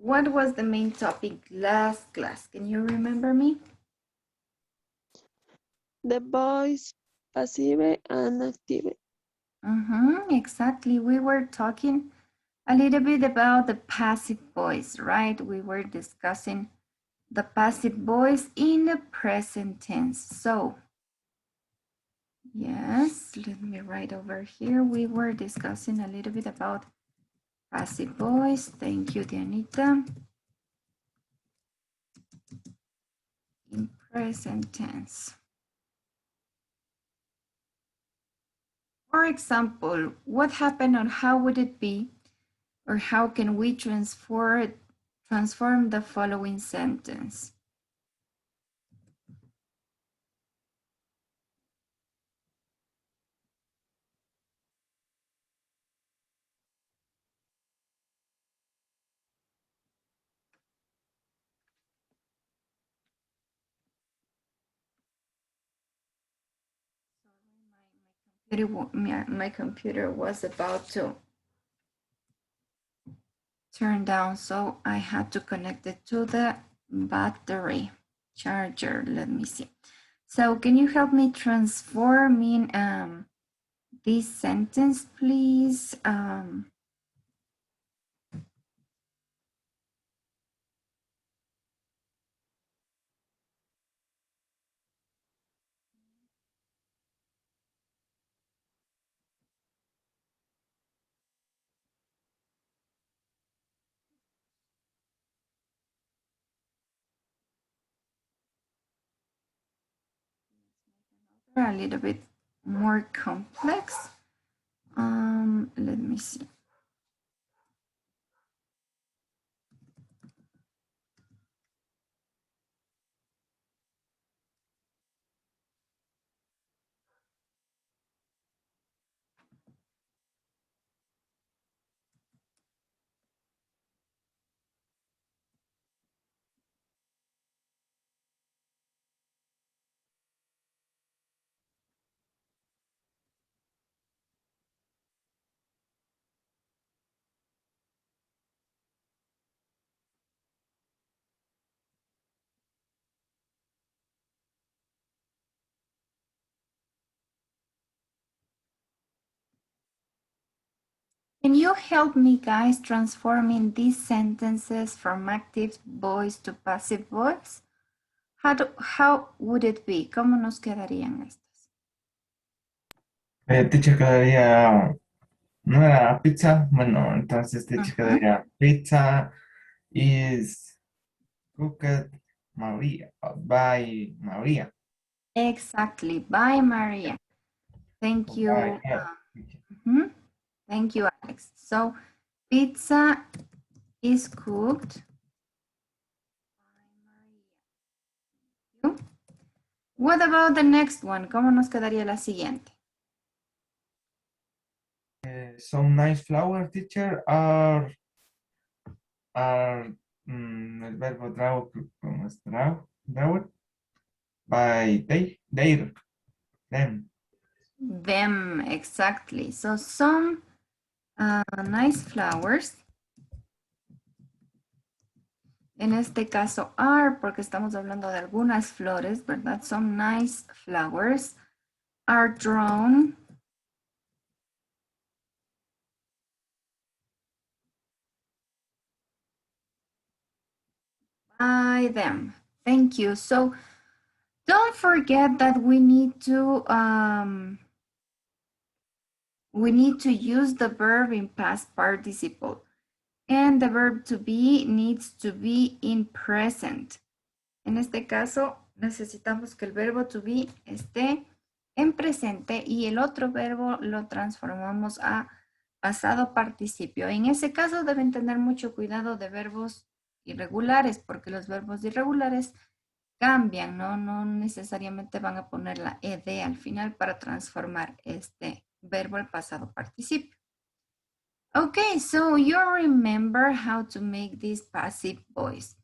What was the main topic last class? Can you remember me? The voice passive and active. Exactly. We were talking a little bit about the passive voice, right? We were discussing the passive voice in the present tense. So, yes, let me write over here. We were discussing a little bit about passive voice. Thank you, Dianita. In present tense. For example, what happened or how would it be, or how can we transform the following sentence? My computer was about to turn down, so I had to connect it to the battery charger. Let me see. So can you help me transform in this sentence, please? A little bit more complex. Let me see. Can you help me, guys, transforming these sentences from active voice to passive voice? How would it be? ¿Cómo nos quedarían estas? Teacher quedaría, no era pizza, bueno, entonces teacher quedaría pizza is cooked Maria, by Maria. Exactly, by Maria. Thank you. By, yeah. Thank you, Alex. So, pizza is cooked by Maria. What about the next one? ¿Cómo nos quedaría la siguiente? Some nice flowers, teacher, are el verbo draw, ¿cómo es draw? Draw by they, them. Them, exactly. So, some nice flowers. En este caso are, porque estamos hablando de algunas flores, ¿verdad? Some nice flowers are drawn by them. Thank you. So don't forget that we need to use the verb in past participle, and the verb to be needs to be in present. En este caso, necesitamos que el verbo to be esté en presente y el otro verbo lo transformamos a pasado participio. En ese caso deben tener mucho cuidado de verbos irregulares, porque los verbos irregulares cambian, ¿no? No necesariamente van a poner la ed al final para transformar este verbo al pasado participio. Okay, so you remember how to make this passive voice.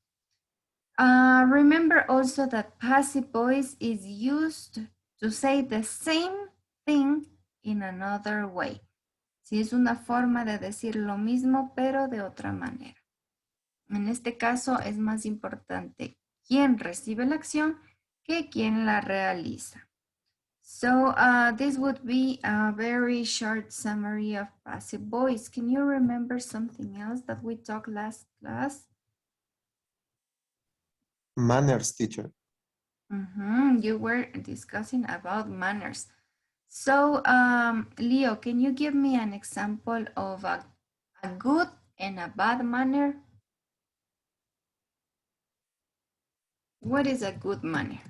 Remember also that passive voice is used to say the same thing in another way. Si es una forma de decir lo mismo, pero de otra manera. En este caso es más importante quién recibe la acción que quién la realiza. So this would be a very short summary of passive voice. Can you remember something else that we talked last class? Manners, teacher. You were discussing about manners. So, Leo, can you give me an example of a good and a bad manner? What is a good manner?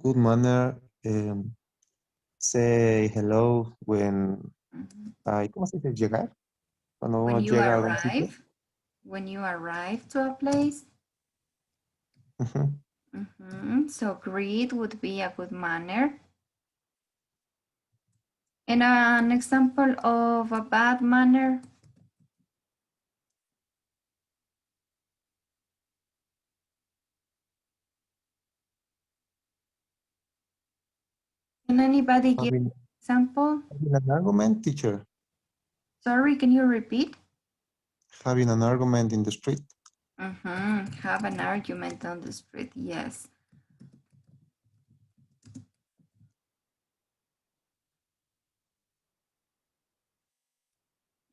Good manner. Say hello when ¿cómo se dice? Llegar. Cuando uno When you llega a algún sitio. arrive to a place. Ujú. So greet would be a good manner. And an example of a bad manner. Can anybody give an example? Having an argument, teacher. Sorry, can you repeat? Having an argument in the street. Have an argument on the street, yes.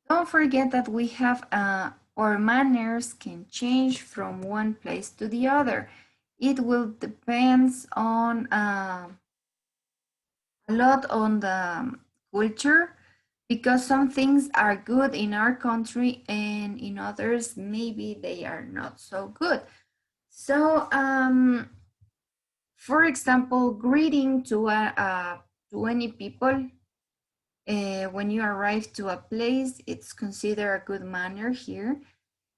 Don't forget that we have our manners can change from one place to the other. It will depends on a lot on the culture because some things are good in our country and in others maybe they are not so good. So for example, greeting to any people when you arrive to a place, it's considered a good manner here.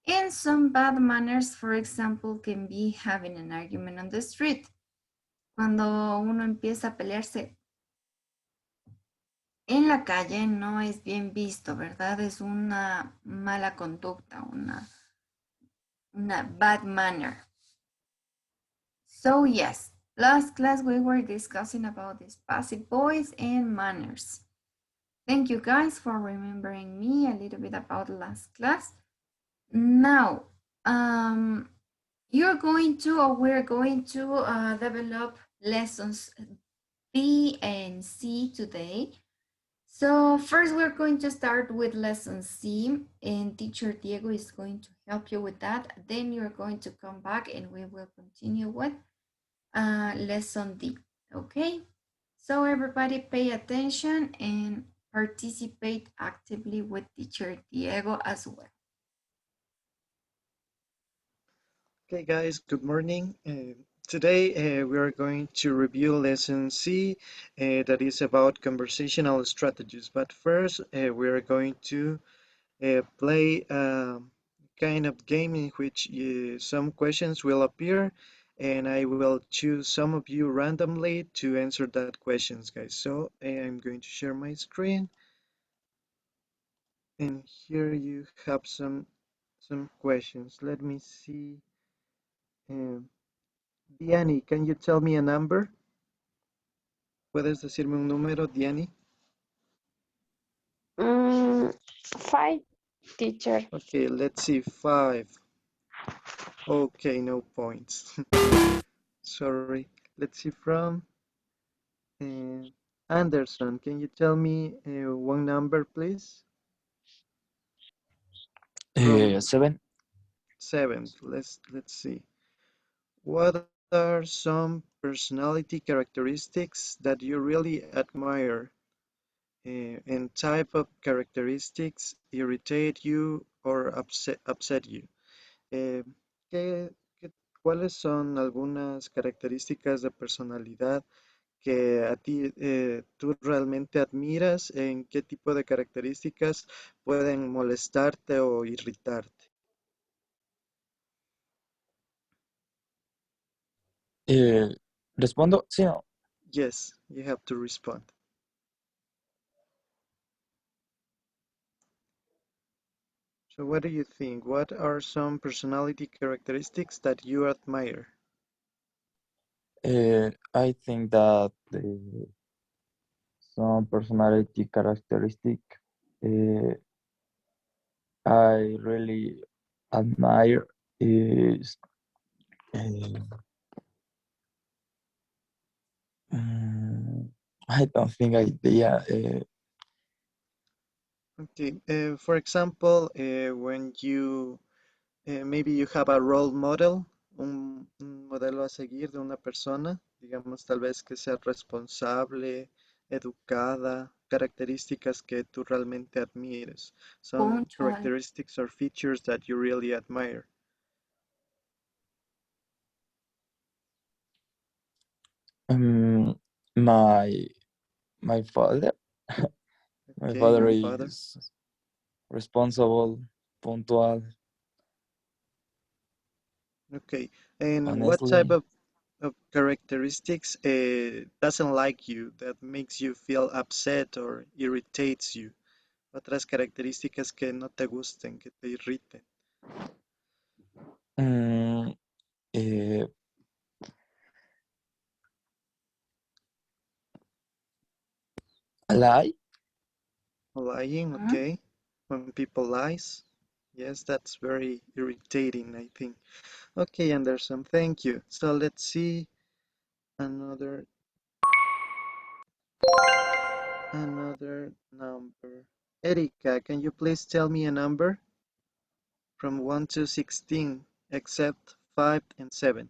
And some bad manners, for example, can be having an argument on the street. Cuando uno empieza a pelearse en la calle no es bien visto, ¿verdad? Es una mala conducta, una bad manner. So yes, last class we were discussing about this passive voice and manners. Thank you guys for remembering me a little bit about last class. Now, you're going to, or we're going to develop lessons B and C today. So first we're going to start with lesson C and teacher Diego is going to help you with that. Then you're going to come back and we will continue with lesson D, okay? So everybody pay attention and participate actively with teacher Diego as well. Okay, guys, good morning. Today we are going to review lesson C, that is about conversational strategies. But first, we are going to play a kind of game in which some questions will appear, and I will choose some of you randomly to answer that questions, guys. So I'm going to share my screen, and here you have some questions. Let me see. Um, Diani, can you tell me a number? ¿Puedes decirme un número, Diani? 5, teacher. Okay, let's see, 5. Okay, no points. Sorry. Let's see from uh, Anderson. Can you tell me one number, please? From 7. 7. Let's see. What are some personality characteristics that you really admire? And type of characteristics irritate you or upset you. Eh, ¿qué, cuáles son algunas características de personalidad que a ti tú realmente admiras? ¿En qué tipo de características pueden molestarte o irritarte? ¿Respondo? Sí o no. Yes, you have to respond. So what do you think? What are some personality characteristics that you admire? I think that some personality characteristic uh, I really admire is mm, I don't think idea. Okay, for example, when you maybe you have a role model, un modelo a seguir de una persona, digamos tal vez que sea responsable, educada, características que tú realmente admires, some Punctual. characteristics or features that you really admire. Um, my my father, my Okay, father your father. is responsible, punctual, Okay, and what type honestly. of characteristics doesn't like you, that makes you feel upset or irritates you? Otras características que no te gusten, que te irriten. Mm, eh, lie. Lying, Mhm. okay. When people lies. Yes, that's very irritating, I think. Okay, Anderson, thank you. So let's see another number. Erika, can you please tell me a number from 1 to 16, except 5 and 7?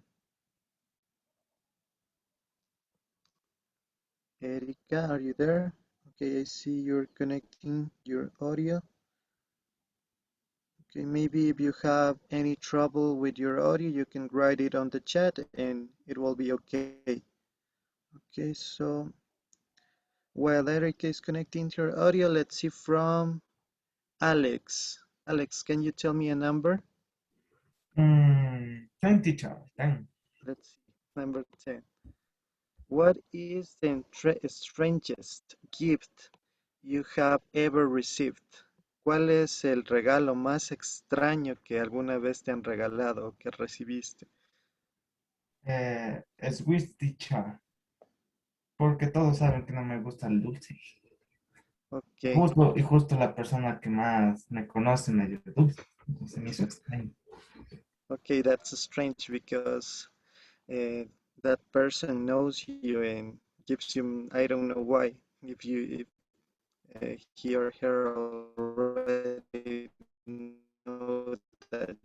Erika, are you there? Okay, I see you're connecting your audio. Okay, maybe if you have any trouble with your audio, you can write it on the chat and it will be okay. Okay, so while Erica is connecting to her audio, let's see from Alex. Alex, can you tell me a number? 10, teacher, 10. Let's see, number 10. What is the strangest gift you have ever received? ¿Cuál es el regalo más extraño que alguna vez te han regalado o que recibiste? Swiss teacher, porque todos saben que no me gusta el dulce. Okay, Y justo la persona que más me conoce me dio dulce. Entonces me hizo extraño. okay, that's strange because uh, that person knows you and gives you, I don't know why, if he or her already know that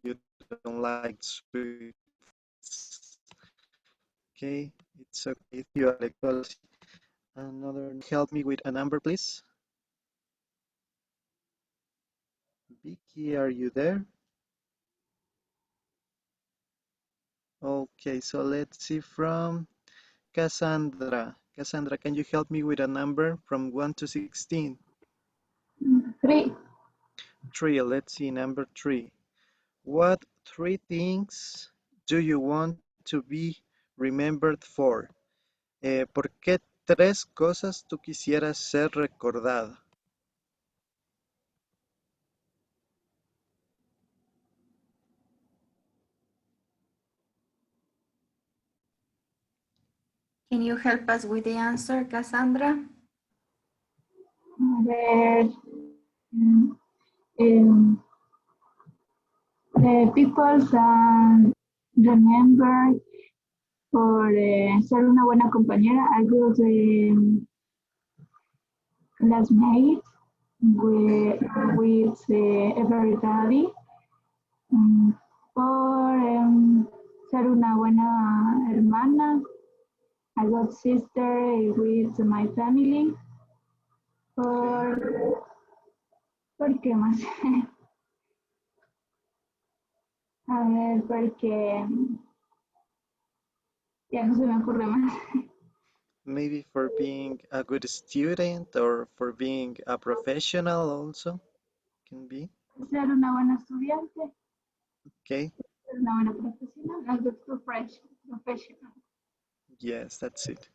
you don't like sweets. Okay, it's okay. You Alex. Well, another help me with a number, please. Vicky, are you there? Okay, so let's see from Cassandra. Cassandra, can you help me with a number from 1 to 16? 3. 3, let's see, number 3. What 3 things do you want to be remembered for? ¿Por qué 3 cosas tú quisieras ser recordada? Can you help us with the answer, Cassandra? Where um, the people can remember por ser una buena compañera, a good classmate Okay, with everybody, por ser una buena hermana, a good sister with my family, okay. ¿por qué más? A ver, porque ya no se me ocurre más. Maybe for being a good student or for being a professional also can be. Ser una buena estudiante, Okay, ser una buena profesional, a good professional. yes, that's it.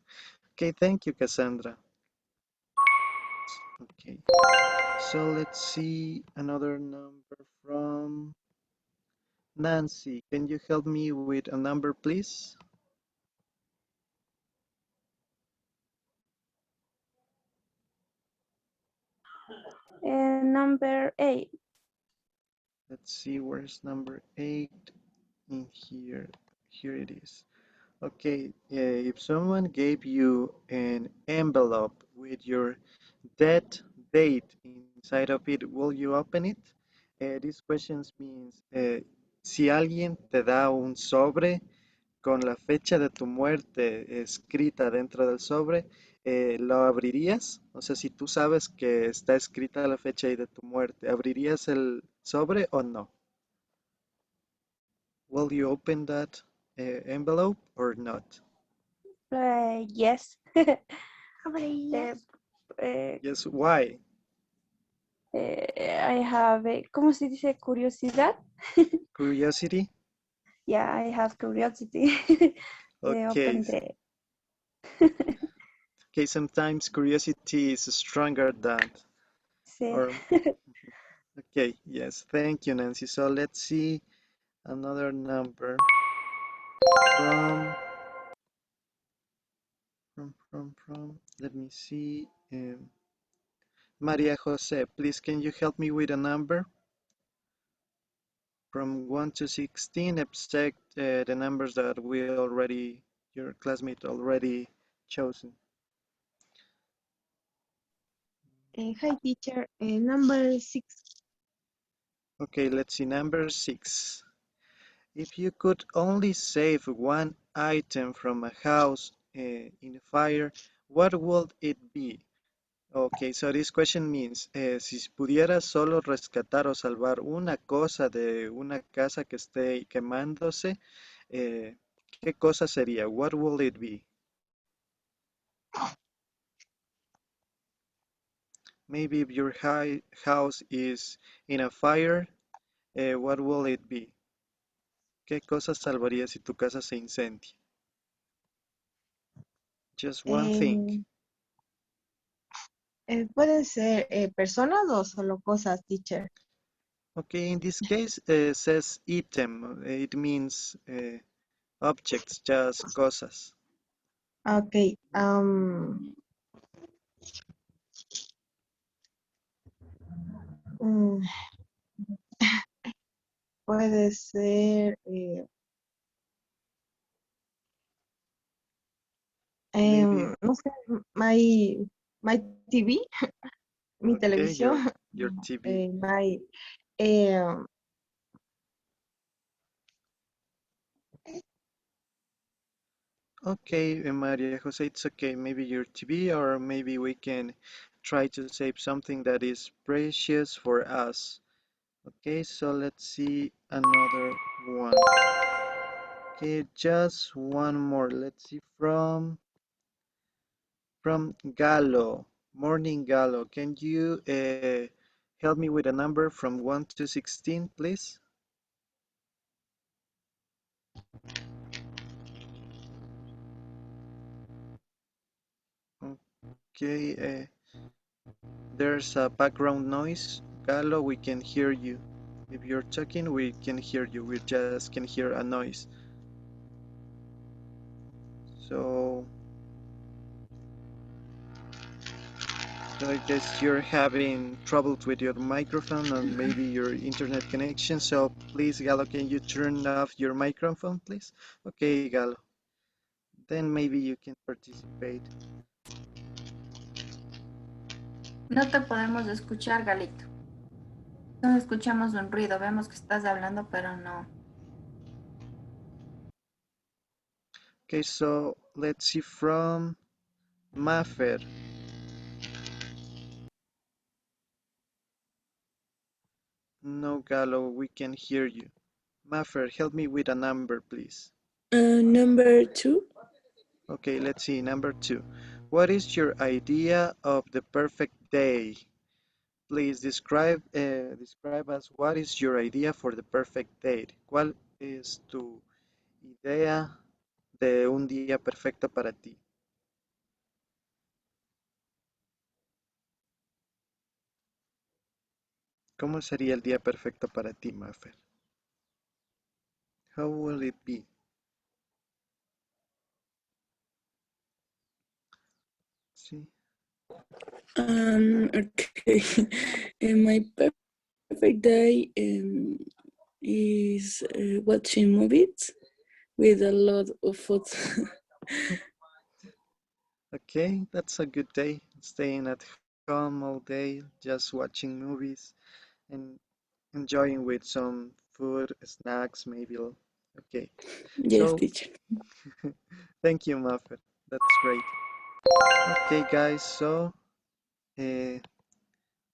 Okay, thank you, Cassandra. Okay, so let's see another number from Nancy. Can you help me with a number, please? Number 8. Let's see, where's number 8? In here. Here it is. Okay, if someone gave you an envelope with your death date inside of it, will you open it? This question means, si alguien te da un sobre con la fecha de tu muerte escrita dentro del sobre, ¿lo abrirías? O sea, si tú sabes que está escrita la fecha ahí de tu muerte, ¿abrirías el sobre o no? Will you open that envelope or not? Yes. Amarilla. Yes, why? I have, ¿cómo se dice? Curiosidad. Curiosity? Yeah, I have curiosity. Okay. Open the. Okay, sometimes curiosity is stronger than, Sí. or, okay, yes, thank you, Nancy. So let's see another number from, let me see, Maria Jose, please, can you help me with a number? From 1 to 16, except the numbers that your classmate already chosen. Hi, teacher. Number 6. Okay, let's see, number 6. If you could only save one item from a house in a fire, what would it be? Okay, so this question means, si pudieras solo rescatar o salvar una cosa de una casa que esté quemándose, ¿qué cosa sería? What will it be? Maybe if your house is in a fire, what will it be? ¿Qué cosa salvarías si tu casa se incendia? Just one thing. ¿Pueden ser personas o solo cosas, teacher? Okay, in this case, says item. It means objects, just cosas. Ok. Mm, puede ser, Maybe, no sé, my TV, mi okay, televisión, your TV. my, eh, Okay, Maria Jose, it's okay. Maybe your TV, or maybe we can try to save something that is precious for us. Okay, so let's see another one. Okay, just one more. Let's see from Gallo. Morning, Gallo. Can you help me with a number from 1 to 16, please? Okay, there's a background noise. Gallo, we can hear you. If you're talking, we can hear you. We just can hear a noise. So, so I guess you're having troubles with your microphone and maybe your internet connection. So please, Gallo, can you turn off your microphone, please? Okay, Gallo. Then maybe you can participate. No te podemos escuchar, Galito. No escuchamos un ruido. Vemos que estás hablando, pero no. Okay, so let's see from Mafer. No, Gallo, we can hear you. Mafer, help me with a number, please. Number 2. Okay, let's see, number 2. What is your idea of the perfect day? Please describe us what is your idea for the perfect date. ¿Cuál es tu idea de un día perfecto para ti? ¿Cómo sería el día perfecto para ti, Mafer? How will it be? Sí. Okay. My perfect day is watching movies with a lot of food. Okay, that's a good day. Staying at home all day, just watching movies and enjoying with some food, snacks, maybe. Okay, Yes, so teacher. thank you, Muffet. That's great. Okay, guys, so uh,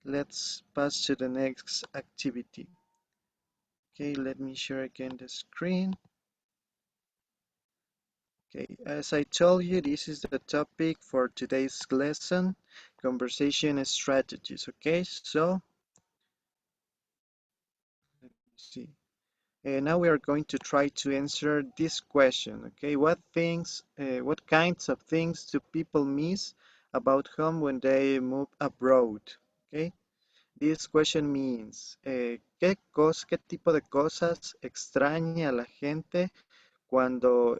let's pass to the next activity. Okay, let me share again the screen. Okay, as I told you, this is the topic for today's lesson, conversation strategies. Okay, so let me see. Now we are going to try to answer this question. Okay, what kinds of things do people miss about home when they move abroad? Okay, this question means, ¿qué tipo de cosas extraña la gente cuando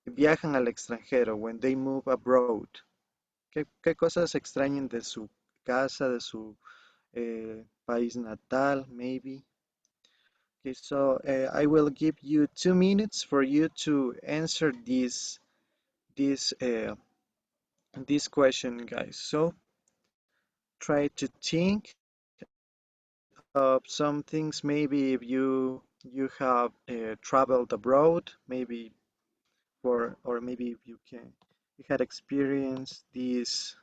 viajan al extranjero, when they move abroad? ¿Qué cosas extrañan de su casa, de su país natal, maybe? Okay, so I will give you 2 minutes for you to answer this this question, guys. So try to think of some things. Maybe if you have traveled abroad, maybe or maybe you had experienced this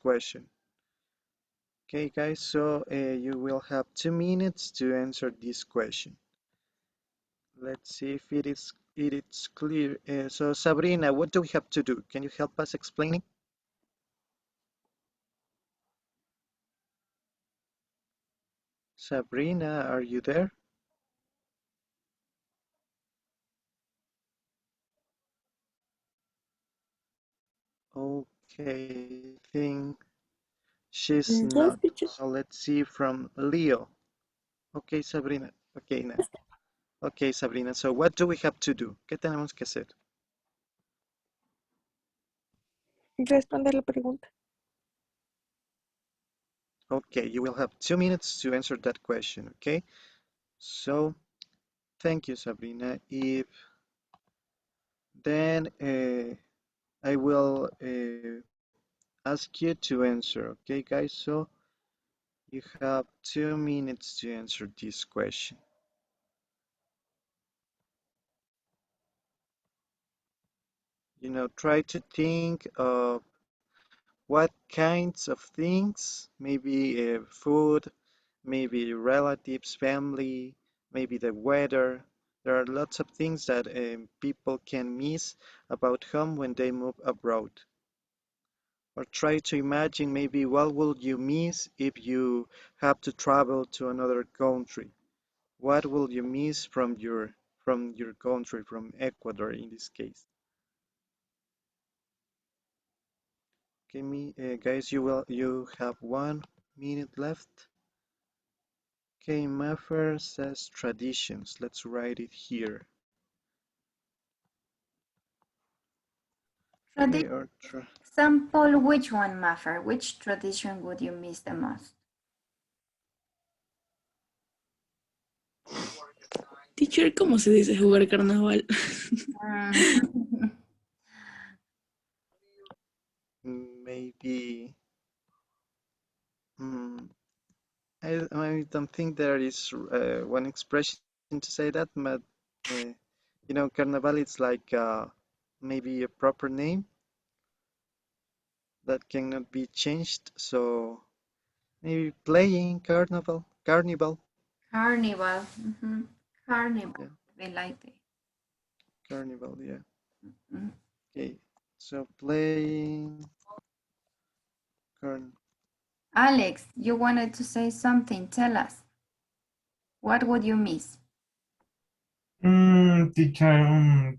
question. Okay, guys. So you will have 2 minutes to answer this question. Let's see if it is clear. So Sabrina, what do we have to do? Can you help us explaining? Sabrina, are you there? Okay, I think she's Yes, not. teacher. So let's see from Leo. Okay, Sabrina. Okay, now. Okay, Sabrina. So what do we have to do? ¿Qué tenemos que hacer? Responder la pregunta. Okay, you will have 2 minutes to answer that question. Okay. So thank you, Sabrina. If then I will ask you to answer. Okay, guys. So you have 2 minutes to answer this question. Try to think of what kinds of things, maybe food, maybe relatives, family, maybe the weather. There are lots of things that people can miss about home when they move abroad. Or try to imagine maybe what will you miss if you have to travel to another country. What will you miss from your country, from Ecuador in this case? Okay, guys, you have 1 minute left. Okay, Maffer says traditions. Let's write it here. Okay, Tradition. or Example, which one, Maffer? Which tradition would you miss the most? Teacher, ¿cómo se dice jugar carnaval? maybe. mm, I don't think there is one expression to say that, but uh, Carnaval is like maybe a proper name that cannot be changed. So maybe playing carnival. Carnival. Carnival. Yeah, We like it. carnival. Yeah. Mhm. Okay. So playing carn. Alex, you wanted to say something. Tell us. What would you miss? Teacher,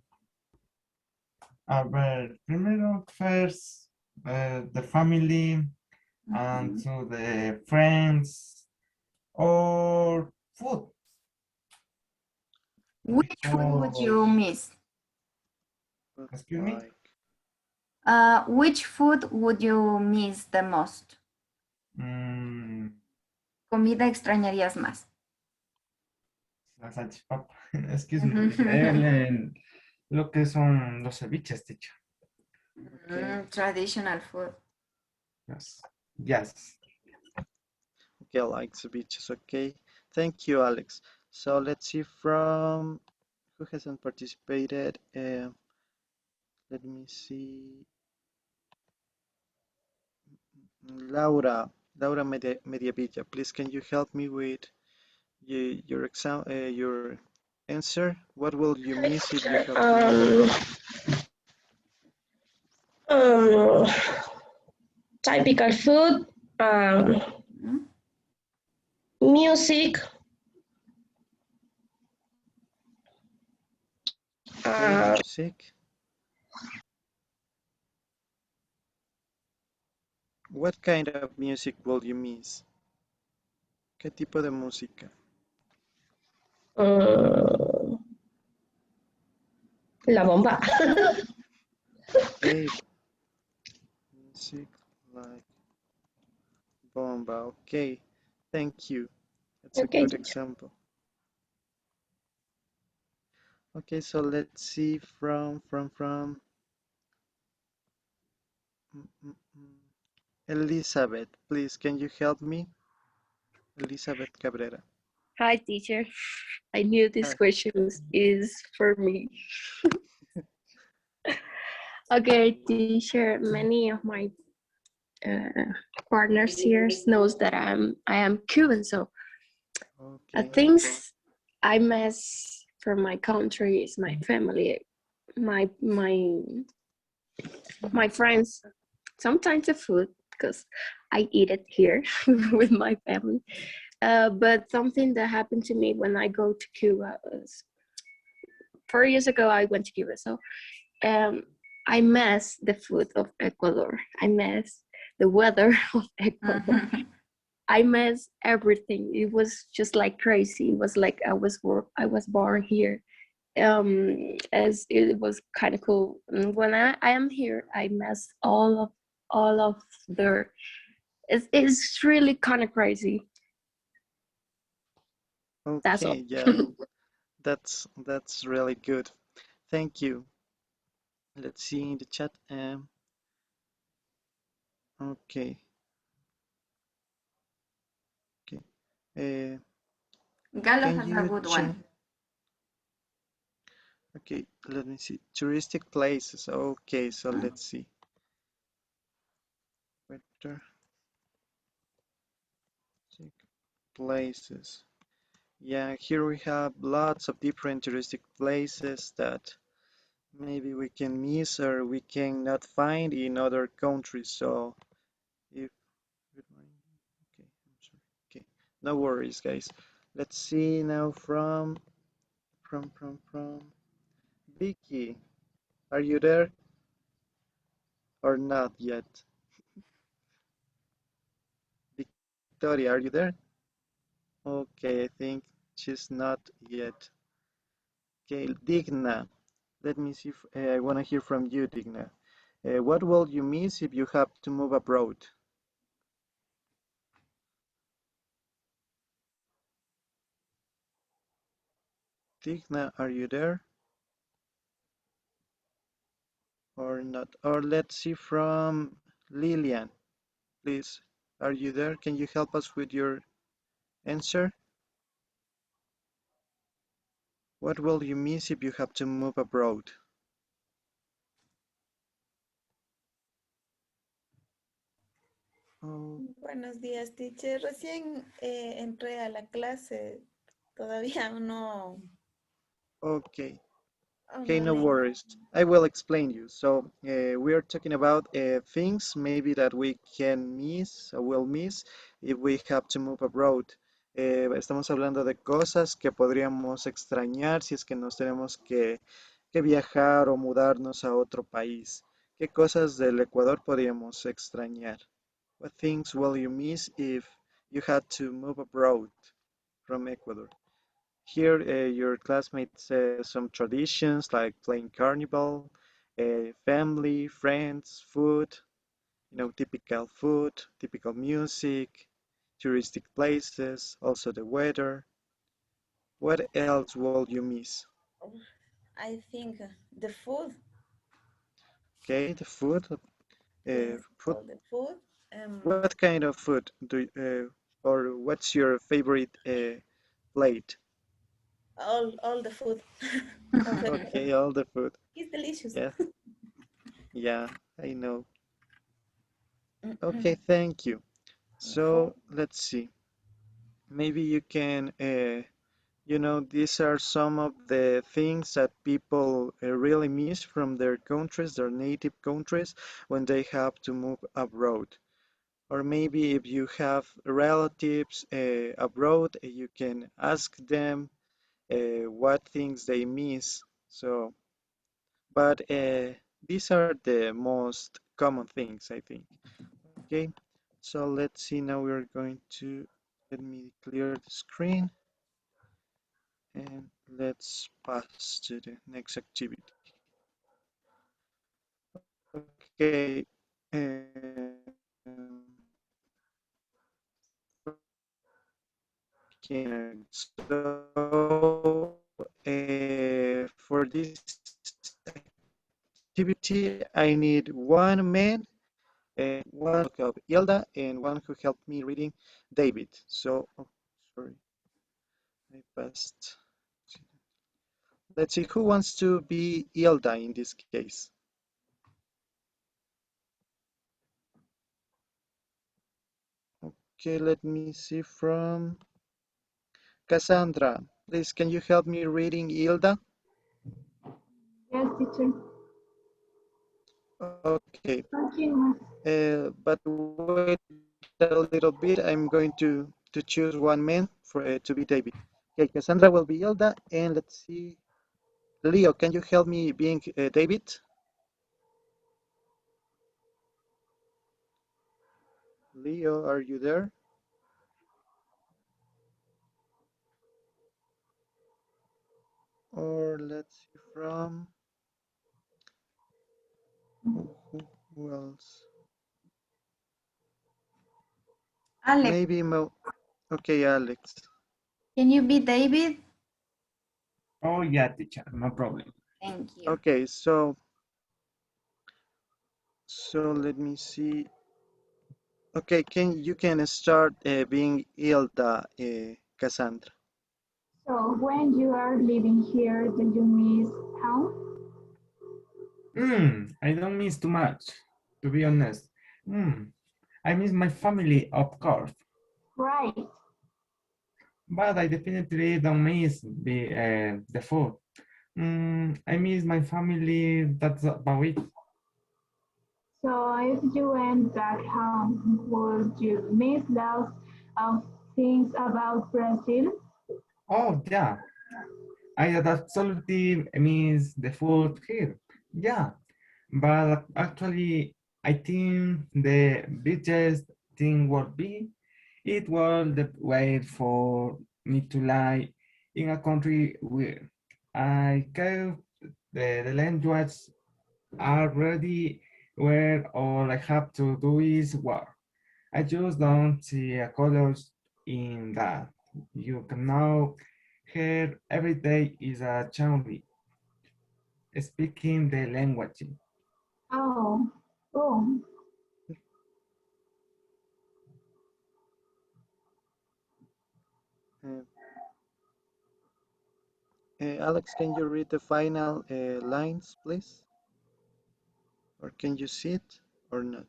a ver, primero, first, the family, and Mhm. to the friends, or food, Which food would because, you miss? Food excuse me, like Which food would you miss the most? Mm, Comida extrañarías más. la salchipapa. Es que es increíble lo que son los ceviches, teacher. Traditional food. Yes. Yes. Okay, I like the beaches. Okay, thank you, Alex. So let's see from who hasn't participated. Let me see. Laura Mediavilla, please can you help me with your exam, your answer? What will you miss if you have to move abroad? Um, Typical food, music, Okay, music. What kind of music will you miss? ¿Qué tipo de música? la bomba. Okay, music like bomba. Okay, thank you. That's a Okay. good example. Okay, so let's see from mm, mm, mm. Elizabeth, please, can you help me? Elizabeth Cabrera. Hi, teacher. I knew this Hi. question is for me. Okay, teacher. Many of my partners here knows that I am Cuban, so Okay. things I miss from my country is my family, my friends, sometimes the food because I eat it here with my family. But something that happened to me when I go to Cuba was 4 years ago. I went to Cuba, so I miss the food of Ecuador. I miss the weather of Ecuador. I miss everything. It was just like crazy. It was like I was born here. As it was kind of cool. And when I am here, I miss all of their. It's really kind of crazy. That's all. Okay, yeah, that's really good. Thank you. Let's see in the chat. Okay, okay. Galo Can has a you good check? one. Okay, let me see. Touristic places. Okay, so let's see. Vector places. Yeah, here we have lots of different touristic places that maybe we can miss or we cannot find in other countries. So if good morning. Okay, I'm sorry. Okay, no worries, guys. Let's see now from Vicky. Are you there or not yet? Victoria, are you there? Okay, I think she's not yet. Okay, Digna. Let me see if I want to hear from you, Digna. What will you miss if you have to move abroad? Digna, are you there or not? Or let's see from Lillian. Please, are you there? Can you help us with your answer? What will you miss if you have to move abroad? Oh, Buenos días, teacher. Recién entré a la clase. Todavía no, okay. aún Okay, no no le. worries. I will explain you. So we are talking about things maybe that we can miss or will miss if we have to move abroad. Estamos hablando de cosas que podríamos extrañar si es que nos tenemos que viajar o mudarnos a otro país. ¿Qué cosas del Ecuador podríamos extrañar? What things will you miss if you had to move abroad from Ecuador? Here, your classmates some traditions like playing carnival, family, friends, food, typical food, typical music, touristic places, also the weather. What else will you miss? I think the food, Okay, the food. yes, Food. all the food. What kind of food or what's your favorite plate? All the food confirmed. Okay, all the food. It's delicious. Yeah, yeah, I know. Okay, Mm-mm. thank you. The food. So let's see. Maybe you can, these are some of the things that people really miss from their countries, their native countries, when they have to move abroad. Or maybe if you have relatives abroad, you can ask them what things they miss. So, but these are the most common things, I think. Okay, so let's see. Now we're going to let me clear the screen and let's pass to the next activity. Okay. So for this activity, I need one man, one of Ilda, and one who helped me reading David. So, oh, sorry, I passed. Let's see, who wants to be Ilda in this case? Okay, let me see from Cassandra. Please, can you help me reading Ilda? Yes, teacher. Okay, Continue. but wait a little bit. I'm going to choose one man for to be David. Okay, Cassandra will be Ilda, and let's see. Leo, can you help me being David? Leo, are you there? Or let's see from who else? Alex, Maybe okay, Alex. can you be David? Oh, yeah, teacher, no problem. Thank you. Okay, so let me see. Okay, you can start being Hilda, Cassandra. So when you are living here, do you miss home? I don't miss too much, to be honest. Mm, I miss my family, of course, Right. but I definitely don't miss the food. I miss my family, that's about it. So if you went back home, would you miss lots of things about Brazil? Oh, yeah, I absolutely miss the food here. Yeah, but actually, I think the biggest thing would be it was the way for me to lie in a country where I care the language already where all I have to do is work. I just don't see a colors in that. You can now hear every day is a challenge speaking the language. Oh, oh, Uh, Alex, can you read the final lines, please? Or can you see it or not?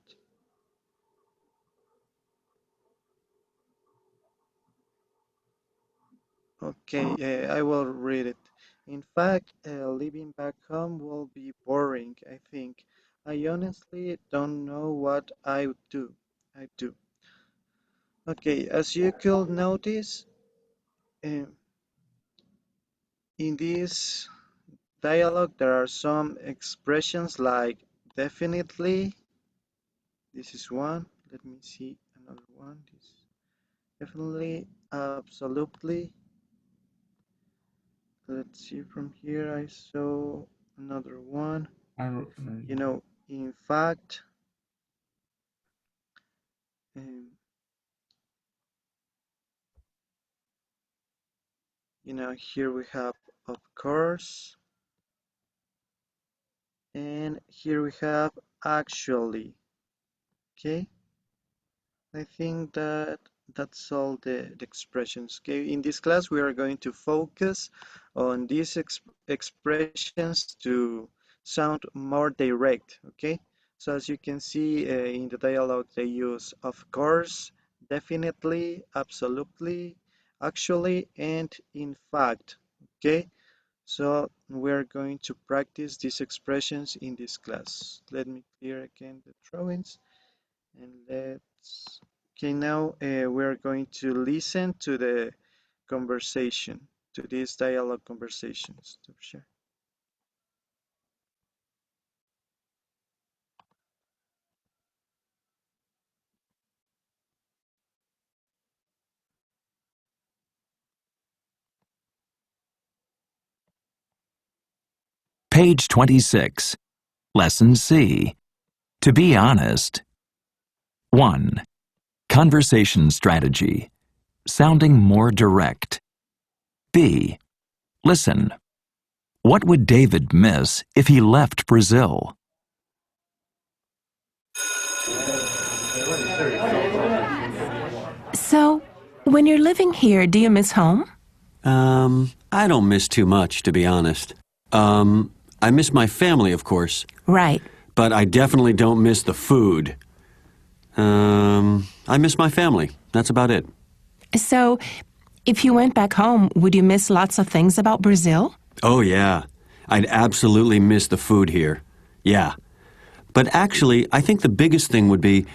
Okay, I will read it. In fact, living back home will be boring, I think. I honestly don't know what I would do. I do. Okay, as you could notice, uh, in this dialogue, there are some expressions like definitely. This is one. Let me see another one. This definitely, absolutely. Let's see from here. I saw another one. You know, in fact, um, you know, here we have of course, and here we have actually. Okay, I think that that's all the expressions. Okay, in this class we are going to focus on these expressions to sound more direct. Okay, so as you can see in the dialogue, they use of course, definitely, absolutely, actually, and in fact. Okay, so we're going to practice these expressions in this class. Let me clear again the drawings. And let's, okay, now we're going to listen to the conversation, to these dialogue conversations. To share. Page 26, Lesson C. To be honest. 1. Conversation strategy. Sounding more direct. B. Listen. What would David miss if he left Brazil? So, when you're living here, do you miss home? I don't miss too much, to be honest. I miss my family, of course. Right. But I definitely don't miss the food. I miss my family. That's about it. So, if you went back home, would you miss lots of things about Brazil? Oh, yeah. I'd absolutely miss the food here. Yeah. But actually, I think the biggest thing would be,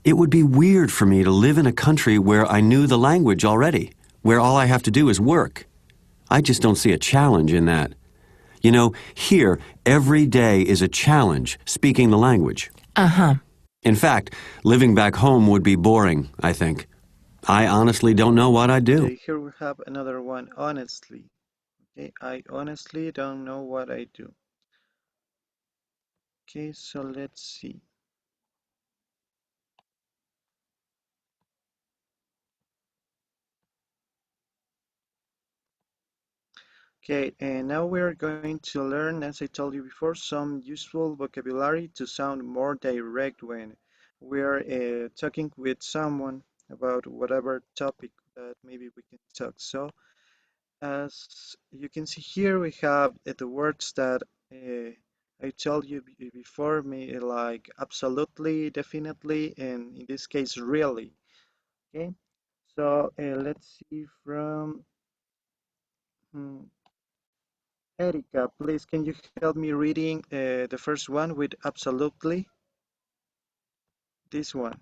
it would be weird for me to live in a country where I knew the language already, where all I have to do is work. I just don't see a challenge in that. You know, here, every day is a challenge speaking the language. Uh-huh. In fact, living back home would be boring, I think. I honestly don't know what I'd do. Okay, here we have another one, honestly. Okay, I honestly don't know what I do. Okay, so let's see. Okay, and now we're going to learn, as I told you before, some useful vocabulary to sound more direct when we're talking with someone about whatever topic that maybe we can talk. So, as you can see here, we have the words that I told you before, me like absolutely, definitely, and in this case, really. Okay, so let's see from. Hmm, Erika, please, can you help me reading the first one with absolutely? This one.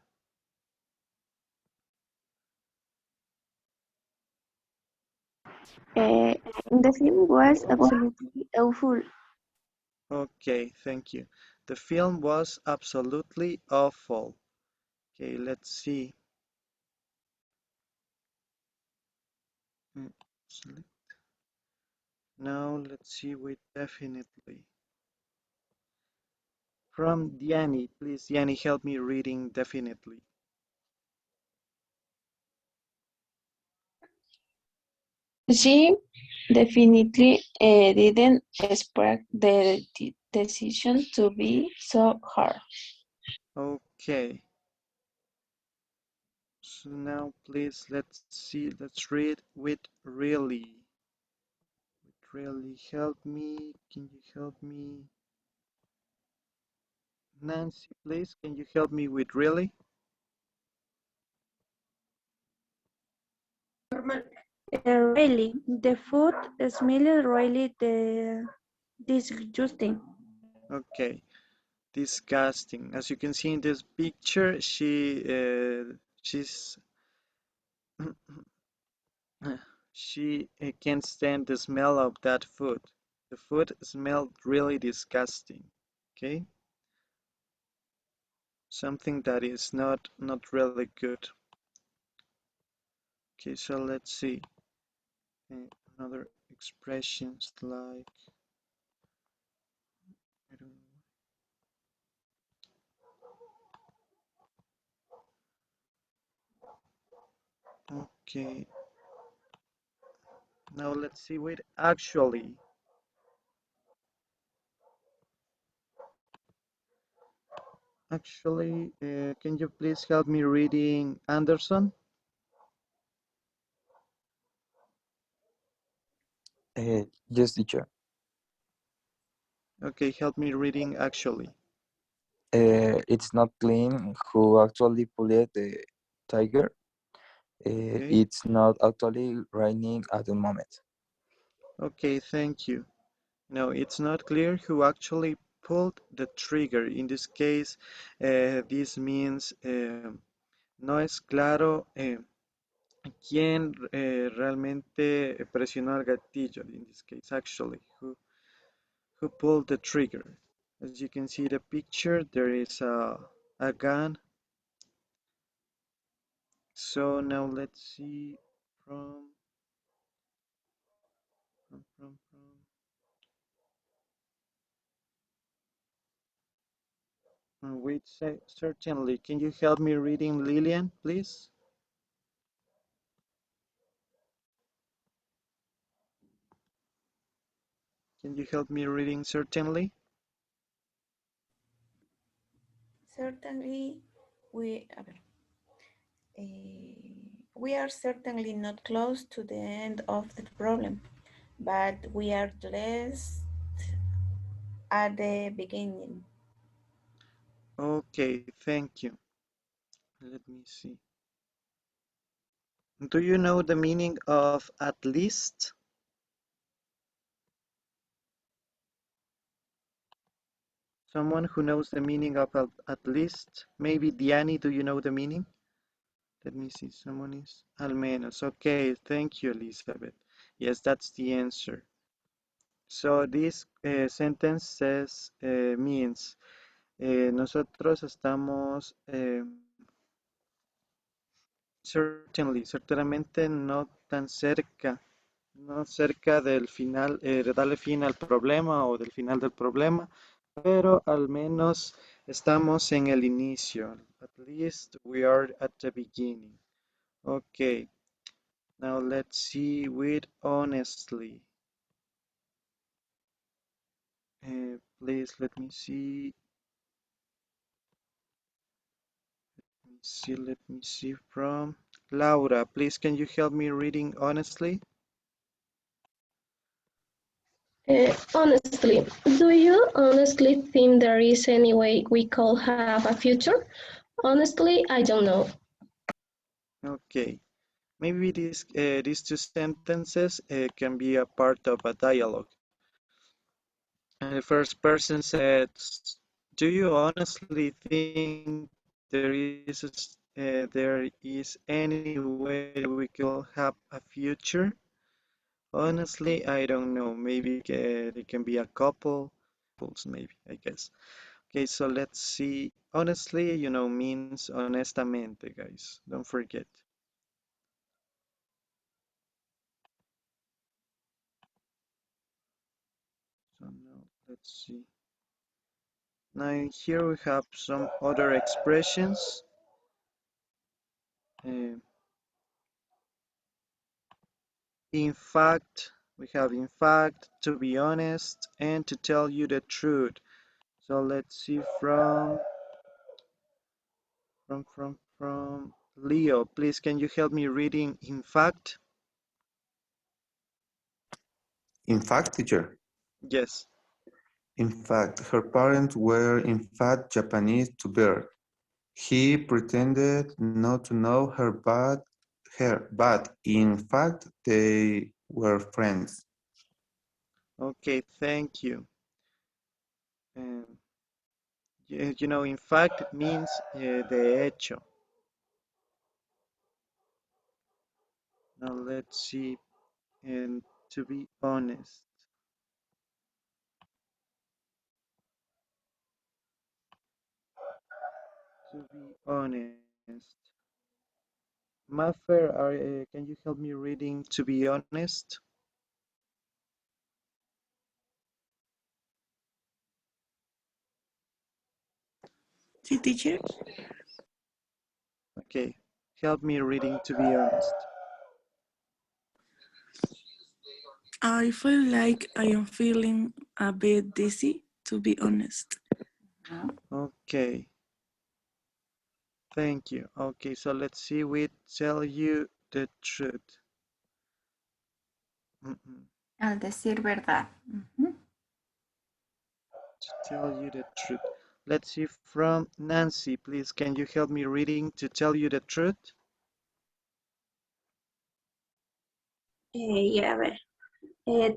The film was absolutely awful. Okay, thank you. The film was absolutely awful. Okay, let's see. Mm, Now let's see with definitely. From Diani, please, Diani, help me reading definitely. She definitely didn't expect the decision to be so hard. Okay. So now please let's see, let's read with really. With really help me. Can you help me? Nancy, please, can you help me with really? Really, the food smelled really disgusting. Okay, disgusting. As you can see in this picture, she's she can't stand the smell of that food. The food smelled really disgusting. Okay, something that is not really good. Okay, so let's see another expressions like I don't know. Okay. Now let's see with actually. Actually, can you please help me reading Anderson? Yes, teacher. Okay, help me reading actually. It's not clean who actually pulled the tiger. Okay. It's not actually raining at the moment. Okay, thank you. No, it's not clear who actually pulled the trigger. In this case, this means no es claro quién realmente presionó el gatillo. In this case, actually, who pulled the trigger. As you can see the picture, there is a gun. So now let's see from from wait, certainly. Can you help me reading Lillian, please? Can you help me reading certainly? Certainly, we, a ver, we are certainly not close to the end of the problem, but we are less at the beginning. Okay, thank you. Let me see. Do you know the meaning of at least? Someone who knows the meaning of at least? Maybe Diani, do you know the meaning? Let me see. Someone is al menos. Okay, thank you, Elizabeth. Yes, that's the answer. So this sentence says means nosotros estamos ciertamente no tan cerca, no cerca del final, de darle fin al problema o del final del problema, pero al menos estamos en el inicio. At least we are at the beginning. Okay, now let's see with honestly. Please let me see. Let me see from Laura. Please, can you help me reading honestly? Honestly, do you honestly think there is any way we could have a future? Honestly, I don't know. Okay, maybe these two sentences can be a part of a dialogue. The first person says, "Do you honestly think there is any way we could have a future?" Honestly, I don't know. Maybe they can be a couple, maybe, I guess. Okay, so let's see. Honestly, means honestamente, guys. Don't forget. So now let's see. Now here we have some other expressions. Uh, in fact, we have in fact, to be honest, and to tell you the truth. So let's see from Leo. Please, can you help me reading in fact? In fact, teacher. Yes. In fact, her parents were in fact Japanese to birth. He pretended not to know but in fact they were friends. Okay, thank you. Um, in fact, it means de hecho. Now let's see. And to be honest. To be honest. Maffer, can you help me reading to be honest? Sí, teacher. Okay, help me reading to be honest. I feel like I am feeling a bit dizzy, to be honest. Okay, thank you. Okay, so let's see, we tell you the truth. Al decir verdad. To tell you the truth. Let's see from Nancy, please. Can you help me reading to tell you the truth? Yeah, a ver.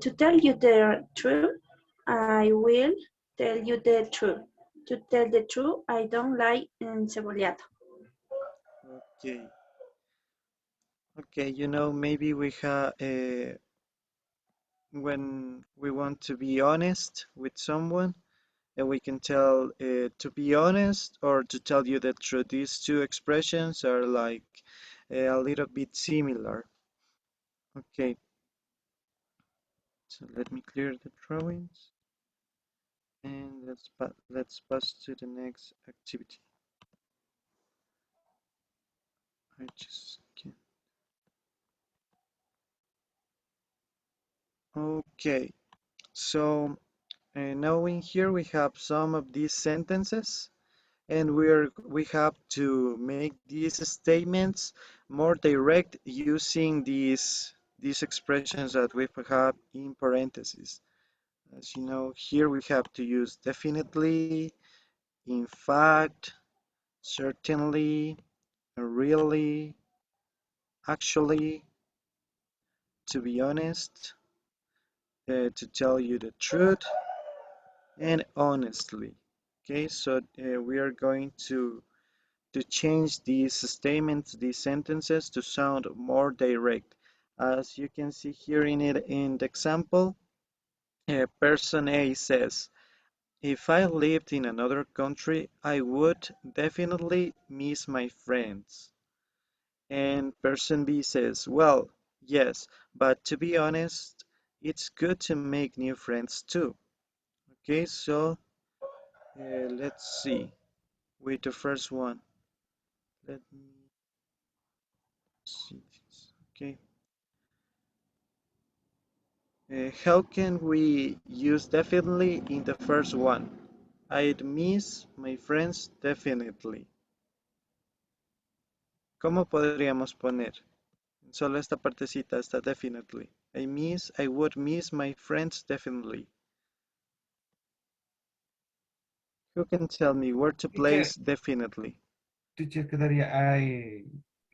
To tell you the truth, I will tell you the truth. To tell the truth, I don't like encebollado. Okay. Okay, you know, maybe we have when we want to be honest with someone, and we can tell to be honest or to tell you the truth. These two expressions are like a little bit similar. Okay, so let me clear the drawings and let's pass to the next activity. I just can. Okay, so now in here we have some of these sentences, and we have to make these statements more direct using these expressions that we have in parentheses. As you know, here we have to use definitely, in fact, certainly, really, actually, to be honest, to tell you the truth, and honestly. Okay, so we are going to change these statements, these sentences to sound more direct. As you can see here in the example, person A says, if I lived in another country, I would definitely miss my friends. And person B says, well, yes, but to be honest, it's good to make new friends too. Okay, so let's see with the first one. Let me see this. Okay. How can we use definitely in the first one? I'd miss my friends definitely. ¿Cómo podríamos poner? Solo esta partecita, esta definitely. I would miss my friends definitely. Who can tell me where to Teacher, place definitely? teacher, quedaría I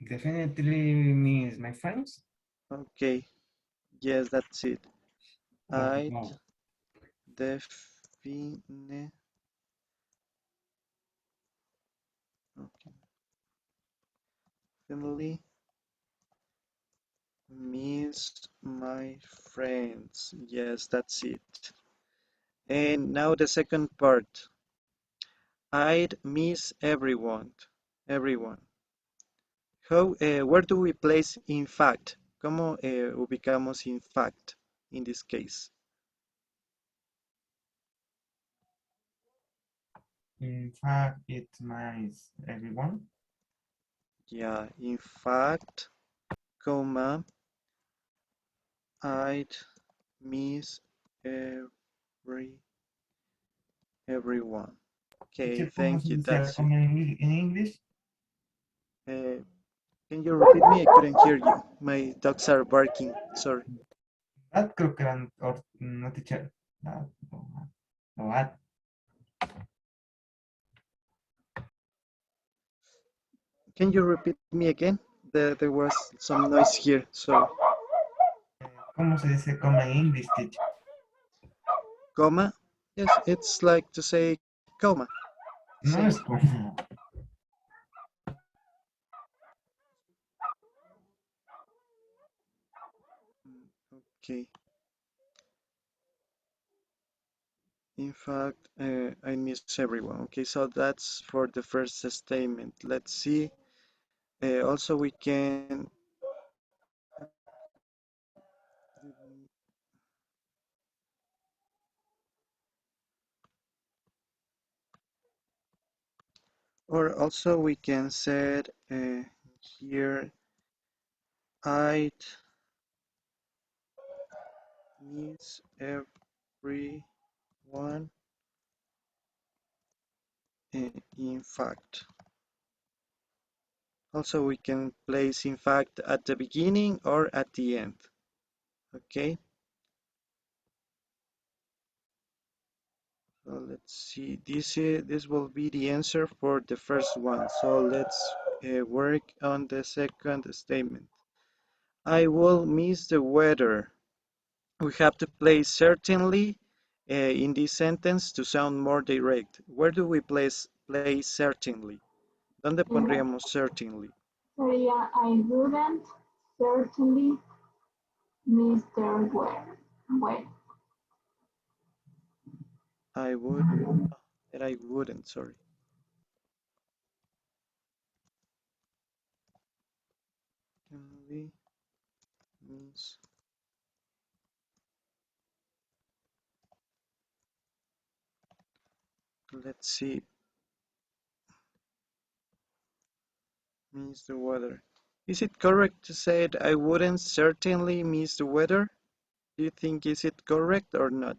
definitely miss my friends. Okay, yes, that's it. But I'd no. definitely, okay, definitely miss my friends. Yes, that's it. And now the second part. I'd miss everyone. Everyone. Where do we place in fact? ¿Cómo ubicamos in fact in this case? In fact, it miss everyone. Yeah, in fact, comma, I'd miss every everyone. Okay, Teacher, ¿cómo thank se you. dice That's it. come en English? Uh, can you repeat me? I couldn't hear you. My dogs are barking. Sorry. Creo que eran, no, teacher. No, Can you repeat me again? There was some noise here. Sorry. ¿Cómo se dice come en English, teacher? Comma? Yes, it's like to say comma. No Same. es como. Okay. In fact, I miss everyone. Okay, so that's for the first statement. Let's see. Also, we can. Or also we can set here I'd miss everyone. In fact. Also, we can place in fact at the beginning or at the end. Okay. So let's see. This will be the answer for the first one. So let's work on the second statement. I will miss the weather. We have to place certainly in this sentence to sound more direct. Where do we place certainly? ¿Dónde pondríamos certainly? Sería I wouldn't certainly miss their wedding. I would, that I wouldn't, sorry. Certainly means let's see, means the weather. Is it correct to say it, I wouldn't certainly miss the weather? Do you think is it correct or not?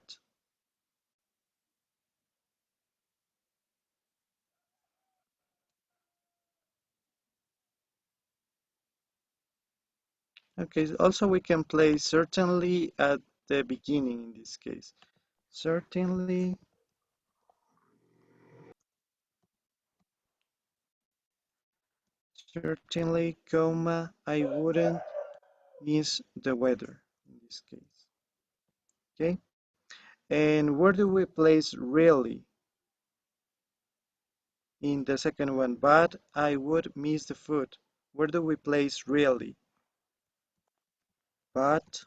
Okay, also we can place certainly at the beginning in this case. Certainly, certainly, comma, I wouldn't miss the weather in this case. Okay, and where do we place really? In the second one, but I would miss the food. Where do we place really? But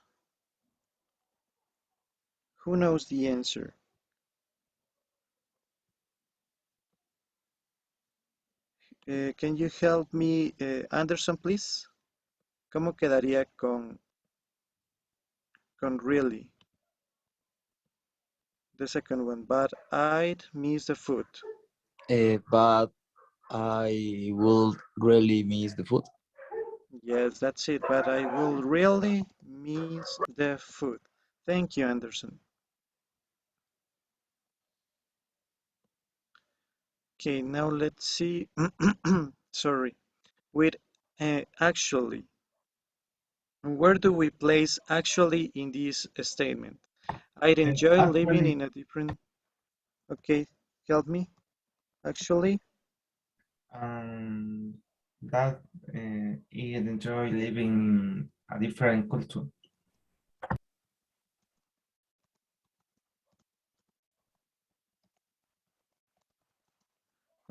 who knows the answer? Can you help me, Anderson, please? ¿Cómo quedaría con really? The second one, but I'd miss the food. But I will really miss the food. Yes, that's it. But I will really miss the food. Thank you, Anderson. Okay, now let's see. Sorry. With actually. Where do we place actually in this statement? I'd enjoy living Actually, in a different. Okay, help me. Actually, um, that it enjoy living a different culture.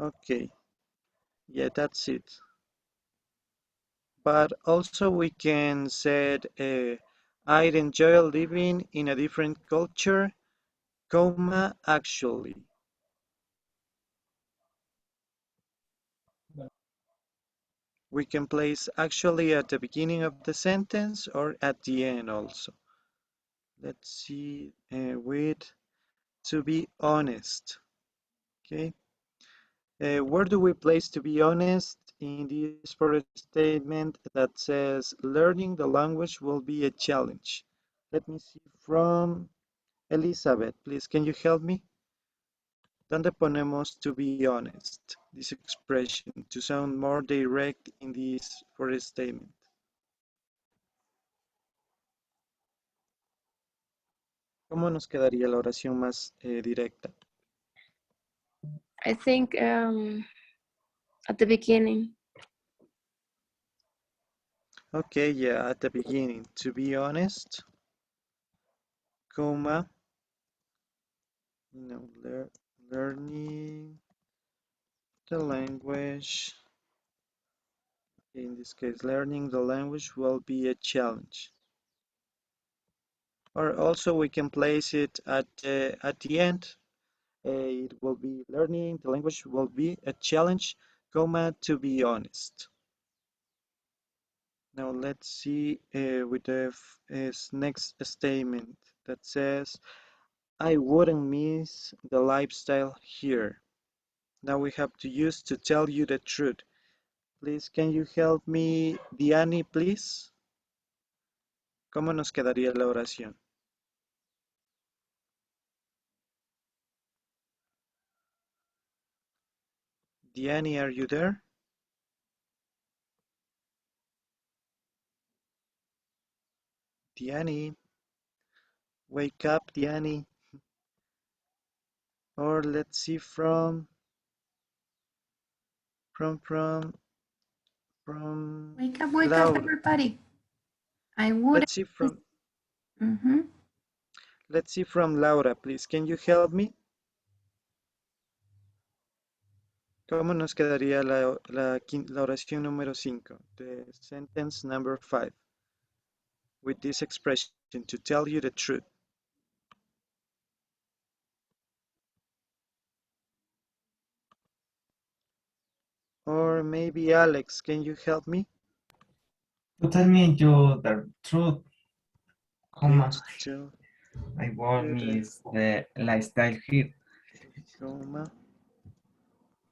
okay. Yeah, that's it. But also we can say I'd enjoy living in a different culture, comma, actually. We can place actually at the beginning of the sentence or at the end also. Let's see, with to be honest. Okay. Where do we place to be honest in this first statement that says learning the language will be a challenge? Let me see from Elizabeth, please. Can you help me? ¿Dónde ponemos to be honest? This expression to sound more direct in this first statement. ¿Cómo nos quedaría la oración más directa? I think at the beginning. Okay, yeah, at the beginning. To be honest, comma, learning the language. In this case, learning the language will be a challenge. Or also we can place it at the end. It will be learning the language will be a challenge, comma, to be honest. Now let's see with the next statement that says, I wouldn't miss the lifestyle here. Now we have to use to tell you the truth. Please, can you help me, Diani, please? ¿Cómo nos quedaría la oración? Diani, are you there? Diani, wake up, Diani. Or let's see from Wake up, Laura. everybody. I would. Let's see from Mm-hmm. let's see from Laura, please. Can you help me? ¿Cómo nos quedaría la oración número 5? The sentence number 5 with this expression, to tell you the truth. Or maybe Alex, can you help me? To tell me you the truth, Okay, comma, to tell I want you the is the lifestyle here. comma,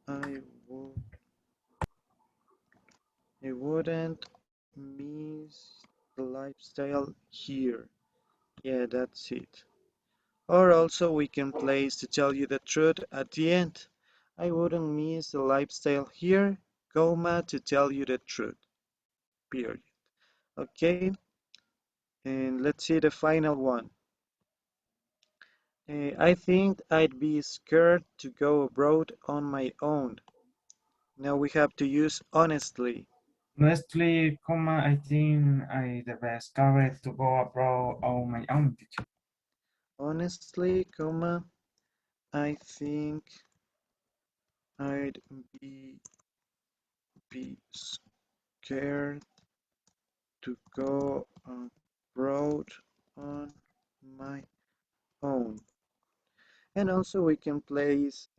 I would I wouldn't miss the lifestyle here. Yeah, that's it. Or also we can place to tell you the truth at the end. I wouldn't miss the lifestyle here, comma, to tell you the truth. Period. Okay, and let's see the final one. I think I'd be scared to go abroad on my own. Now we have to use honestly. Honestly, comma, I think I the best courage to go abroad on my own, teacher. Honestly, comma, I think I'd be scared to go abroad on my own. And also we can place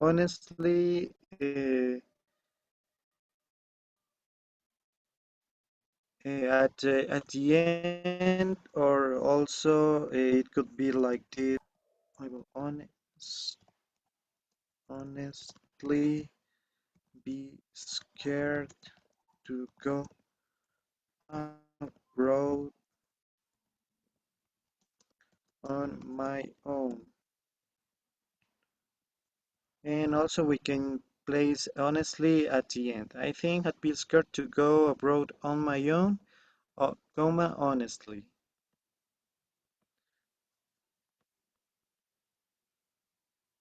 honestly at the end, or also it could be like this. I will honestly be scared to go abroad on my own. And also we can place honestly at the end. I think I'd be scared to go abroad on my own, comma, honestly.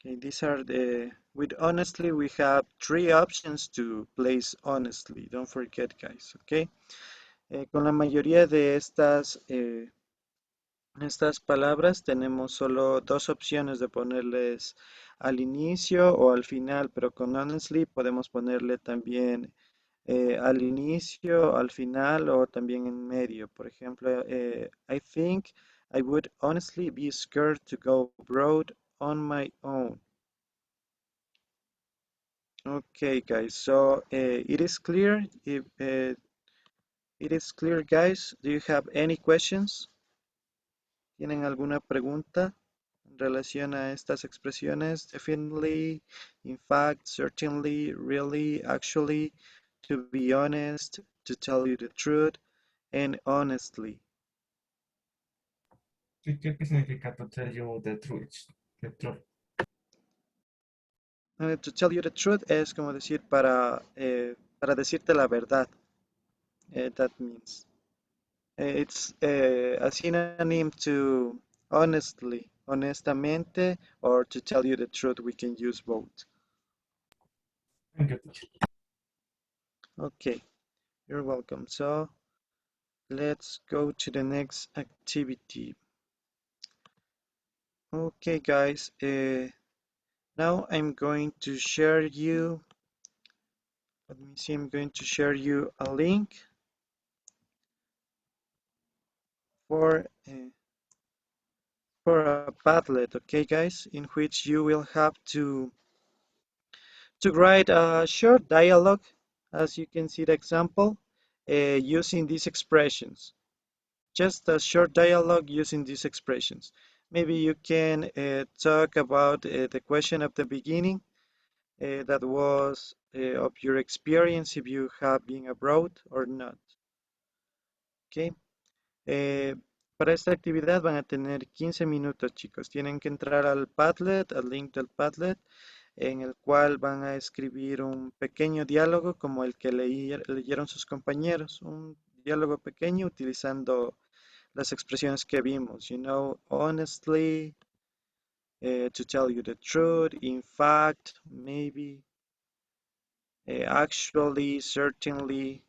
Okay, these are with honestly, we have three options to place honestly. Don't forget, guys, okay? Con la mayoría de estas palabras tenemos solo dos opciones de ponerles al inicio o al final, pero con honestly podemos ponerle también al inicio, al final o también en medio. Por ejemplo, I think I would honestly be scared to go abroad on my own. Okay, guys, so it is clear. If it is clear, guys, do you have any questions? ¿Tienen alguna pregunta en relación a estas expresiones? Definitely, in fact, certainly, really, actually, to be honest, to tell you the truth, and honestly. Teacher, ¿qué significa to tell you the truth? The truth. To tell you the truth es como decir para decirte la verdad. That means. It's a synonym to honestly, honestamente, or to tell you the truth. We can use both. Thank you, teacher. Okay, you're welcome. So let's go to the next activity. Okay, guys, now I'm going to share you, let me see, I'm going to share you a link for a Padlet, okay, guys, in which you will have to write a short dialogue, as you can see the example, using these expressions. Just a short dialogue using these expressions. Maybe you can talk about the question of the beginning, that was of your experience, if you have been abroad or not. Okay. Para esta actividad van a tener 15 minutos, chicos. Tienen que entrar al Padlet, al link del Padlet, en el cual van a escribir un pequeño diálogo como el que leyeron sus compañeros, un diálogo pequeño utilizando las expresiones que vimos, honestly, to tell you the truth, in fact, maybe, actually, certainly.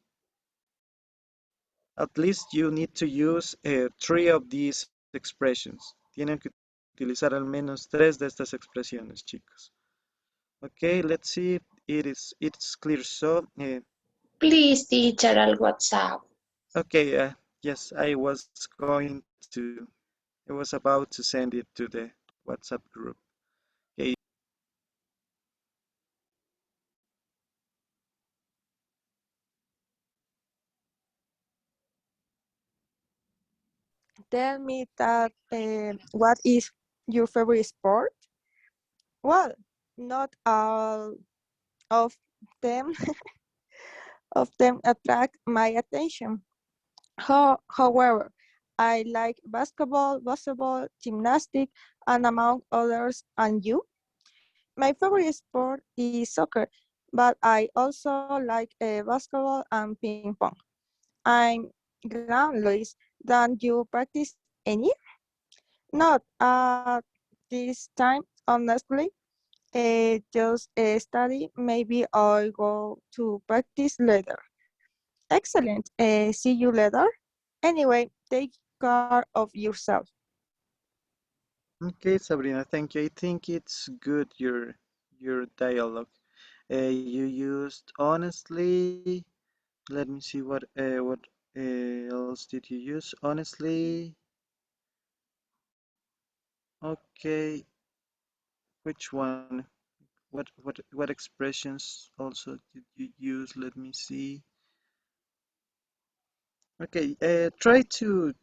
At least you need to use three of these expressions. Tienen que utilizar al menos tres de estas expresiones, chicos. Okay, let's see. It's clear. So, Please, teacher, al WhatsApp. okay, yes, I was going to. I was about to send it to the WhatsApp group. Okay. Tell me that what is your favorite sport? Well, not all of them of them attract my attention. However, I like basketball, volleyball, gymnastics, and among others. And you? My favorite sport is soccer, but I also like basketball and ping pong. I'm glad, Luis. Don't you practice any? Not at this time, honestly. Just study. Maybe I'll go to practice later. Excellent. See you later. Anyway, take care of yourself. Okay, Sabrina, thank you. I think it's good your dialogue. You used honestly. Let me see what else did you use? Honestly. Okay, which one? What expressions also did you use? Let me see. Okay, try to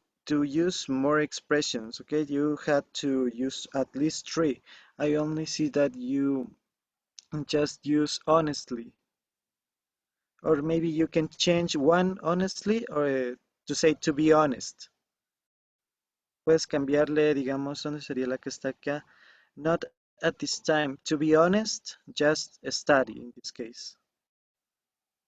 use more expressions. Okay, you had to use at least three. I only see that you just use honestly, or maybe you can change one honestly or to say to be honest. Puedes cambiarle, digamos, ¿dónde sería la que está acá? Not at this time. To be honest, just study in this case.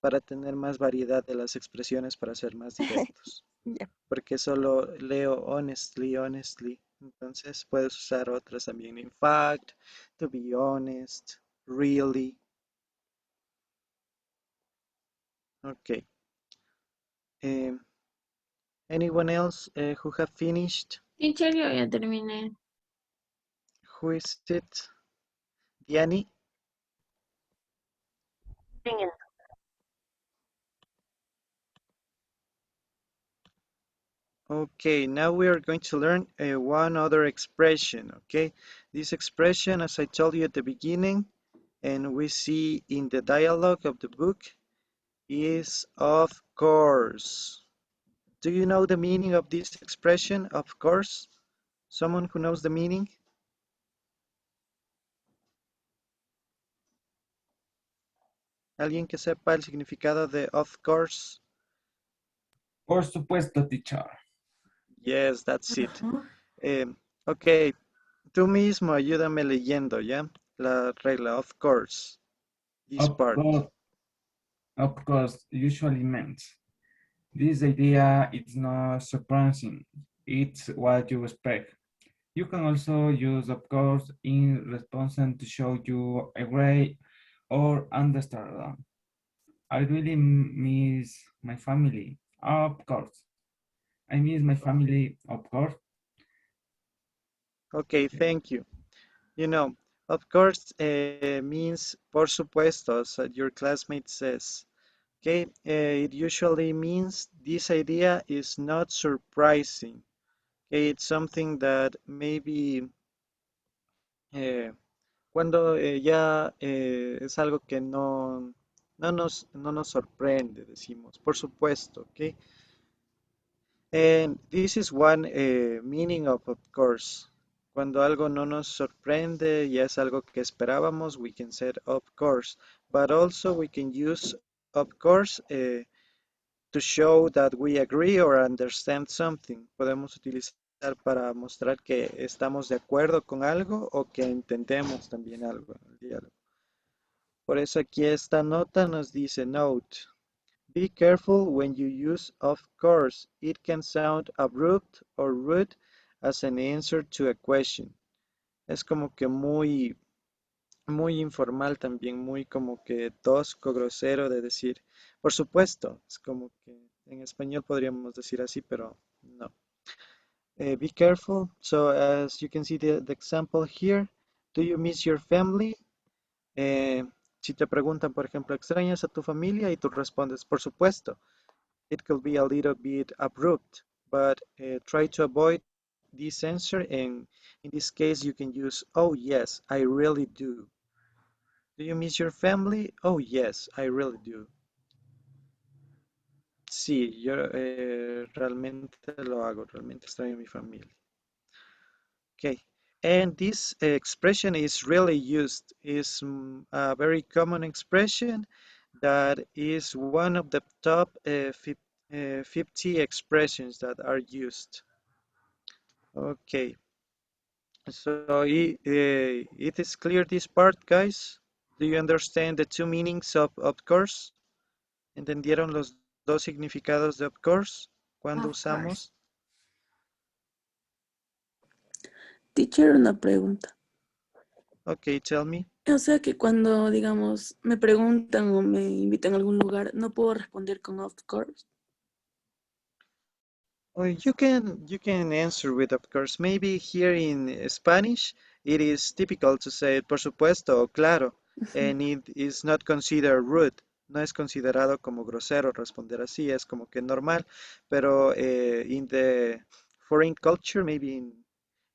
Para tener más variedad de las expresiones para ser más directos. Yeah. Porque solo leo honestly, honestly. Entonces puedes usar otras también. In fact, to be honest, really. Okay. Um, anyone else who have finished? Teacher, yo ya terminé. Who is it? Diani? Okay, now we are going to learn one other expression, okay? This expression, as I told you at the beginning, and we see in the dialogue of the book, is of course. Do you know the meaning of this expression, of course? Someone who knows the meaning? ¿Alguien que sepa el significado de of course? Por supuesto, teacher. Yes, that's it. Ok, tú mismo ayúdame leyendo, ¿ya? La regla, of course. This Of part. course, usually meant. This idea is not surprising. It's what you expect. You can also use of course in response to show you agree or understand. I really miss my family. Of course. I miss my family, of course. Okay, thank you. You know, of course means por supuesto, as your classmate says. Okay, it usually means this idea is not surprising. Okay, it's something that maybe eh, cuando ya es algo que no nos sorprende, decimos, por supuesto, okay? And this is one meaning of course. Cuando algo no nos sorprende y es algo que esperábamos, we can say of course. But also we can use of course to show that we agree or understand something. Podemos utilizar para mostrar que estamos de acuerdo con algo o que entendemos también algo en el diálogo. Por eso aquí esta nota nos dice note. Be careful when you use of course. It can sound abrupt or rude as an answer to a question. Es como que muy informal también, muy como que tosco, grosero de decir. Por supuesto, es como que en español podríamos decir así, pero no. Be careful. So as you can see the example here, do you miss your family? Eh, si te preguntan, por ejemplo, ¿extrañas a tu familia? Y tú respondes, por supuesto. It could be a little bit abrupt, but try to avoid this answer. And in this case, you can use, oh yes, I really do. Do you miss your family? Oh yes, I really do. Sí, yo realmente lo hago, realmente extraño a mi familia. Okay, and this expression is really used, is a very common expression that is one of the top 50 expressions that are used. Okay, so it is clear this part, guys? Do you understand the two meanings of course? ¿Entendieron los dos significados de of course? ¿Cuándo Of usamos? course. Teacher, una pregunta. Okay, tell me. O sea que cuando, digamos, me preguntan o me invitan a algún lugar, no puedo responder con of course. Well, you can answer with of course. Maybe here in Spanish it is typical to say por supuesto o claro, and it is not considered rude. No es considerado como grosero responder así, es como que normal. Pero in the foreign culture, maybe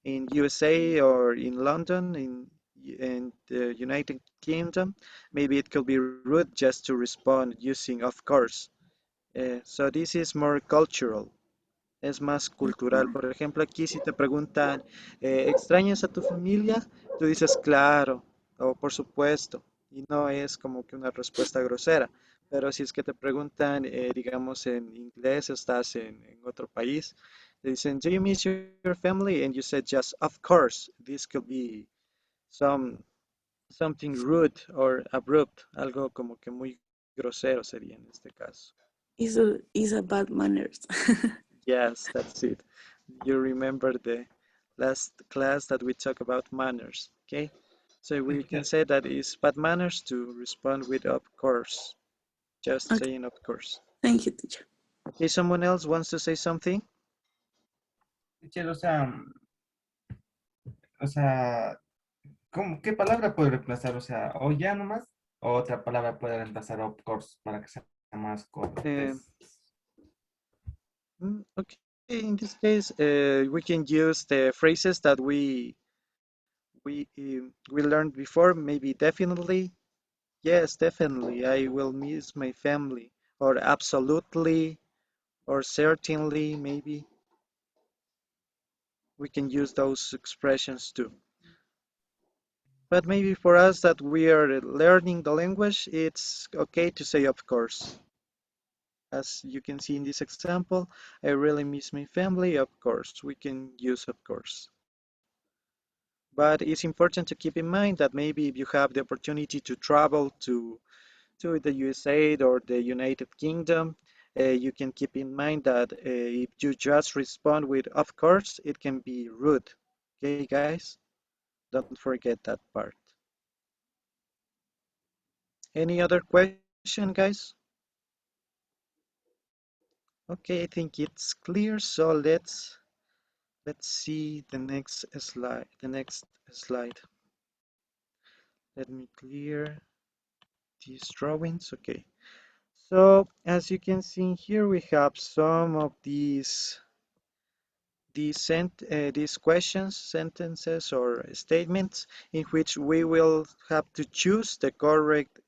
in USA or in London, in the United Kingdom, maybe it could be rude just to respond using of course. So this is more cultural. Es más cultural. Por ejemplo, aquí si te preguntan, ¿extrañas a tu familia? Tú dices, claro, o por supuesto, y no es como que una respuesta grosera. Pero si es que te preguntan, digamos, en inglés, estás en otro país, te dicen, ¿Do you miss your family? And you said just, of course. This could be some, something rude or abrupt, algo como que muy grosero sería en este caso. Is a bad manners. Yes, that's it. You remember the last class that we talked about manners, okay? So we can say that it's bad manners to respond with of course, just Okay. saying of course. Thank you, teacher. Okay, someone else wants to say something? Teacher, o sea, ¿qué palabra puede reemplazar? O sea, o ya nomás, o otra palabra puede reemplazar of course para que sea más Uh, cortés. okay, in this case, we can use the phrases that we learned before. Maybe definitely, yes, definitely, I will miss my family, or absolutely, or certainly, maybe. We can use those expressions too. But maybe for us that we are learning the language, it's okay to say of course. As you can see in this example, I really miss my family, of course. We can use of course. But it's important to keep in mind that maybe if you have the opportunity to travel to the USA or the United Kingdom, you can keep in mind that if you just respond with of course, it can be rude. Okay, guys? Don't forget that part. Any other question, guys? Okay, I think it's clear. So let's see the next slide. The next slide. Let me clear these drawings. Okay. So as you can see here, we have some of these questions, sentences, or statements in which we will have to choose the correct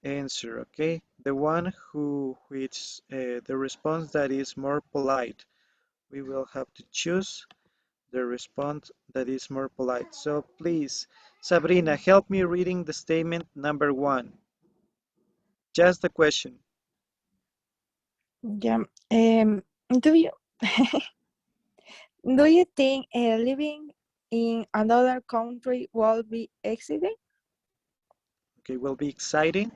answer. Okay, the one which the response that is more polite. We will have to choose the response that is more polite. So please, Sabrina, help me reading the statement number one. Just the question. Yeah. Do you do you think living in another country will be exciting? Okay, will be exciting.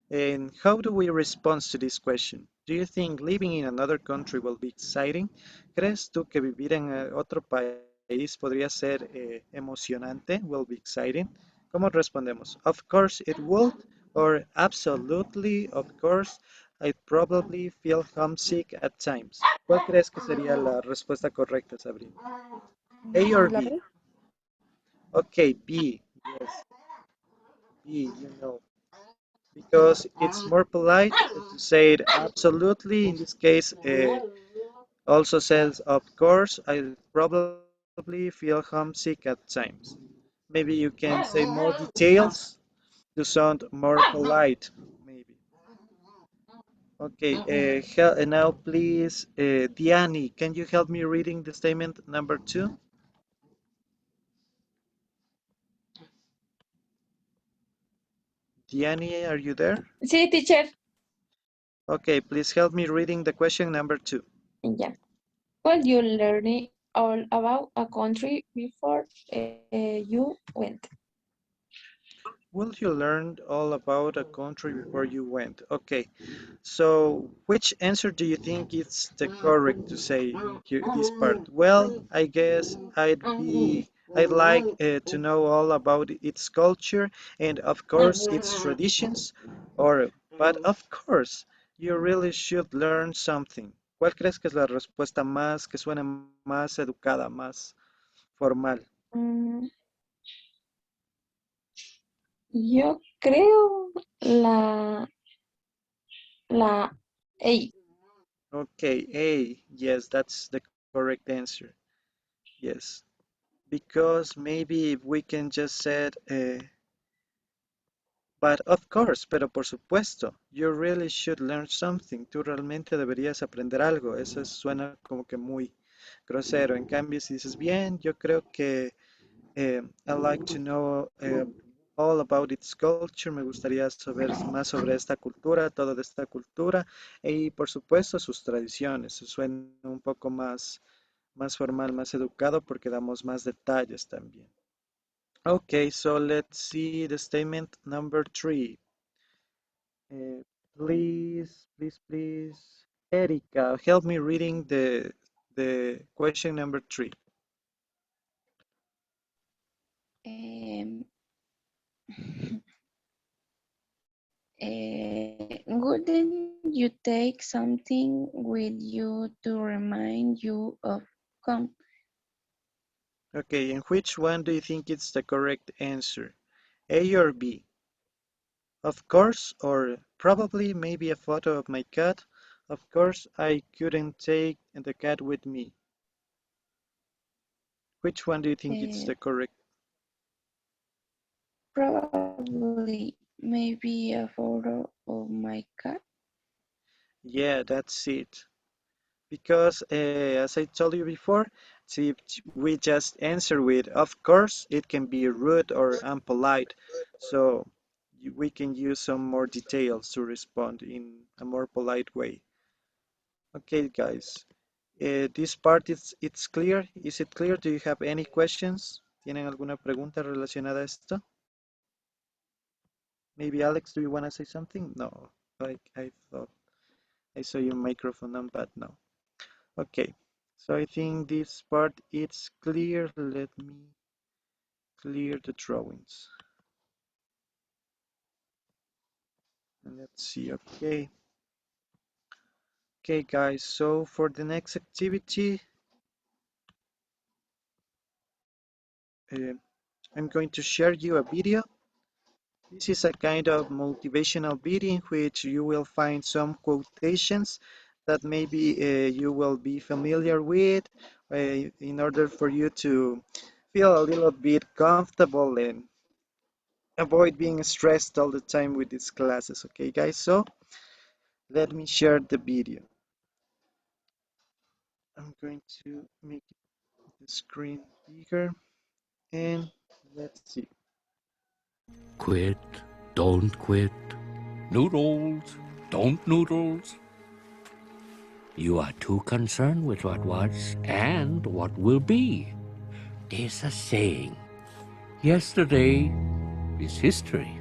And how do we respond to this question? Do you think living in another country will be exciting? ¿Crees tú que vivir en otro país podría ser emocionante? Will be exciting. ¿Cómo respondemos? Of course it would, or absolutely, of course, I'd probably feel homesick at times. ¿Cuál crees que sería la respuesta correcta, Sabrina? A or La B? B. Okay, B. Yes, B, because it's more polite to say it absolutely. In this case, also says, of course, I probably feel homesick at times. Maybe you can say more details to sound more polite, maybe. Okay, now please, Diani, can you help me reading the statement number 2? Diani, are you there? Sí, teacher. Okay, please help me reading the question number 2. Yeah. Well, you learn all about a country before you went. Will you learn all about a country before you went? Okay, so which answer do you think is the correct to say here, this part? Well, I guess I'd like to know all about its culture and of course its traditions. Or, but of course, you really should learn something. ¿Cuál crees que es la respuesta más que suene más educada, más formal? Mm, yo creo la A. Okay, A. Yes, that's the correct answer. Yes, because maybe if we can just say, but of course, pero por supuesto, you really should learn something. Tú realmente deberías aprender algo. Eso suena como que muy grosero. En cambio, si dices, bien, yo creo que I like to know all about its culture. Me gustaría saber más sobre esta cultura, todo de esta cultura y por supuesto sus tradiciones. Suena un poco más formal, más educado porque damos más detalles también. Okay, so let's see the statement number 3. Uh, please, Erika, help me reading the question number 3. Um, wouldn't you take something with you to remind you of come? Okay, and which one do you think is the correct answer? A or B? Of course, or probably maybe a photo of my cat. Of course, I couldn't take the cat with me. Which one do you think is Uh, the correct? Probably maybe a photo of my cat. Yeah, that's it. Because as I told you before, if we just answer with of course, it can be rude or unpolite. So we can use some more details to respond in a more polite way. Okay, guys. This part it's clear. Is it clear? Do you have any questions? ¿Tienen alguna pregunta relacionada a esto? Maybe Alex, do you want to say something? No, like I thought I saw your microphone on, but no. Okay, so I think this part is clear. Let me clear the drawings. And let's see, okay. Okay, guys, so for the next activity, uh, I'm going to share you a video. This is a kind of motivational video in which you will find some quotations that maybe you will be familiar with in order for you to feel a little bit comfortable and avoid being stressed all the time with these classes. Okay, guys, so let me share the video. I'm going to make the screen bigger and let's see. Quit, don't quit. Noodles, don't noodles. You are too concerned with what was and what will be. There's a saying, yesterday is history.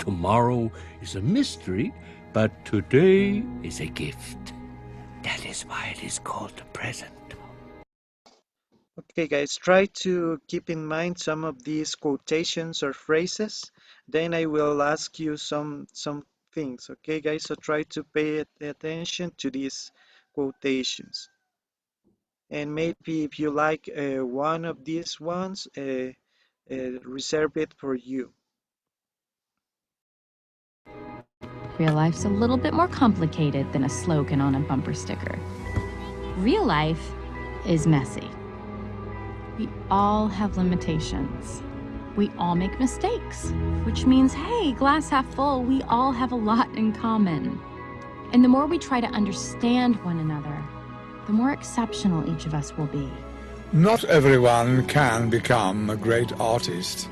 Tomorrow is a mystery, but today is a gift. That is why it is called the present. Okay, guys, try to keep in mind some of these quotations or phrases. Then I will ask you some things. Okay, guys, so try to pay attention to these quotations. And maybe if you like one of these ones, reserve it for you. Real life's a little bit more complicated than a slogan on a bumper sticker. Real life is messy. We all have limitations. We all make mistakes, which means, hey, glass half full, we all have a lot in common. And the more we try to understand one another, the more exceptional each of us will be. Not everyone can become a great artist,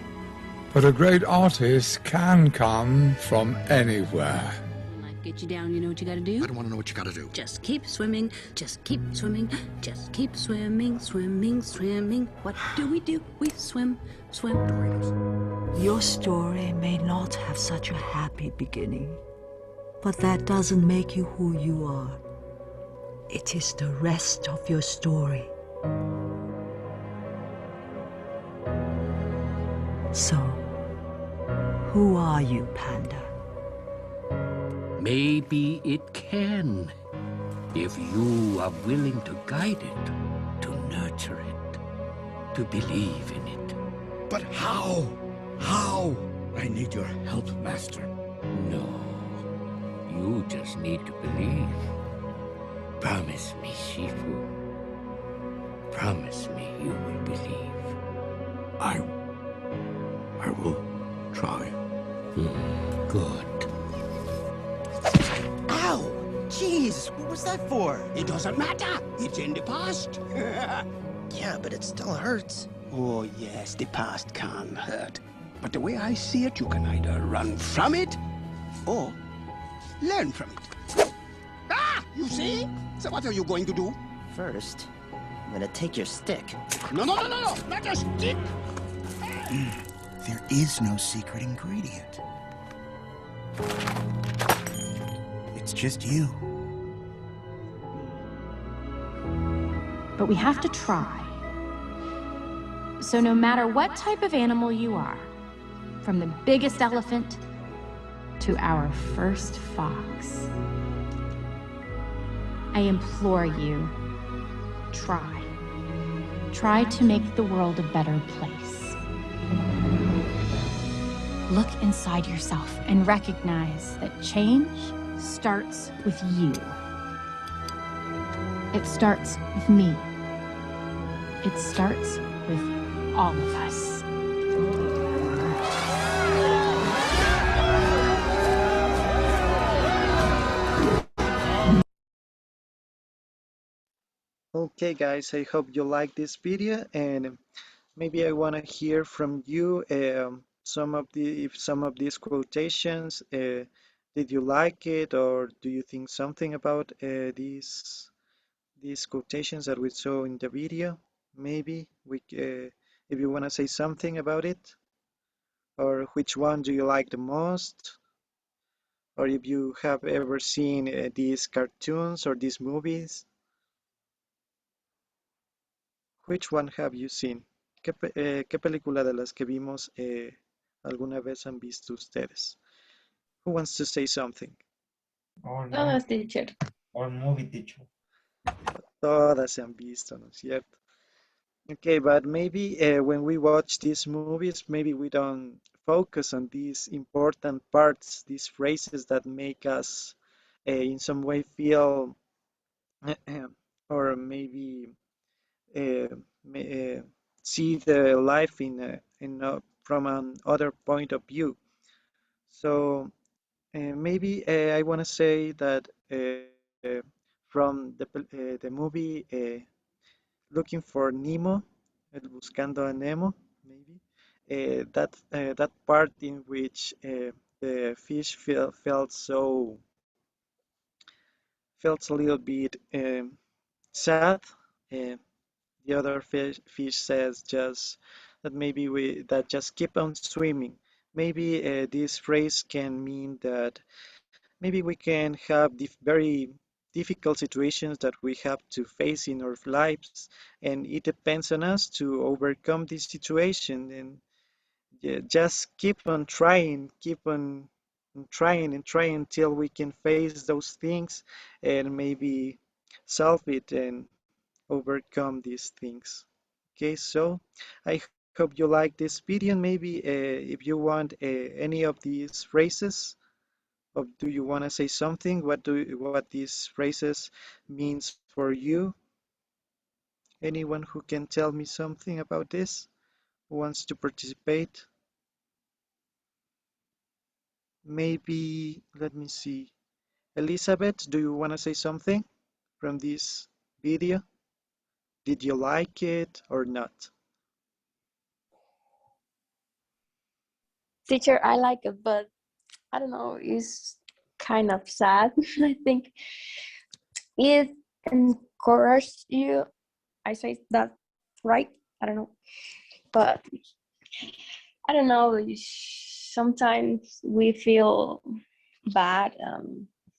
but a great artist can come from anywhere. Life gets you down, you know what you gotta do? I don't wanna know what you gotta do. Just keep swimming, just keep swimming, just keep swimming, swimming, swimming. What do? We swim, swim. Your story may not have such a happy beginning, but that doesn't make you who you are. It is the rest of your story. So, who are you, Panda? Maybe it can, if you are willing to guide it, to nurture it, to believe in it. But how? How? I need your help, Master. No, you just need to believe. Promise me, Shifu. Promise me you will believe. I will try. Good. Ow! Jeez, what was that for? It doesn't matter. It's in the past. Yeah, but it still hurts. Oh, yes, the past can hurt. But the way I see it, you can either run from it or learn from it. Ah! You see? So what are you going to do? First, I'm gonna take your stick. No, not a stick! There is no secret ingredient. It's just you. But we have to try. So no matter what type of animal you are, from the biggest elephant to our first fox, I implore you, try. Try to make the world a better place. Look inside yourself and recognize that change starts with you. It starts with me. It starts with all of us. Okay, guys, I hope you like this video, and maybe I want to hear from you some of these quotations. Did you like it, or do you think something about these quotations that we saw in the video? Maybe if you want to say something about it, or which one do you like the most, or if you have ever seen these cartoons or these movies. Which one have you seen? ¿Qué película de las que vimos alguna vez han visto ustedes? Who wants to say something? Todas, teacher. Or movie teacher. Todas se han visto, ¿no es cierto? Okay, but maybe when we watch these movies, maybe we don't focus on these important parts, these phrases that make us in some way feel, or maybe uh, see the life from another point of view. So maybe I want to say that from the movie Looking for Nemo, El Buscando a Nemo, maybe that part in which the fish felt a little bit sad. Uh, the other fish says just that maybe we that just keep on swimming. maybe this phrase can mean that maybe we can have very difficult situations that we have to face in our lives, and it depends on us to overcome this situation. And yeah, just keep on trying, keep on trying and trying until we can face those things and maybe solve it and overcome these things. Okay, so I hope you like this video. And maybe if you want any of these phrases, or do you want to say something? What these phrases means for you? Anyone who can tell me something about this? Who wants to participate? Maybe, let me see. Elizabeth, do you want to say something from this video? Did you like it or not? Teacher, I like it, but I don't know, it's kind of sad. I think it encourages you. I say that right? I don't know. But I don't know, sometimes we feel bad,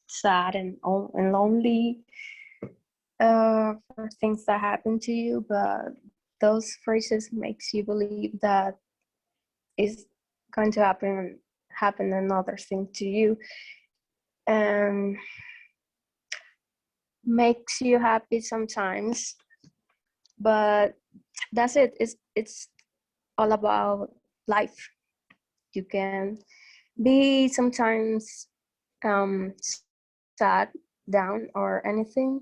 sad, and lonely for things that happen to you, but those phrases makes you believe that is going to happen another thing to you, and makes you happy sometimes. But that's it. It's all about life. You can be sometimes sad, down, or anything,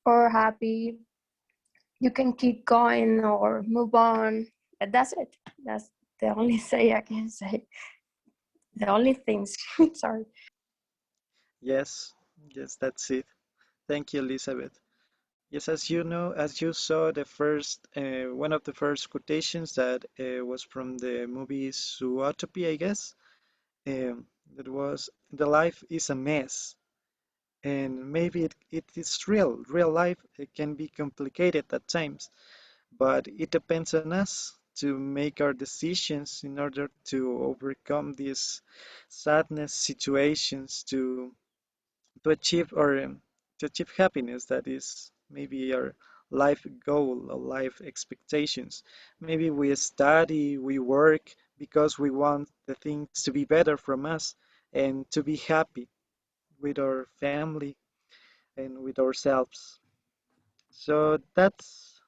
or happy. You can keep going or move on. And that's it. That's the only say I can say. The only things. Sorry. Yes, yes, that's it. Thank you, Elizabeth. Yes, as you know, as you saw, the first one of the first quotations that was from the movie Zootopia, I guess. That was, the life is a mess, and maybe it is real. Real life, it can be complicated at times, but it depends on us to make our decisions in order to overcome these sadness situations, to achieve or to achieve happiness. That is maybe our life goal or life expectations. Maybe we study, we work because we want the things to be better from us and to be happy with our family and with ourselves. So that's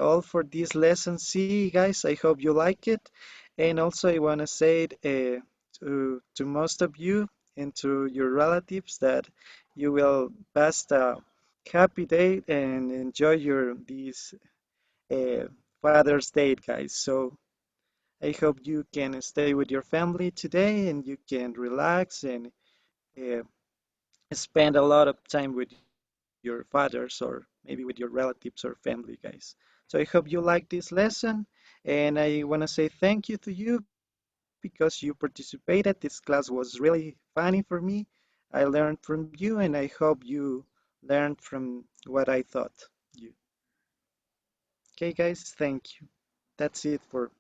all for this lesson. See, guys, I hope you like it. And also, I want to say it to most of you and to your relatives that you will pass a happy day and enjoy your this uh, Father's Day, guys. So I hope you can stay with your family today and you can relax and uh, spend a lot of time with your fathers or maybe with your relatives or family, guys. So I hope you like this lesson, and I want to say thank you to you because you participated. This class was really funny for me. I learned from you, and I hope you learned from what I thought you. Okay, guys, thank you. That's it for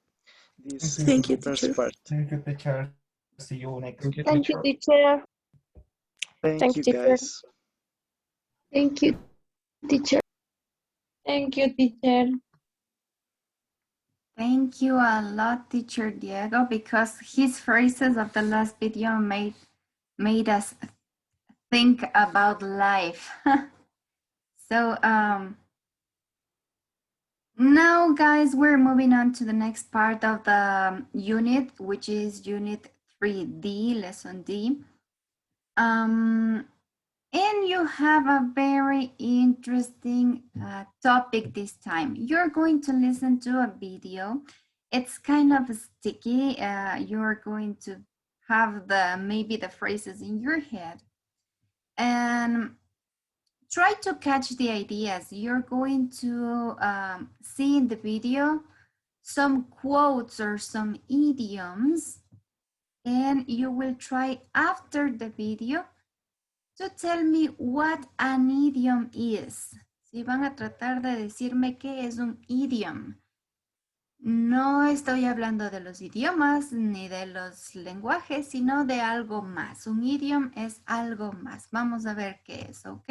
this Thank you, first teacher. part. Thank you, teacher. See you next Thank you, Thank you, teacher. teacher. Thank Thank you, you, teacher. guys. Thank you, teacher. Thank you, teacher. Thank you a lot, Teacher Diego, because his phrases of the last video made us think about life. So now, guys, we're moving on to the next part of the unit, which is Unit 3D, Lesson D. And you have a very interesting topic this time. You're going to listen to a video. It's kind of sticky. You're going to have maybe the phrases in your head. And try to catch the ideas. You're going to see in the video some quotes or some idioms, and you will try after the video to tell me what an idiom is. Si van a tratar de decirme qué es un idiom. No estoy hablando de los idiomas ni de los lenguajes, sino de algo más. Un idiom es algo más. Vamos a ver qué es, ¿ok?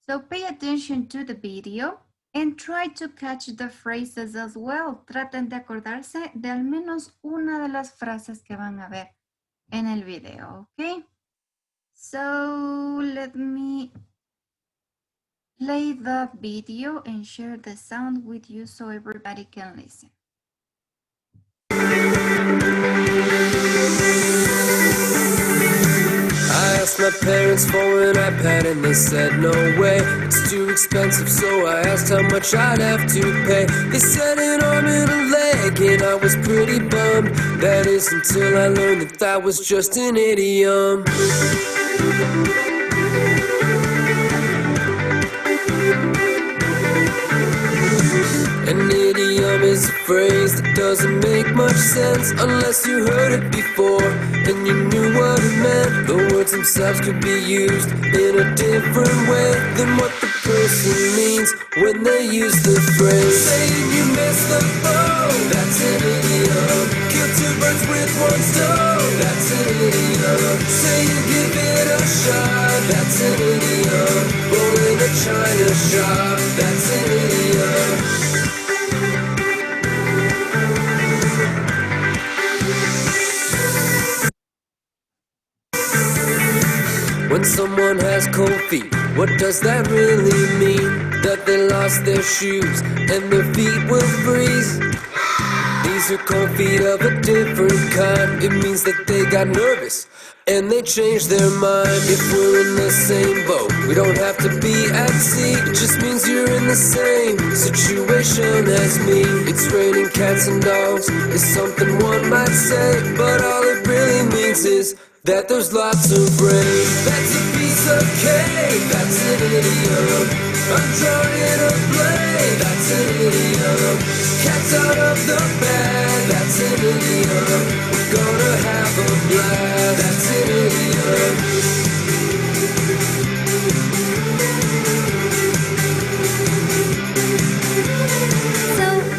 So pay attention to the video and try to catch the phrases as well. Traten de acordarse de al menos una de las frases que van a ver en el video, ¿ok? So let me play the video and share the sound with you so everybody can listen. I asked my parents for an iPad and they said no way, it's too expensive, so I asked how much I'd have to pay. They said an arm and a leg and I was pretty bummed. That is until I learned that that was just an idiom. An idiom is a phrase that doesn't make much sense unless you heard it before and you knew what it meant. The words themselves could be used in a different way than what the person means when they use the phrase. Saying you missed the boat, that's an idiom. Kill two birds with one stone, that's an idiom. Saying give it a shot, that's an idiom. Rolling a china shop, that's an idiom. When someone has cold feet, what does that really mean? That they lost their shoes and their feet will freeze? These are cold feet of a different kind. It means that they got nervous and they changed their mind. If we're in the same boat, we don't have to be at sea. It just means you're in the same situation as me. It's raining cats and dogs is something one might say, but all it really means is that there's lots of rain. That's a piece of cake, that's an idiom. I'm drawn in a blade, that's an idiom. Cat's out of the bag, that's an idiom. We're gonna have a blast, that's an idiom.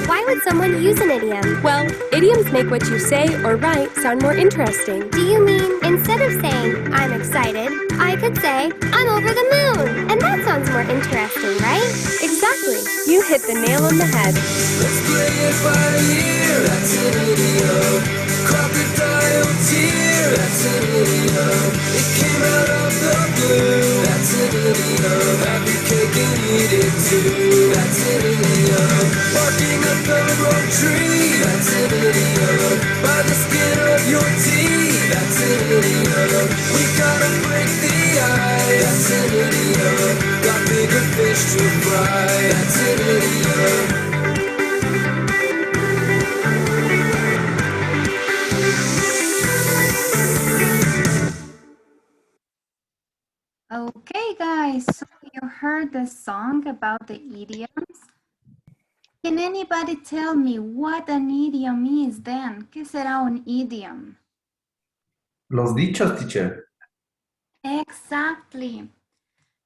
Why would someone use an idiom? Well, idioms make what you say or write sound more interesting. Do you mean instead of saying, I'm excited, I could say, I'm over the moon? And that sounds more interesting, right? Exactly. You hit the nail on the head. Let's play it by ear, that's an idiom. Crocodile tear, that's an idiom. It came out of the blue, that's an idiom. Have your cake and eat it too, that's an idiom. Barking up the wrong tree, that's an idiom. By the skin of your teeth, that's an idiom. We gotta break the ice, that's an idiom. Got bigger fish to fry, that's an idiom. Okay, guys, so you heard the song about the idioms. Can anybody tell me what an idiom is then? ¿Qué será un idiom? Los dichos, teacher. Exactly.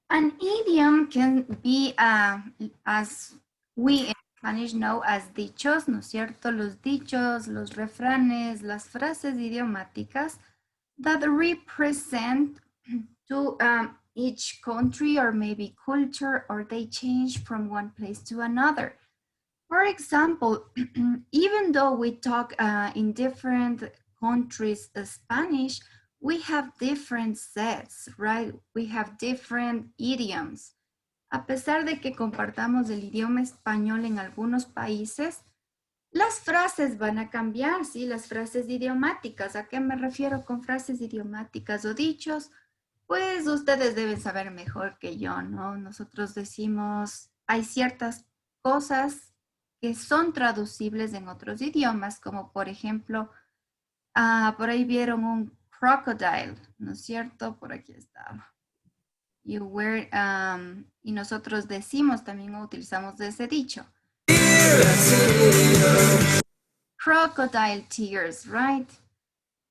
An idiom can be, as we in Spanish know, as dichos, ¿no es cierto? Los dichos, los refranes, las frases idiomáticas that represent to each country or maybe culture, or they change from one place to another. For example, even though we talk in different countries Spanish, we have different sets, right? We have different idioms. A pesar de que compartamos el idioma español en algunos países, las frases van a cambiar, ¿sí? Las frases idiomáticas. ¿A qué me refiero con frases idiomáticas o dichos? Pues ustedes deben saber mejor que yo, ¿no? Nosotros decimos, hay ciertas cosas que son traducibles en otros idiomas, como por ejemplo, por ahí vieron un crocodile, ¿no es cierto? Por aquí está. You were, y nosotros decimos también o utilizamos ese dicho. Crocodile tears, right?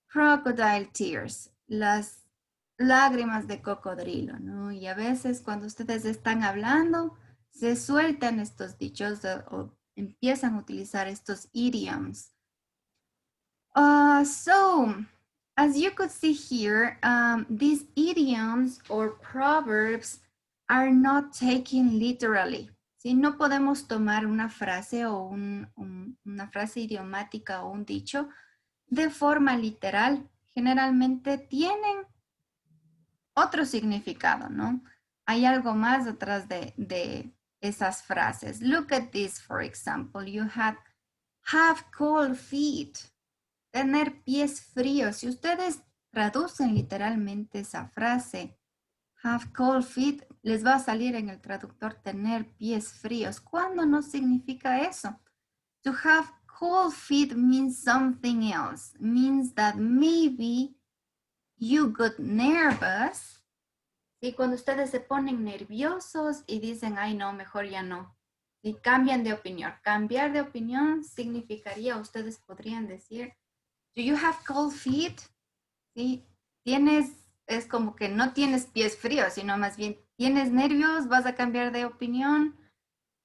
Crocodile tears, las lágrimas de cocodrilo, ¿no? Y a veces cuando ustedes están hablando, se sueltan estos dichos o empiezan a utilizar estos idioms. So, as you could see here, these idioms or proverbs are not taken literally. ¿Sí? No podemos tomar una frase o una frase idiomática o un dicho de forma literal. Generalmente tienen otro significado, ¿no? Hay algo más detrás de esas frases. Look at this, for example. You have cold feet. Tener pies fríos. Si ustedes traducen literalmente esa frase, have cold feet, les va a salir en el traductor tener pies fríos. ¿Cuándo no significa eso? To have cold feet means something else. Means that maybe you got nervous. Y cuando ustedes se ponen nerviosos y dicen, ay no, mejor ya no. Y cambian de opinión. Cambiar de opinión significaría, ustedes podrían decir, do you have cold feet? ¿Sí? Es como que no tienes pies fríos, sino más bien tienes nervios, vas a cambiar de opinión.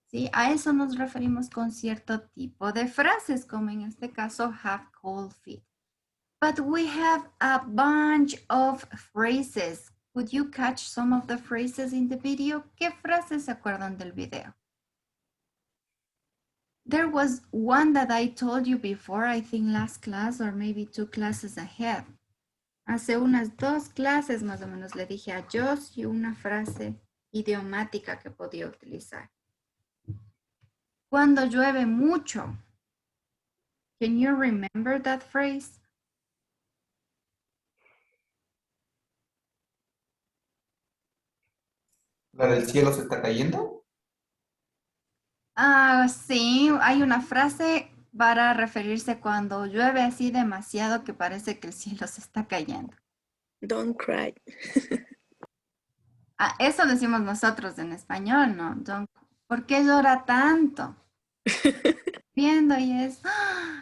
¿Sí? A eso nos referimos con cierto tipo de frases, como en este caso, have cold feet. But we have a bunch of phrases. Could you catch some of the phrases in the video? ¿Qué frases se acuerdan del video? There was one that I told you before, I think last class or maybe 2 classes ahead. Hace unas 2 clases más o menos le dije a Joss y una frase idiomática que podía utilizar. Cuando llueve mucho. Can you remember that phrase? ¿La del cielo se está cayendo? Sí, hay una frase para referirse cuando llueve así demasiado que parece que el cielo se está cayendo. Don't cry. Eso decimos nosotros en español, ¿no? ¿Por qué llora tanto? Viendo y es,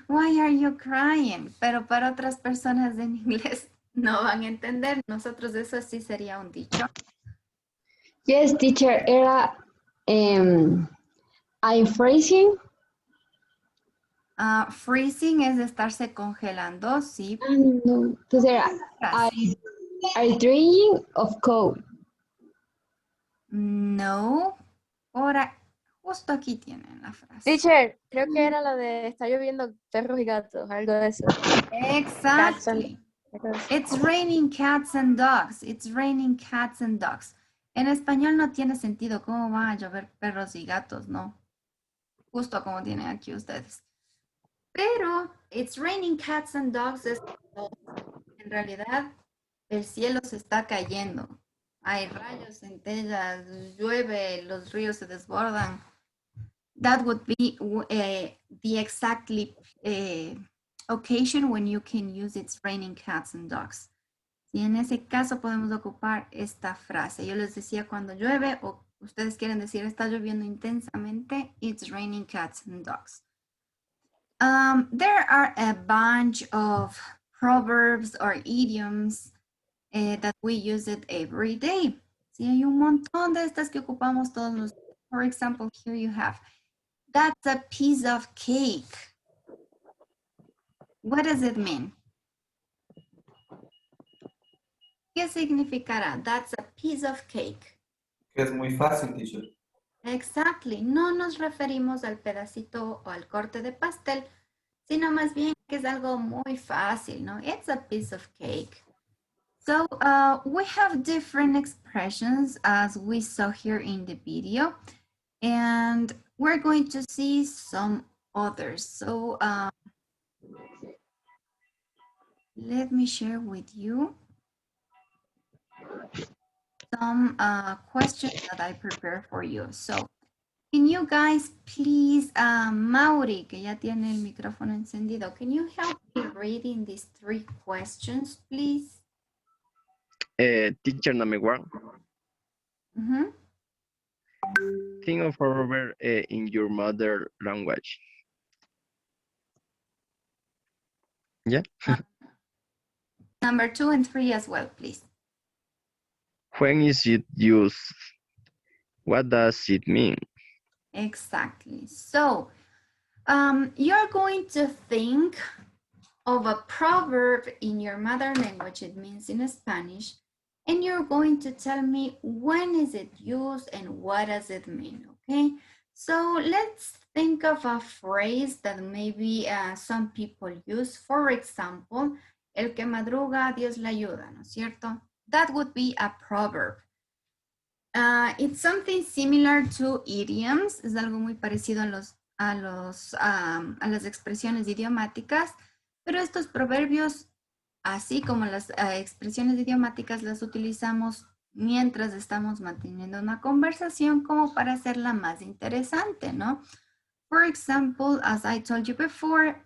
why are you crying? Pero para otras personas en inglés no van a entender. Nosotros eso sí sería un dicho. Yes, teacher, era I'm freezing. Freezing es estarse congelando, sí. No, entonces era I dreaming of cold. No. Ahora, justo aquí tienen la frase. Teacher, creo que era la de está lloviendo perros y gatos, algo de eso. Exactly. It's raining cats and dogs. It's raining cats and dogs. En español no tiene sentido cómo van a llover perros y gatos, ¿no? Justo como tienen aquí ustedes. Pero it's raining cats and dogs es en realidad el cielo se está cayendo. Hay rayos, centellas, llueve, los ríos se desbordan. That would be the exactly occasion when you can use it's raining cats and dogs. Y en ese caso podemos ocupar esta frase. Yo les decía cuando llueve o ustedes quieren decir está lloviendo intensamente, it's raining cats and dogs. There are a bunch of proverbs or idioms that we use it every day. Sí, hay un montón de estas que ocupamos todos los días. For example, here you have, that's a piece of cake. What does it mean? ¿Qué significará? That's a piece of cake. Que es muy fácil, teacher. Exactly. No nos referimos al pedacito o al corte de pastel, sino más bien que es algo muy fácil, ¿no? It's a piece of cake. So we have different expressions as we saw here in the video, and we're going to see some others. So let me share with you some questions that I prepared for you. So can you guys please, Mauri, que ya tiene el micrófono encendido, can you help me reading these 3 questions, please? Teacher number 1. Think of a proverb in your mother language. Yeah. Number 2 and 3 as well, please. When is it used? What does it mean? Exactly. So You're going to think of a proverb in your mother language, it means in Spanish, and you're going to tell me when is it used and what does it mean, okay? So let's think of a phrase that maybe some people use. For example, el que madruga, Dios le ayuda, ¿no es cierto? That would be a proverb. It's something similar to idioms, es algo muy parecido a las expresiones idiomáticas, pero estos proverbios, así como las expresiones idiomáticas, las utilizamos mientras estamos manteniendo una conversación como para hacerla más interesante, ¿no? For example, as I told you before,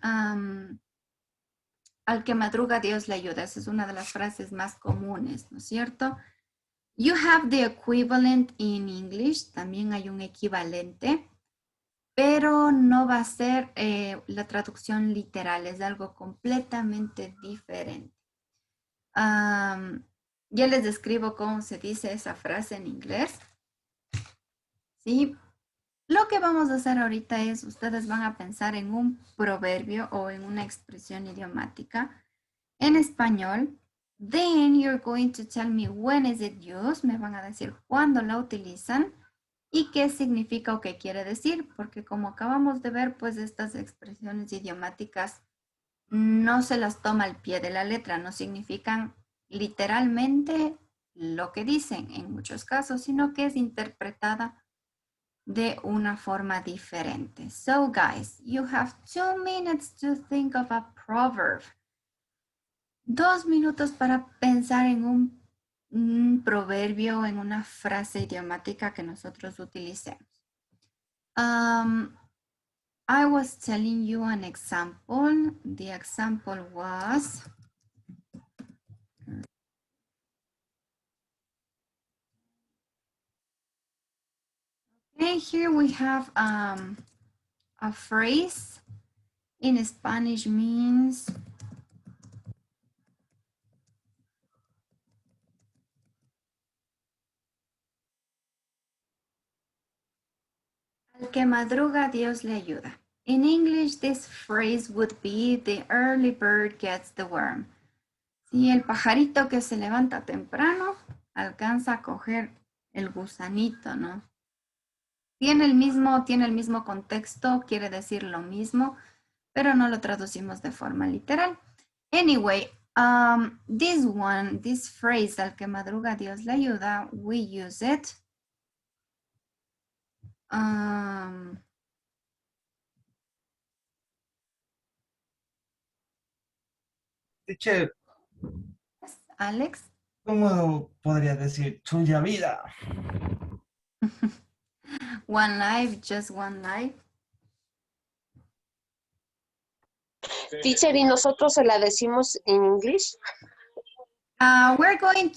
al que madruga Dios le ayuda. Esa es una de las frases más comunes, ¿no es cierto? You have the equivalent in English, también hay un equivalente, pero no va a ser la traducción literal, es algo completamente diferente. Ya les describo cómo se dice esa frase en inglés. ¿Sí? Lo que vamos a hacer ahorita es, ustedes van a pensar en un proverbio o en una expresión idiomática en español. Then you're going to tell me when is it used. Me van a decir cuándo la utilizan y qué significa o qué quiere decir, porque como acabamos de ver, pues estas expresiones idiomáticas no se las toma al pie de la letra, no significan literalmente lo que dicen en muchos casos, sino que es interpretada de una forma diferente. So guys, you have 2 minutes to think of a proverb. 2 minutos para pensar en un proverbio, en una frase idiomática que nosotros utilicemos. I was telling you an example. The example was, okay, here we have a phrase in Spanish means al que madruga Dios le ayuda. In English, this phrase would be the early bird gets the worm. Si el pajarito que se levanta temprano alcanza a coger el gusanito, ¿no? Tiene el mismo contexto, quiere decir lo mismo, pero no lo traducimos de forma literal. Anyway, this phrase, al que madruga Dios le ayuda, we use it. Teacher, Alex. ¿cómo podría decir tuya vida? One life, just one life. Teacher, ¿y nosotros se la decimos en inglés? You're going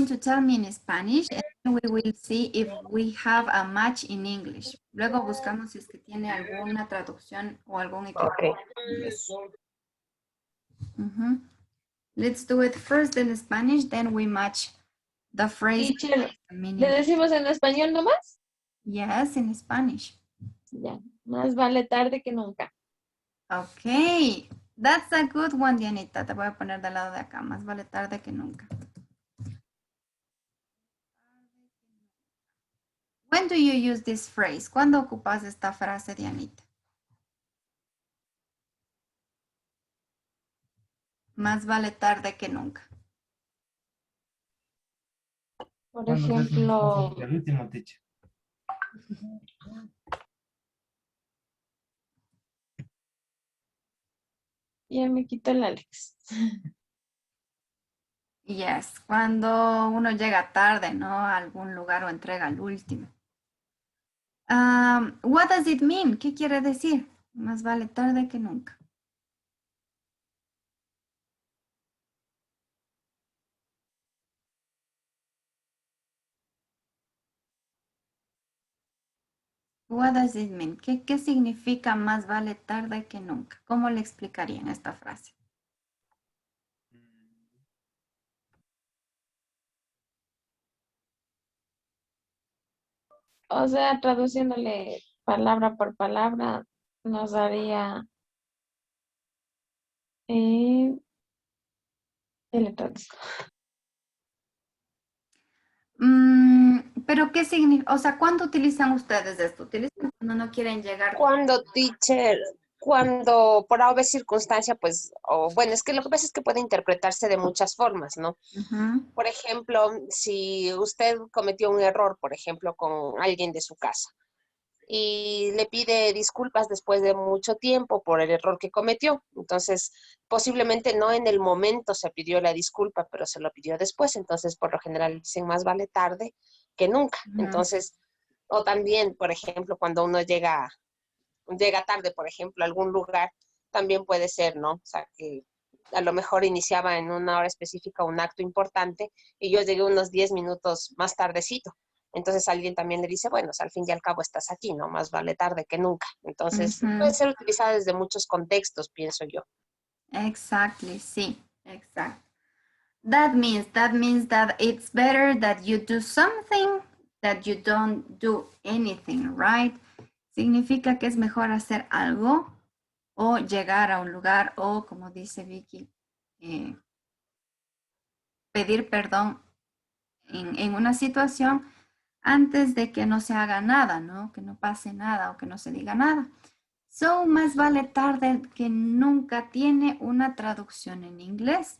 to tell me in Spanish and we will see if we have a match in English. Luego buscamos si es que tiene alguna traducción o algún equivalente en inglés. Let's do it first in Spanish, then we match the phrase. Teacher, ¿le decimos en español nomás? Yes, in Spanish. Ya, más vale tarde que nunca. Okay, that's a good one, Dianita. Te voy a poner del lado de acá. Más vale tarde que nunca. When do you use this phrase? ¿Cuándo ocupas esta frase, Dianita? Más vale tarde que nunca. Por ejemplo, El último, teacher. ya me quito el Alex. Yes, cuando uno llega tarde, ¿no? A algún lugar o entrega al último. What does it mean? ¿Qué quiere decir? Más vale tarde que nunca. What does it mean? ¿Qué significa más vale tarde que nunca? ¿Cómo le explicarían esta frase? O sea, traduciéndole palabra por palabra, Nos daría electrons. Pero ¿qué significa? O sea, ¿cuándo utilizan ustedes esto? ¿Utilizan cuando no quieren llegar? Cuando, teacher, cuando por haber circunstancia, pues, o bueno, es que lo que pasa es que puede interpretarse de muchas formas, ¿no? Ujú. Por ejemplo, si usted cometió un error, por ejemplo, con alguien de su casa y le pide disculpas después de mucho tiempo por el error que cometió. Entonces, posiblemente no en el momento se pidió la disculpa, pero se lo pidió después. Entonces, por lo general dicen más vale tarde que nunca. Ujú. Entonces, o también, por ejemplo, cuando uno llega tarde, por ejemplo, a algún lugar, también puede ser, ¿no? O sea, que a lo mejor iniciaba en una hora específica un acto importante y yo llegué unos 10 minutos más tardecito. Entonces alguien también le dice, bueno, o sea, al fin y al cabo estás aquí, ¿no? Más vale tarde que nunca. Entonces puede Ujú. ser utilizada desde muchos contextos, pienso yo. Exactly, sí, exacto. That means that it's better that you do something that you don't do anything, right? Significa que es mejor hacer algo o llegar a un lugar o, como dice Vicky, eh, pedir perdón en una situación antes de que no se haga nada, ¿no? Que no pase nada o que no se diga nada. So, más vale tarde que nunca tiene una traducción en inglés.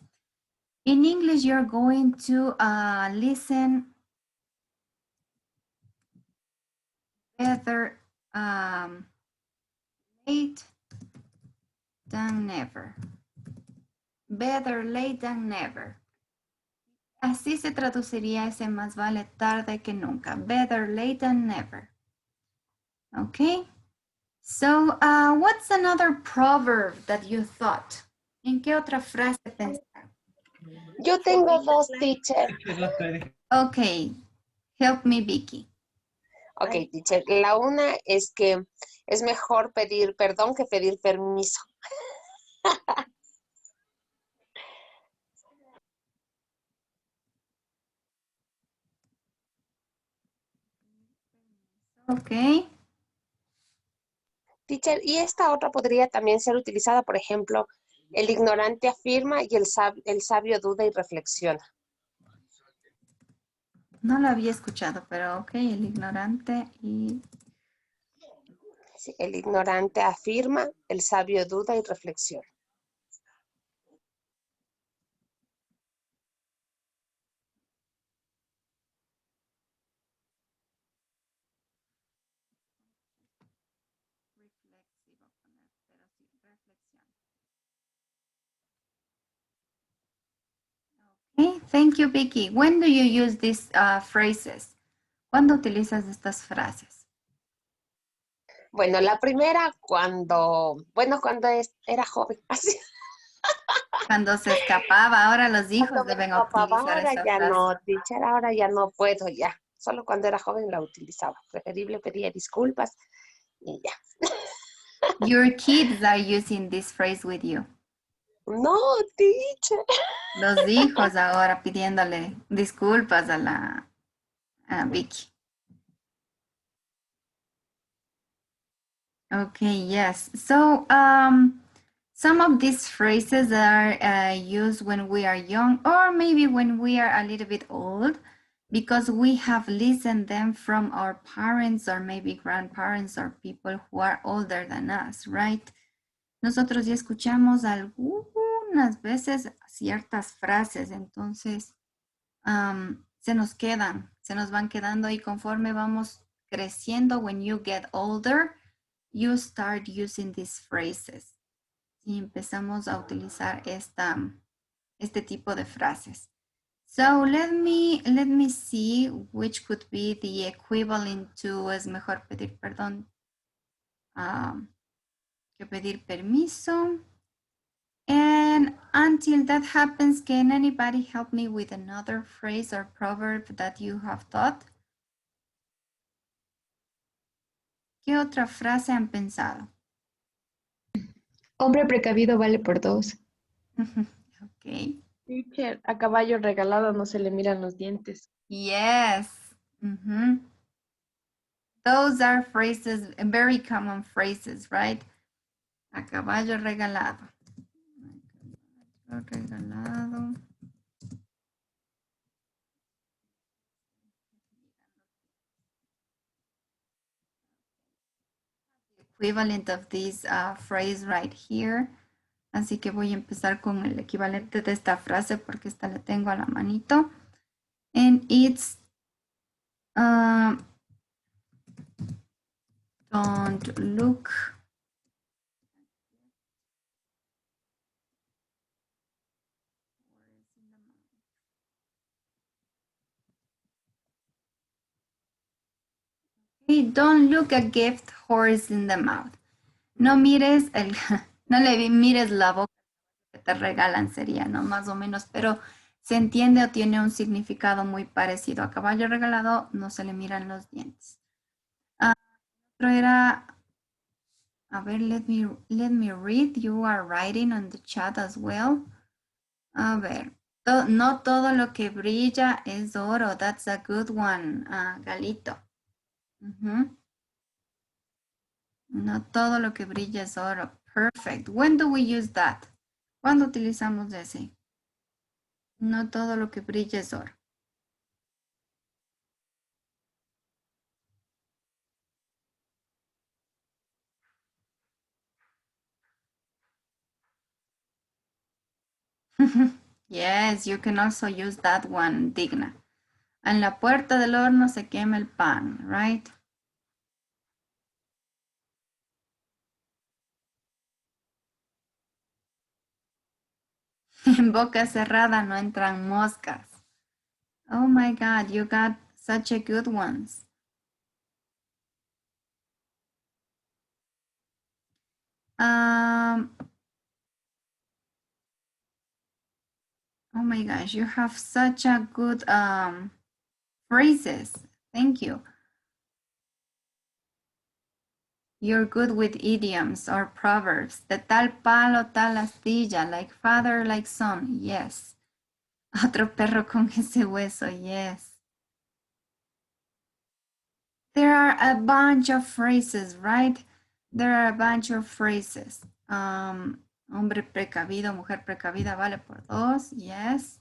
In English, you're going to listen better late than never. Better late than never. Así se traduciría ese más vale tarde que nunca. Better late than never. Okay. So, what's another proverb that you thought? ¿En qué otra frase pensaron? Yo tengo dos, teacher. Okay. Help me, Vicky. Ok, teacher. La una es que es mejor pedir perdón que pedir permiso. Okay. Teacher, y esta otra podría también ser utilizada, por ejemplo, el ignorante afirma y el sabio duda y reflexiona. No lo había escuchado, pero ok, el ignorante y... Sí, el ignorante afirma, el sabio duda y reflexiona. Okay, thank you, Vicky. When do you use these phrases? ¿Cuándo utilizas estas frases? Bueno, la primera cuando era joven, así. Cuando se escapaba, ahora los hijos Cuando me deben escapaba, utilizar ahora esa ya frase. no, teacher, ahora ya no puedo, ya. Solo cuando era joven la utilizaba. Preferible pedía disculpas y ya. Your kids are using this phrase with you. No, teacher. Los hijos ahora pidiéndole disculpas a la Vicky. Okay, yes. So, some of these phrases are used when we are young or maybe when we are a little bit old because we have listened them from our parents or maybe grandparents or people who are older than us, right? Nosotros ya escuchamos algunas veces ciertas frases, entonces se nos van quedando y conforme vamos creciendo, when you get older, you start using these phrases. Y empezamos a utilizar este tipo de frases. So let me see which could be the equivalent to es mejor pedir perdón que pedir permiso. And until that happens, can anybody help me with another phrase or proverb that you have thought? ¿Qué otra frase han pensado? Hombre precavido vale por dos. Okay. Teacher, a caballo regalado no se le miran los dientes. Yes. Those are phrases, very common phrases, right? A caballo regalado. Regalado. Equivalent of this phrase right here. Así que voy a empezar con el equivalente de esta frase porque esta la tengo a la manito. And it's don't look don't look a gift horse in the mouth. No mires no le mires la boca que te regalan, sería, ¿no? Más o menos, pero se entiende o tiene un significado muy parecido. A caballo regalado no se le miran los dientes. Otro era, a ver, let me read. You are writing on the chat as well. A ver, no todo lo que brilla es oro. That's a good one, Galito. No todo lo que brilla es oro. Perfect. When do we use that? ¿Cuándo utilizamos ese? No todo lo que brilla es oro. Yes, you can also use that one, Digna. En la puerta del horno se quema el pan, right? En boca cerrada no entran moscas. Oh my God, you got such a good ones. Oh my gosh, you have such a good phrases. Thank you. You're good with idioms or proverbs. De tal palo, tal astilla. Like father, like son. Yes. Otro perro con ese hueso. Yes. There are a bunch of phrases, right? There are a bunch of phrases. Hombre precavido, mujer precavida, vale por dos. Yes.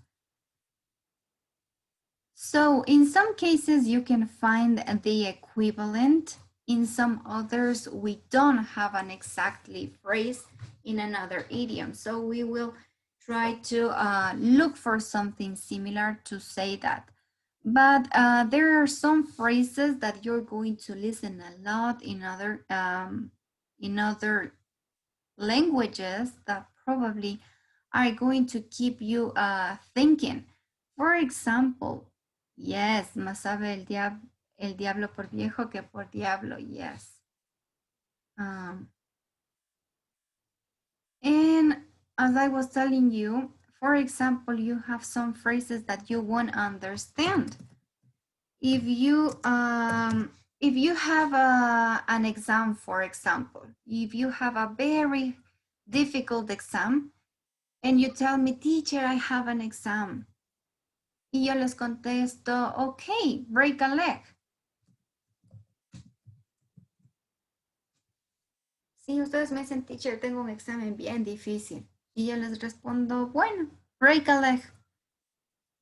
So in some cases, you can find the equivalent. In some others, we don't have an exactly phrase in another idiom. So we will try to look for something similar to say that. But there are some phrases that you're going to listen a lot in other languages that probably are going to keep you thinking. For example, yes, más sabe el diablo por viejo que por diablo, yes. And as I was telling you, for example, you have some phrases that you won't understand. If you have an exam, for example, if you have a very difficult exam and you tell me, teacher, I have an exam. Y yo les contesto, okay, break a leg. Si ustedes me dicen, teacher, tengo un examen bien difícil. Y yo les respondo, bueno, break a leg.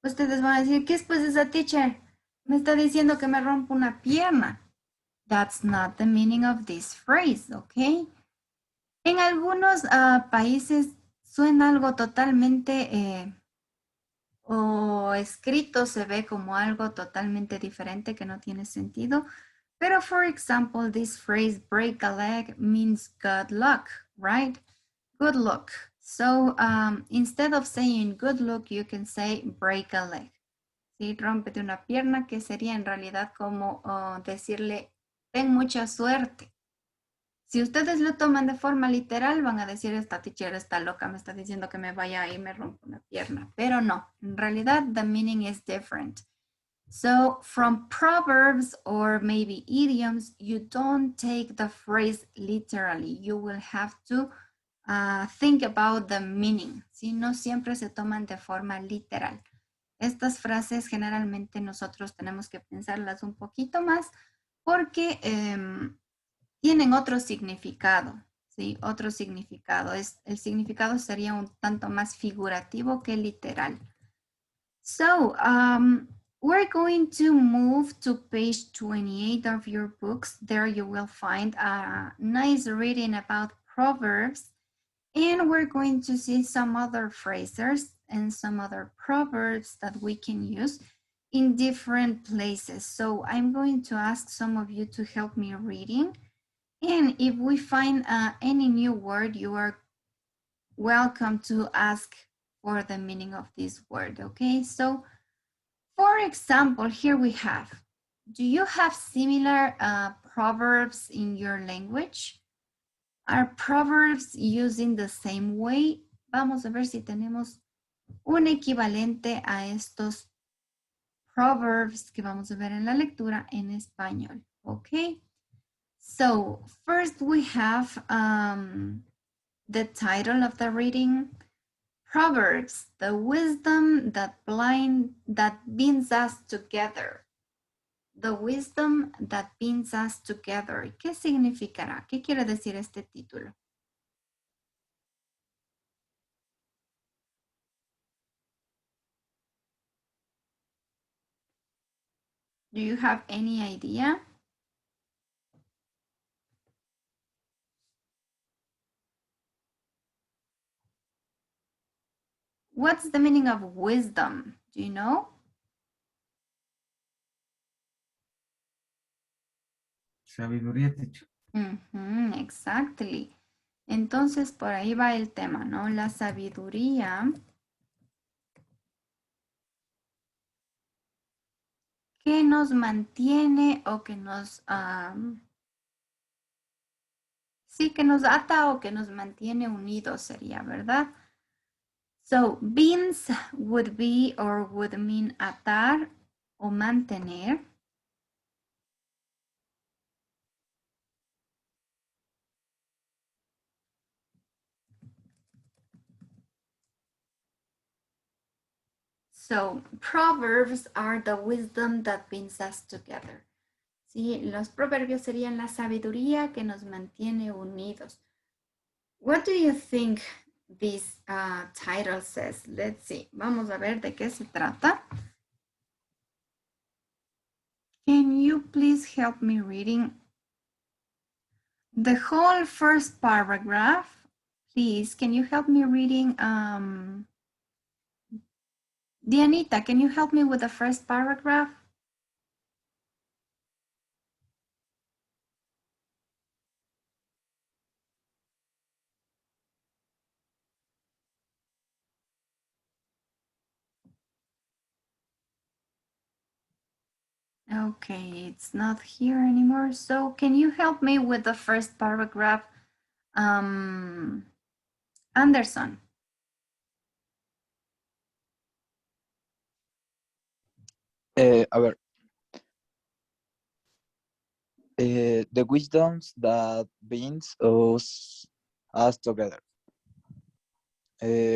Ustedes van a decir, ¿qué es pues esa teacher? Me está diciendo que me rompo una pierna. That's not the meaning of this phrase, ¿ok? En algunos países suena algo totalmente o escrito se ve como algo totalmente diferente que no tiene sentido. Pero, for example, this phrase break a leg means good luck, right? Good luck. So, instead of saying good luck, you can say break a leg. ¿Sí? Rómpete una pierna, que sería en realidad como decirle, ten mucha suerte. Si ustedes lo toman de forma literal, van a decir, esta teacher está loca, me está diciendo que me vaya y me rompo una pierna. Pero no, en realidad, the meaning is different. So, from proverbs or maybe idioms, you don't take the phrase literally. You will have to think about the meaning. ¿Sí? No siempre se toman de forma literal. Estas frases generalmente nosotros tenemos que pensarlas un poquito más porque tienen otro significado, ¿sí? Otro significado. El significado sería un tanto más figurativo que literal. So, we're going to move to page 28 of your books. There you will find a nice reading about Proverbs. And we're going to see some other phrases and some other proverbs that we can use in different places. So I'm going to ask some of you to help me reading. And if we find any new word, you are welcome to ask for the meaning of this word, okay? So, for example, here we have, do you have similar proverbs in your language? Are proverbs used in the same way? Vamos a ver si tenemos un equivalente a estos proverbs que vamos a ver en la lectura en español, okay? So first we have the title of the reading, Proverbs, the wisdom that binds us together. The wisdom that binds us together. ¿Qué significará? ¿Qué quiere decir este título? Do you have any idea? What's the meaning of wisdom? Do you know? Sabiduría, teacher. Exactly. Entonces, por ahí va el tema, ¿no? La sabiduría que nos mantiene o que nos... sí, que nos ata o que nos mantiene unidos sería, ¿verdad? So, binds would be or would mean atar o mantener. So, proverbs are the wisdom that binds us together. Sí, los proverbios serían la sabiduría que nos mantiene unidos. What do you think this title says? Let's see. Vamos a ver de qué se trata. Can you please help me reading the whole first paragraph? Please, can you help me reading? Dianita, can you help me with the first paragraph? Okay, it's not here anymore. So can you help me with the first paragraph? Anderson. A ver. The wisdoms that binds us together.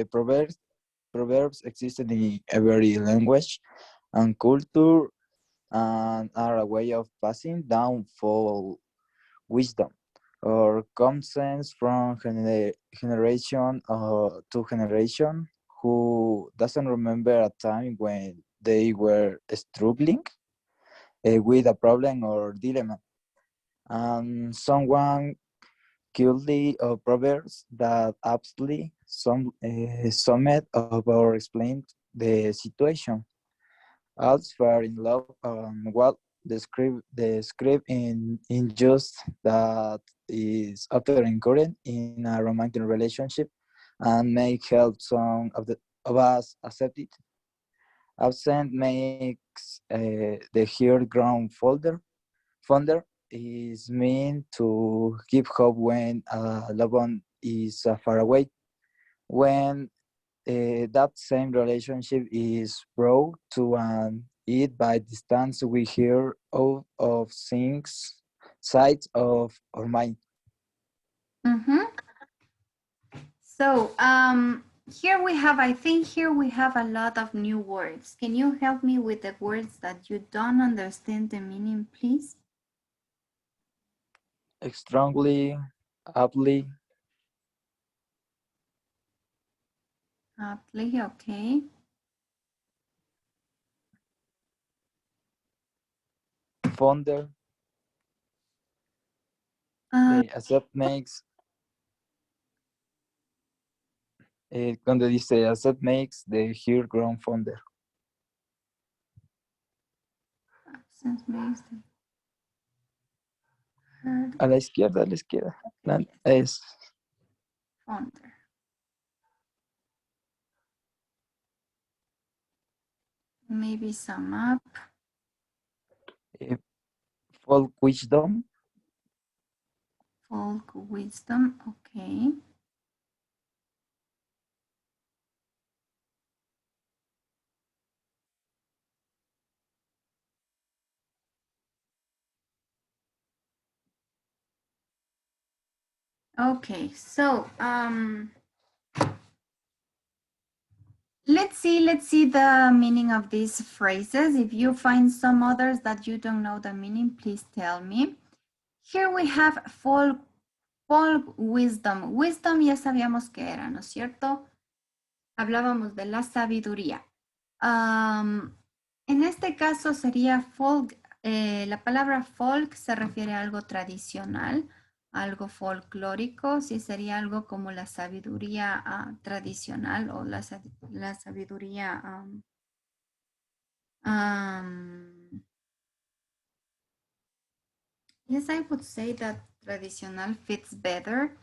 Proverbs exist in every language and culture and are a way of passing down full wisdom or common sense from generation to generation. Who doesn't remember a time when they were struggling with a problem or dilemma, and someone guilty of proverbs that aptly summed up or explained the situation. Als far in love what describe in just that is often current in a romantic relationship and may help some of us accept it. Absent makes the heart ground fonder is meant to give hope when a loved one is far away. When that same relationship is brought to an end by distance, we hear of things, sides of our mind. So here we have, I think here we have a lot of new words. Can you help me with the words that you don't understand the meaning, please? Strongly, aptly, Aptly, okay. Fonder. Accept makes. Cuando dice accept makes the hair grown fonder. Absence makes the A la izquierda, Es. fonder. Maybe sum up. Folk wisdom. Folk wisdom, okay. Okay, so let's see the meaning of these phrases. If you find some others that you don't know the meaning, please tell me. Here we have folk wisdom. Wisdom ya sabíamos que era, ¿no es cierto? Hablábamos de la sabiduría. En este caso sería folk. La palabra folk se refiere a algo tradicional, algo folclórico, sí sería algo como la sabiduría tradicional o la sabiduría yes, I would say that traditional fits better,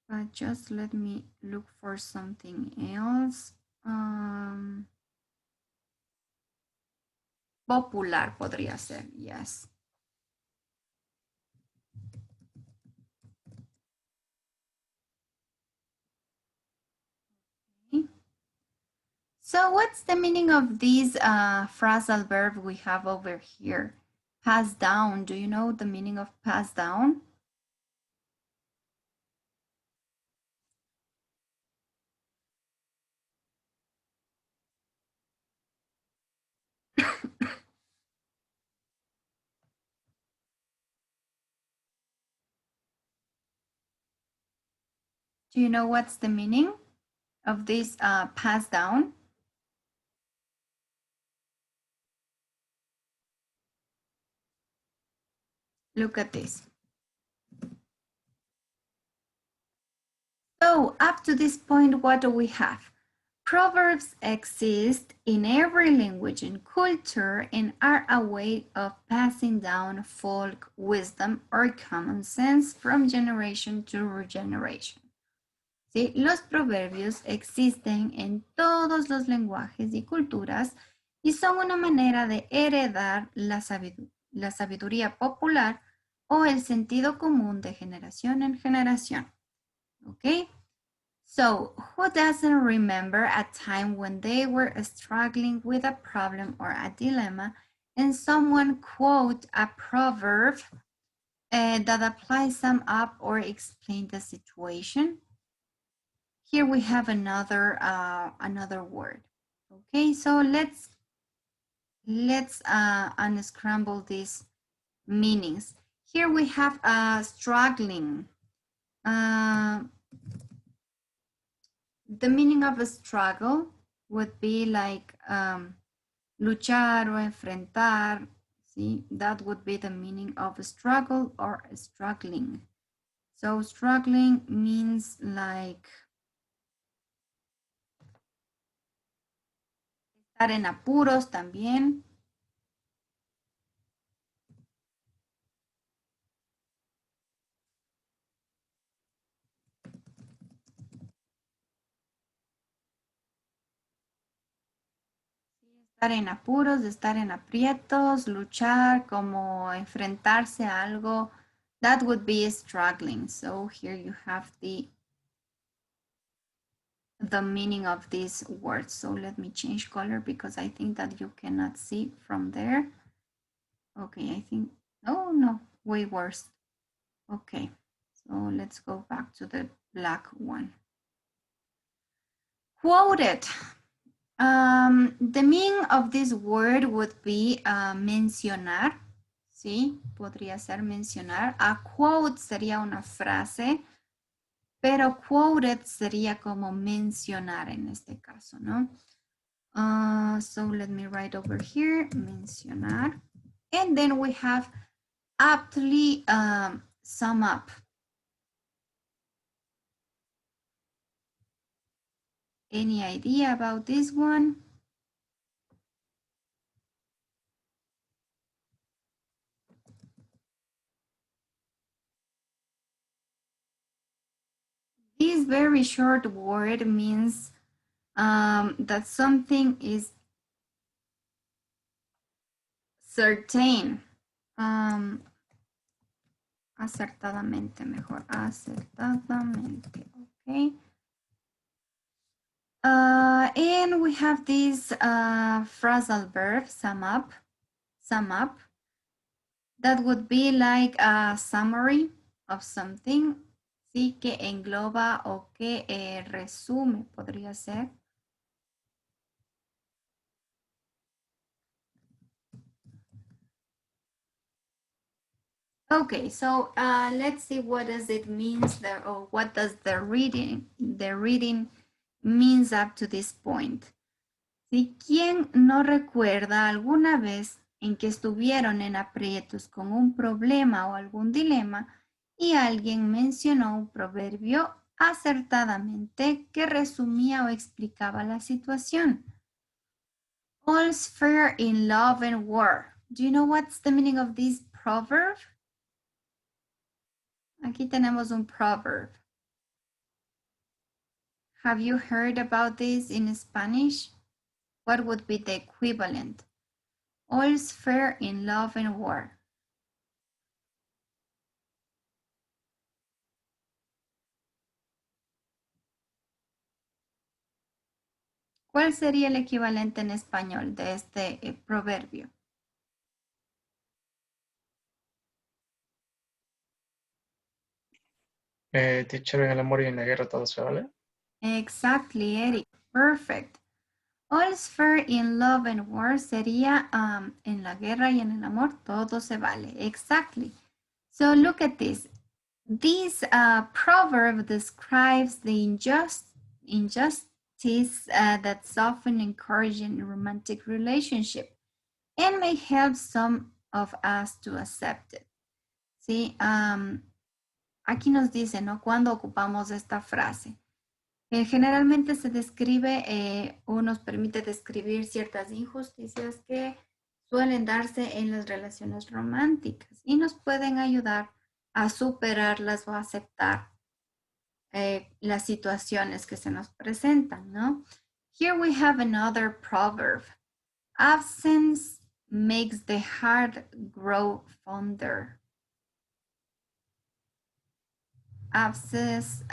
but just let me look for something else. Popular podría ser, yes. So what's the meaning of this phrasal verb we have over here? Pass down. Do you know the meaning of pass down? Do you know what's the meaning of this pass down? Look at this. So up to this point, what do we have? Proverbs exist in every language and culture and are a way of passing down folk wisdom or common sense from generation to generation. ¿Sí? Los proverbios existen en todos los lenguajes y culturas y son una manera de heredar la sabiduría popular o el sentido común de generación en generación. ¿Ok? So, who doesn't remember a time when they were struggling with a problem or a dilemma and someone quote a proverb that applies sum up or explain the situation? Here we have another word. Okay, so let's unscramble these meanings. Here we have struggling. The meaning of a struggle would be like luchar o enfrentar. See, that would be the meaning of a struggle or struggling. So struggling means like estar en apuros también. Estar en apuros, de estar en aprietos, luchar, como enfrentarse a algo. That would be struggling. So here you have the meaning of these words. So let me change color because I think that you cannot see from there. Okay, I think, oh no, way worse. Okay, so let's go back to the black one. Quoted. The meaning of this word would be mencionar, ¿sí? Podría ser mencionar. A quote sería una frase pero quoted sería como mencionar en este caso, ¿no? So let me write over here, mencionar. And then we have aptly sum up. Any idea about this one? This very short word means that something is certain. Acertadamente, mejor. Acertadamente, okay. And we have this phrasal verb, sum up. Sum up. That would be like a summary of something. Sí, que engloba o que resume, podría ser. Okay, so let's see what does it means there, or what does the reading means up to this point. Si quien no recuerda alguna vez en que estuvieron en aprietos con un problema o algún dilema y alguien mencionó un proverbio acertadamente que resumía o explicaba la situación. All's fair in love and war. Do you know what's the meaning of this proverb? Aquí tenemos un proverb. Have you heard about this in Spanish? What would be the equivalent? All's fair in love and war. ¿Cuál sería el equivalente en español de este proverbio? Teacher, en el amor y en la guerra todo se vale. Exactly, Eric. Perfect. All's fair in love and war sería en la guerra y en el amor todo se vale. Exactly. So look at this. This proverb describes the injustice that's often encouraged in a romantic relationship and may help some of us to accept it. ¿Sí? Aquí nos dice, ¿no? ¿Cuándo ocupamos esta frase? Generalmente se describe o nos permite describir ciertas injusticias que suelen darse en las relaciones románticas y nos pueden ayudar a superarlas o a aceptar las situaciones que se nos presentan, ¿no? Here we have another proverb. Absence makes the heart grow fonder. Absence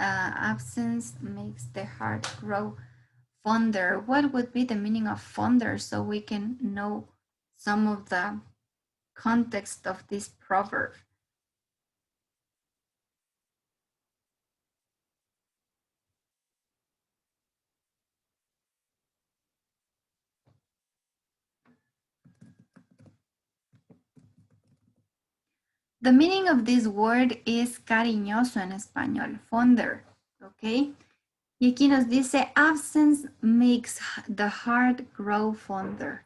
makes the heart grow fonder. What would be the meaning of fonder so we can know some of the context of this proverb? The meaning of this word is cariñoso en español, fonder, ¿ok? Y aquí nos dice, absence makes the heart grow fonder.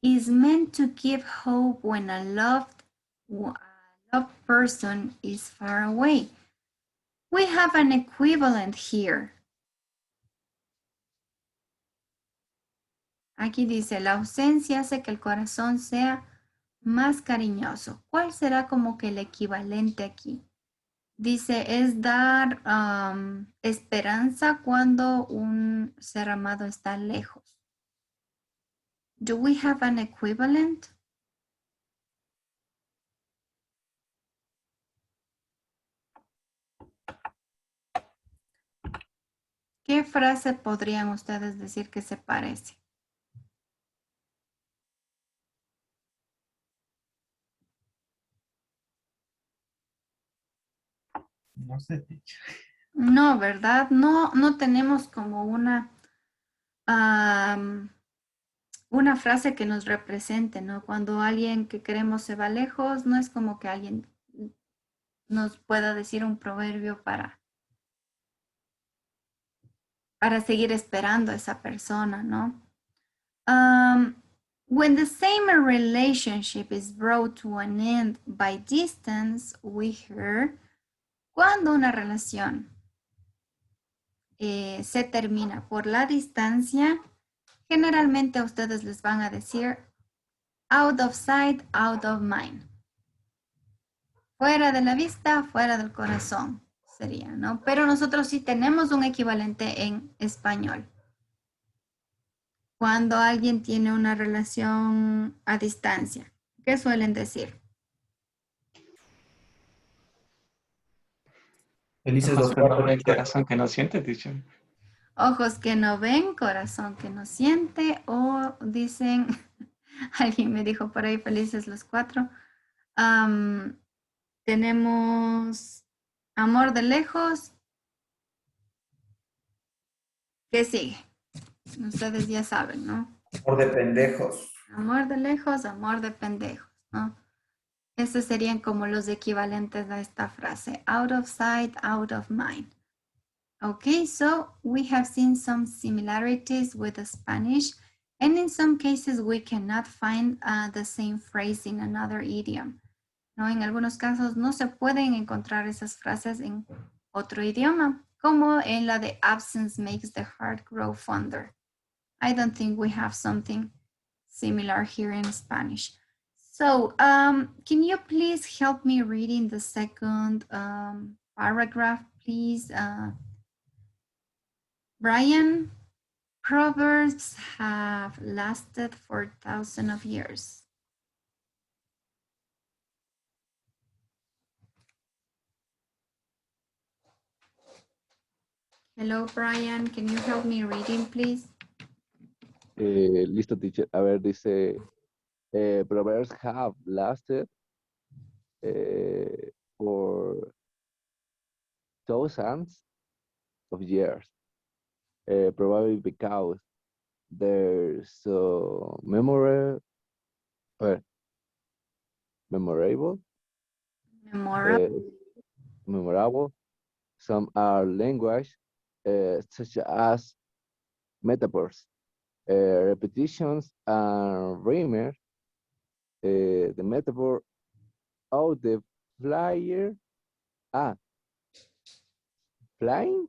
Is meant to give hope when a loved person is far away. We have an equivalent here. Aquí dice, la ausencia hace que el corazón sea más cariñoso. ¿Cuál será como que el equivalente aquí? Dice, es dar esperanza cuando un ser amado está lejos. Do we have an equivalent? ¿Qué frase podrían ustedes decir que se parece? No sé, teacher. No, ¿verdad? No tenemos como una frase que nos represente, ¿no? Cuando alguien que queremos se va lejos, no es como que alguien nos pueda decir un proverbio para seguir esperando a esa persona, ¿no? When the same relationship is brought to an end by distance, we hear, cuando una relación se termina por la distancia, generalmente a ustedes les van a decir out of sight, out of mind. Fuera de la vista, fuera del corazón sería, ¿no? Pero nosotros sí tenemos un equivalente en español. Cuando alguien tiene una relación a distancia, ¿qué suelen decir? Felices los cuatro del corazón que no siente, dicho. Ojos que no ven, corazón que no siente, o dicen, alguien me dijo por ahí, felices los cuatro. Tenemos amor de lejos. ¿Qué sigue? Ustedes ya saben, ¿no? Amor de pendejos. Amor de lejos, amor de pendejos, ¿no? Estos serían como los equivalentes a esta frase. Out of sight, out of mind. Okay, so we have seen some similarities with the Spanish, and in some cases we cannot find the same phrase in another idiom. ¿No? En algunos casos no se pueden encontrar esas frases en otro idioma, como en la de absence makes the heart grow fonder. I don't think we have something similar here in Spanish. So, can you please help me reading the second paragraph, please? Brian, proverbs have lasted for thousands of years. Hello, Brian. Can you help me reading, please? Listo, teacher. A ver, dice, proverbs have lasted for thousands of years, probably because they're so memorable. Memorable. Memorable. Some are language, such as metaphors, repetitions, and rhymes. The metaphor of the flyer. Flying?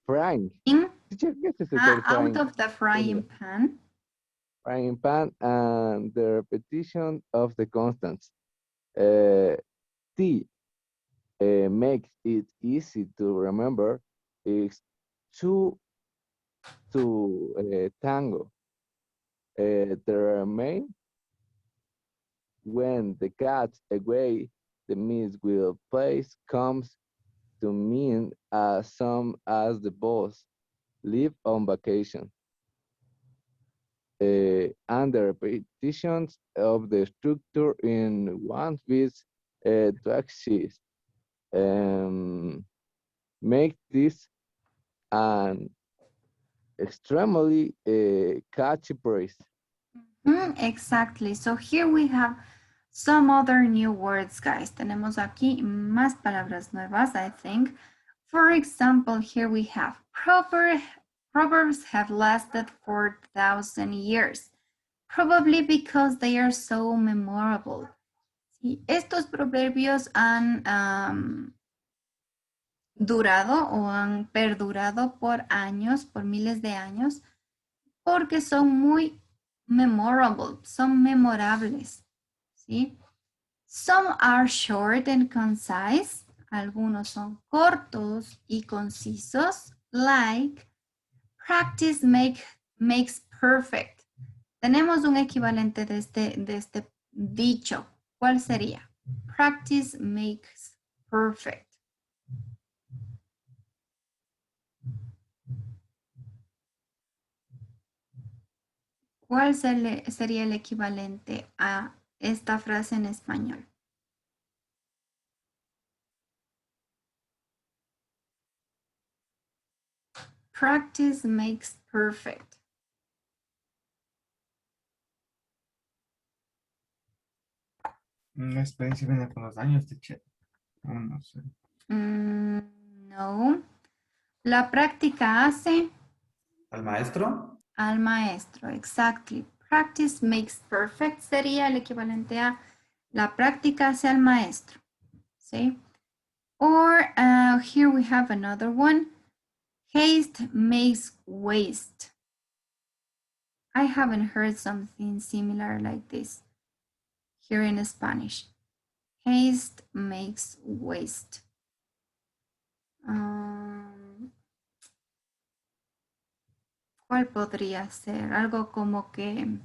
Frying. Teacher, ¿qué es ese Out frying? of the frying pan. Frying pan and the repetition of the constants. T makes it easy to remember is two to tango. The remain when the cat's away, the miss will place comes to mean as some as the boss live on vacation. And the repetitions of the structure in one piece to exist. Make this an extremely catchy phrase. Exactly. So here we have some other new words, guys. Tenemos aquí más palabras nuevas, I think. For example, here we have proverbs have lasted for 1,000 years, probably because they are so memorable. Sí, estos proverbios han durado o han perdurado por años, por miles de años, porque son muy memorable, son memorables, ¿sí? Some are short and concise. Algunos son cortos y concisos, like practice makes perfect. Tenemos un equivalente de este dicho. ¿Cuál sería? Practice makes perfect. ¿Cuál sería el equivalente a esta frase en español? Practice makes perfect. La experiencia viene con los años, teacher. Oh, no sé. No. La práctica hace ¿Al maestro? al maestro. Exactly. Practice makes perfect sería el equivalente a la práctica hace al maestro. ¿Sí? Or here we have another one. Haste makes waste. I haven't heard something similar like this here in Spanish. Haste makes waste. ¿Cuál podría ser? Algo como que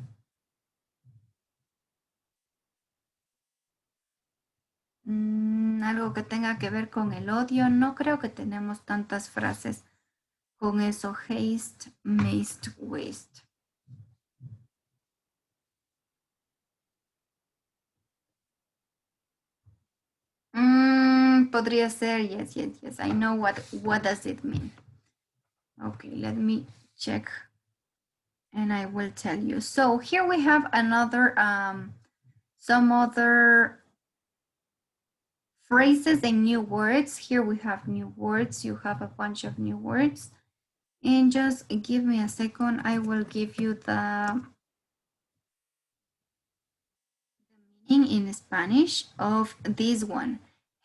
algo que tenga que ver con el odio. No creo que tenemos tantas frases con eso. Haste makes waste. Podría ser, yes. I know what does it mean. Okay, let me check and I will tell you. So here we have another, some other phrases and new words. Here we have new words. You have a bunch of new words. And just give me a second. I will give you the meaning in Spanish of this one.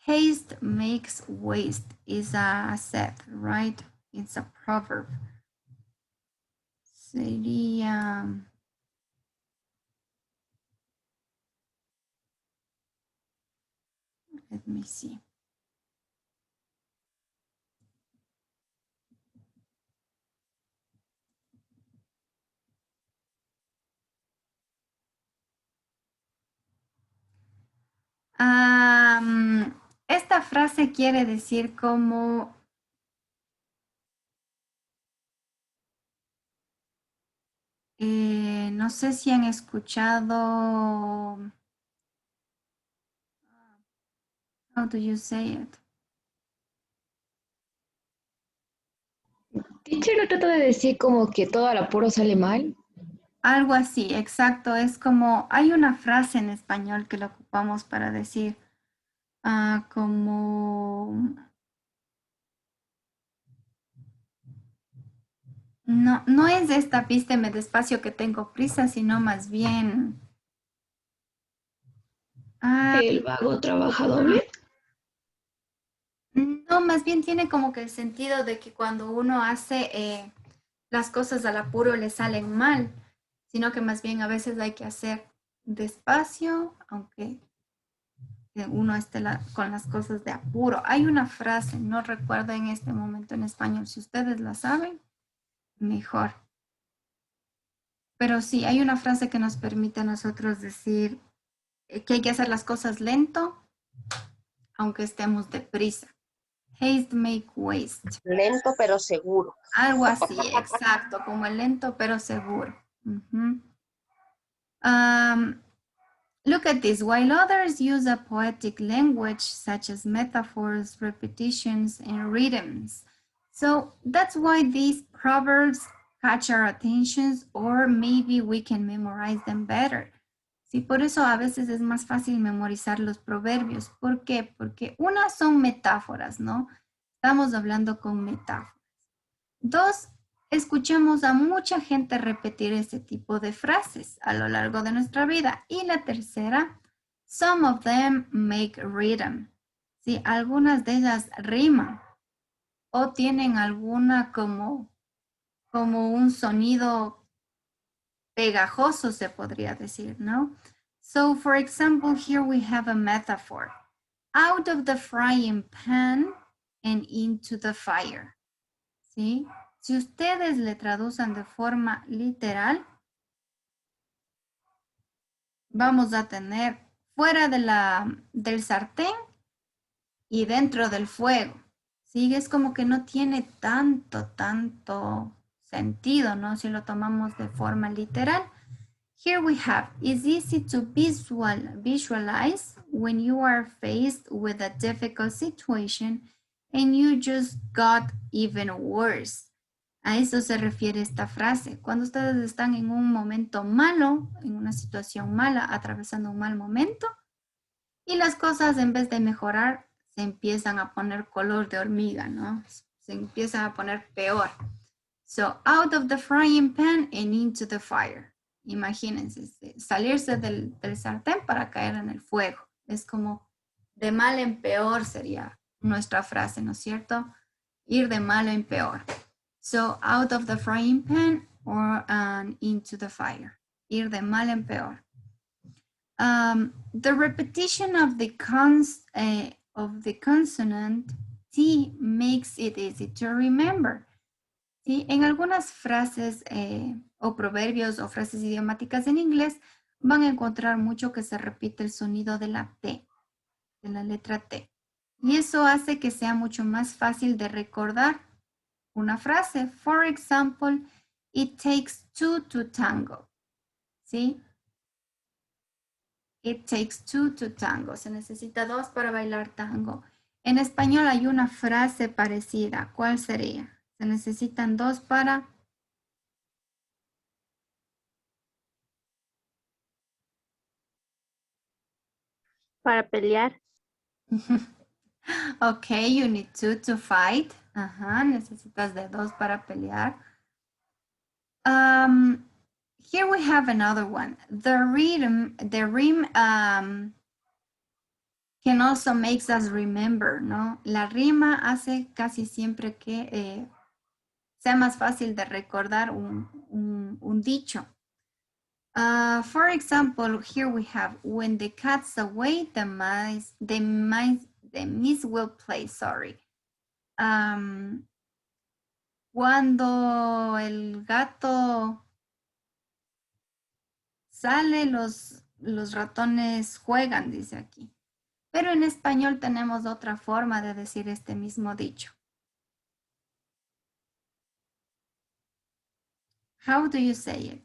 Haste makes waste is a set, right? It's a proverb. Sería... Let me see. Esta frase quiere decir como no sé si han escuchado. How do you say it? Teacher, ¿no trata de decir como que todo al apuro sale mal? Algo así, exacto. Es como, hay una frase en español que la ocupamos para decir como... No es esta vísteme despacio que tengo prisa, sino más bien... ¿El vago trabaja doble? No, más bien tiene como que el sentido de que cuando uno hace las cosas al apuro le salen mal, sino que más bien a veces hay que hacer despacio, aunque uno esté con las cosas de apuro. Hay una frase, no recuerdo en este momento en español, si ustedes la saben, mejor. Pero sí, hay una frase que nos permite a nosotros decir que hay que hacer las cosas lento, aunque estemos deprisa. Haste make waste. Lento pero seguro. Algo así, exacto, como el lento pero seguro. Look at this. While others use a poetic language such as metaphors, repetitions, and rhythms. So that's why these proverbs catch our attentions, or maybe we can memorize them better. Sí, por eso a veces es más fácil memorizar los proverbios. ¿Por qué? Porque una son metáforas, ¿no? Estamos hablando con metáforas. Dos, escuchamos a mucha gente repetir este tipo de frases a lo largo de nuestra vida. Y la tercera, some of them make rhythm. Sí, algunas de ellas riman o tienen alguna como un sonido pegajoso, se podría decir, ¿no? So, for example, here we have a metaphor. Out of the frying pan and into the fire. ¿Sí? Si ustedes le traducen de forma literal, vamos a tener fuera del sartén y dentro del fuego. ¿Sí? Es como que no tiene tanto sentido, ¿no? Si lo tomamos de forma literal. Here we have, it's easy to visualize when you are faced with a difficult situation and you just got even worse. A eso se refiere esta frase. Cuando ustedes están en un momento malo, en una situación mala, atravesando un mal momento, y las cosas en vez de mejorar, se empiezan a poner color de hormiga, ¿no? Se empiezan a poner peor. So, out of the frying pan and into the fire. Imagínense, salirse del sartén para caer en el fuego. Es como de mal en peor sería nuestra frase, ¿no es cierto? Ir de malo en peor. So, out of the frying pan or into the fire. Ir de mal en peor. The repetition of the consonant T makes it easy to remember. ¿Sí? En algunas frases o proverbios o frases idiomáticas en inglés van a encontrar mucho que se repite el sonido de la T, de la letra T. Y eso hace que sea mucho más fácil de recordar una frase. For example, it takes two to tango. ¿Sí? It takes two to tango. Se necesita dos para bailar tango. En español hay una frase parecida. ¿Cuál sería? Se necesitan dos para... Para pelear. Okay, you need two to fight. Ajá, necesitas de dos para pelear. Here we have another one. The rhyme can also makes us remember, ¿no? La rima hace casi siempre que sea más fácil de recordar un dicho. For example, here we have, when the cat's away, the mice will play, sorry. Cuando el gato sale, los ratones juegan, dice aquí. Pero en español tenemos otra forma de decir este mismo dicho. How do you say it?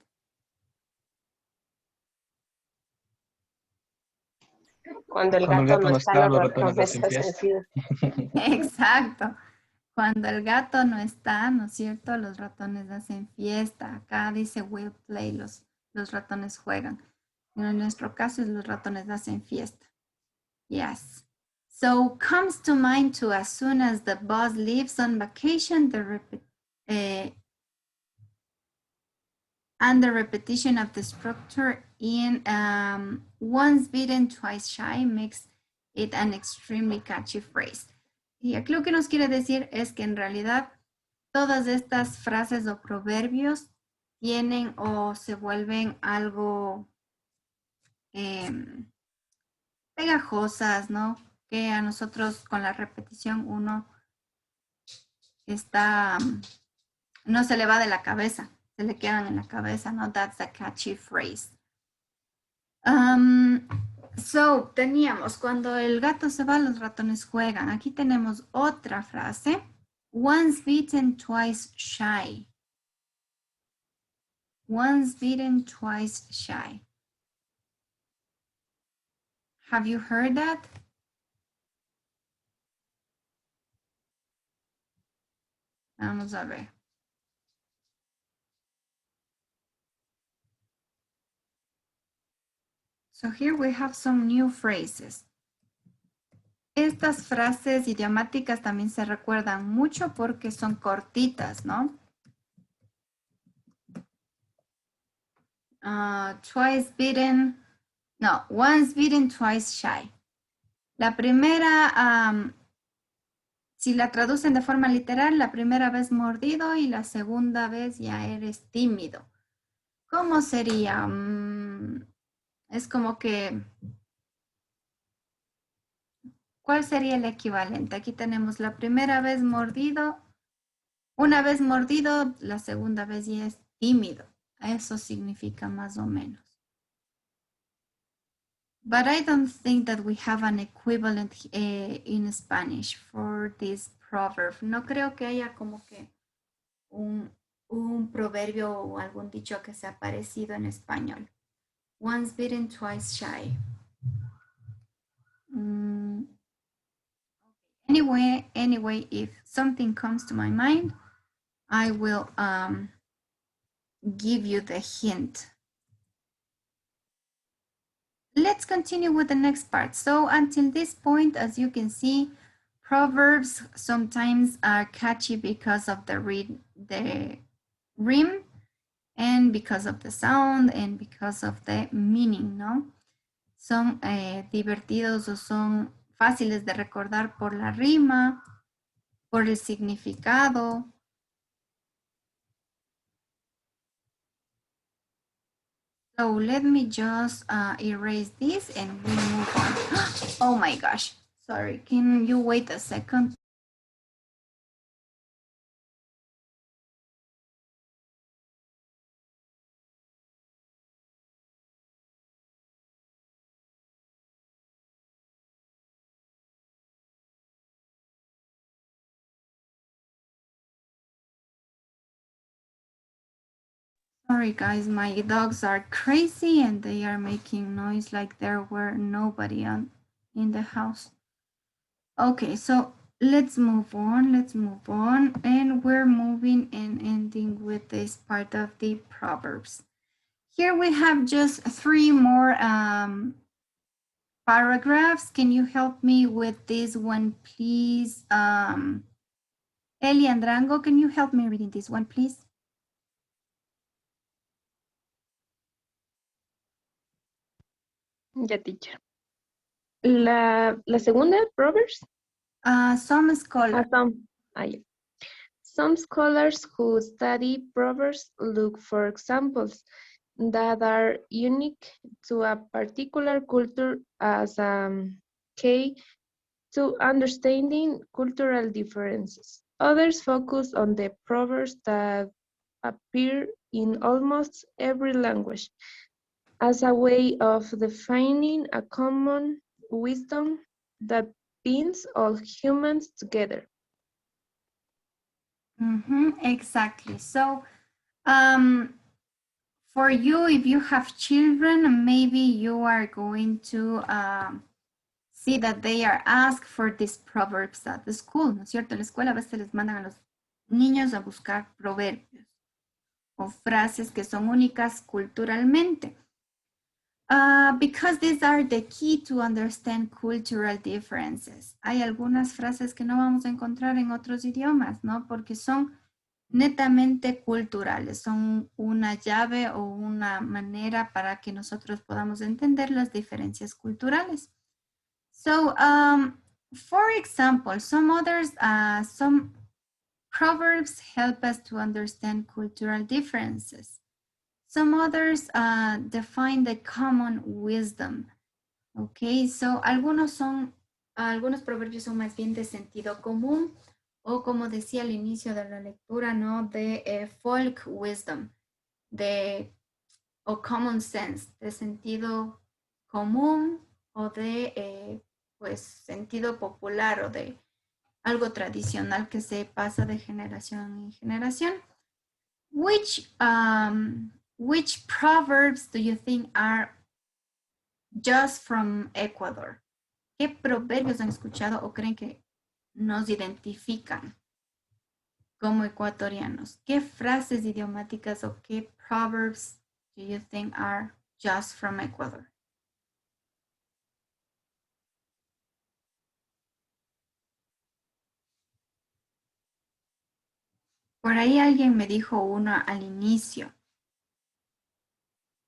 Cuando el gato no está, los ratones hacen fiesta. Exacto. Cuando el gato no está, ¿no es cierto? Los ratones hacen fiesta. Acá dice will play, los ratones juegan. En nuestro caso, los ratones hacen fiesta. Yes. So comes to mind too, as soon as the boss leaves on vacation, and the repetition of the structure in once bitten, twice shy makes it an extremely catchy phrase. Y aquí lo que nos quiere decir es que en realidad todas estas frases o proverbios tienen o se vuelven algo pegajosas, ¿no? Que a nosotros con la repetición uno está, no se le va de la cabeza, se le quedan en la cabeza, ¿no? That's a catchy phrase. So, teníamos, cuando el gato se va, los ratones juegan. Aquí tenemos otra frase. Once bitten, twice shy. Once bitten, twice shy. Have you heard that? Vamos a ver. So here we have some new phrases. Estas frases idiomáticas también se recuerdan mucho porque son cortitas, ¿no? Twice bitten, no, once bitten, twice shy. La primera, si la traducen de forma literal, la primera vez mordido y la segunda vez ya eres tímido. ¿Cómo sería? Es como que, ¿cuál sería el equivalente? Aquí tenemos la primera vez mordido, una vez mordido, la segunda vez ya es tímido. Eso significa más o menos. But I don't think that we have an equivalent in Spanish for this proverb. No creo que haya como que un proverbio o algún dicho que sea parecido en español. Once bitten, twice shy. Anyway, if something comes to my mind, I will give you the hint. Let's continue with the next part. So until this point, as you can see, proverbs sometimes are catchy because of the rhyme and because of the sound and because of the meaning, ¿no? Son divertidos o son fáciles de recordar por la rima, por el significado. So let me just erase this and we move on. Oh my gosh, sorry, can you wait a second? Sorry guys, my dogs are crazy and they are making noise like there were nobody in the house. Okay, so let's move on, and we're moving and ending with this part of the Proverbs. Here we have just 3 more paragraphs. Can you help me with this one, please? Eli Andrango, can you help me reading this one, please? Ya, teacher. La segunda, Proverbs. Some scholars. Yeah. Some scholars who study Proverbs look for examples that are unique to a particular culture as key to understanding cultural differences. Others focus on the proverbs that appear in almost every language as a way of defining a common wisdom that binds all humans together. Exactly. So, for you, if you have children, maybe you are going to see that they are asked for these proverbs at the school, ¿no es cierto? En la escuela a veces les mandan a los niños a buscar proverbios o frases que son únicas culturalmente. Because these are the key to understand cultural differences. Hay algunas frases que no vamos a encontrar en otros idiomas, ¿no? Porque son netamente culturales, son una llave o una manera para que nosotros podamos entender las diferencias culturales. So, for example, some proverbs help us to understand cultural differences. Some others define the common wisdom. Okay, so algunos proverbios son más bien de sentido común o como decía al inicio de la lectura, ¿no? De folk wisdom, o common sense, de sentido común o de pues sentido popular o de algo tradicional que se pasa de generación en generación. Which proverbs do you think are just from Ecuador? ¿Qué proverbios han escuchado o creen que nos identifican como ecuatorianos? ¿Qué frases idiomáticas o qué proverbs do you think are just from Ecuador? Por ahí alguien me dijo uno al inicio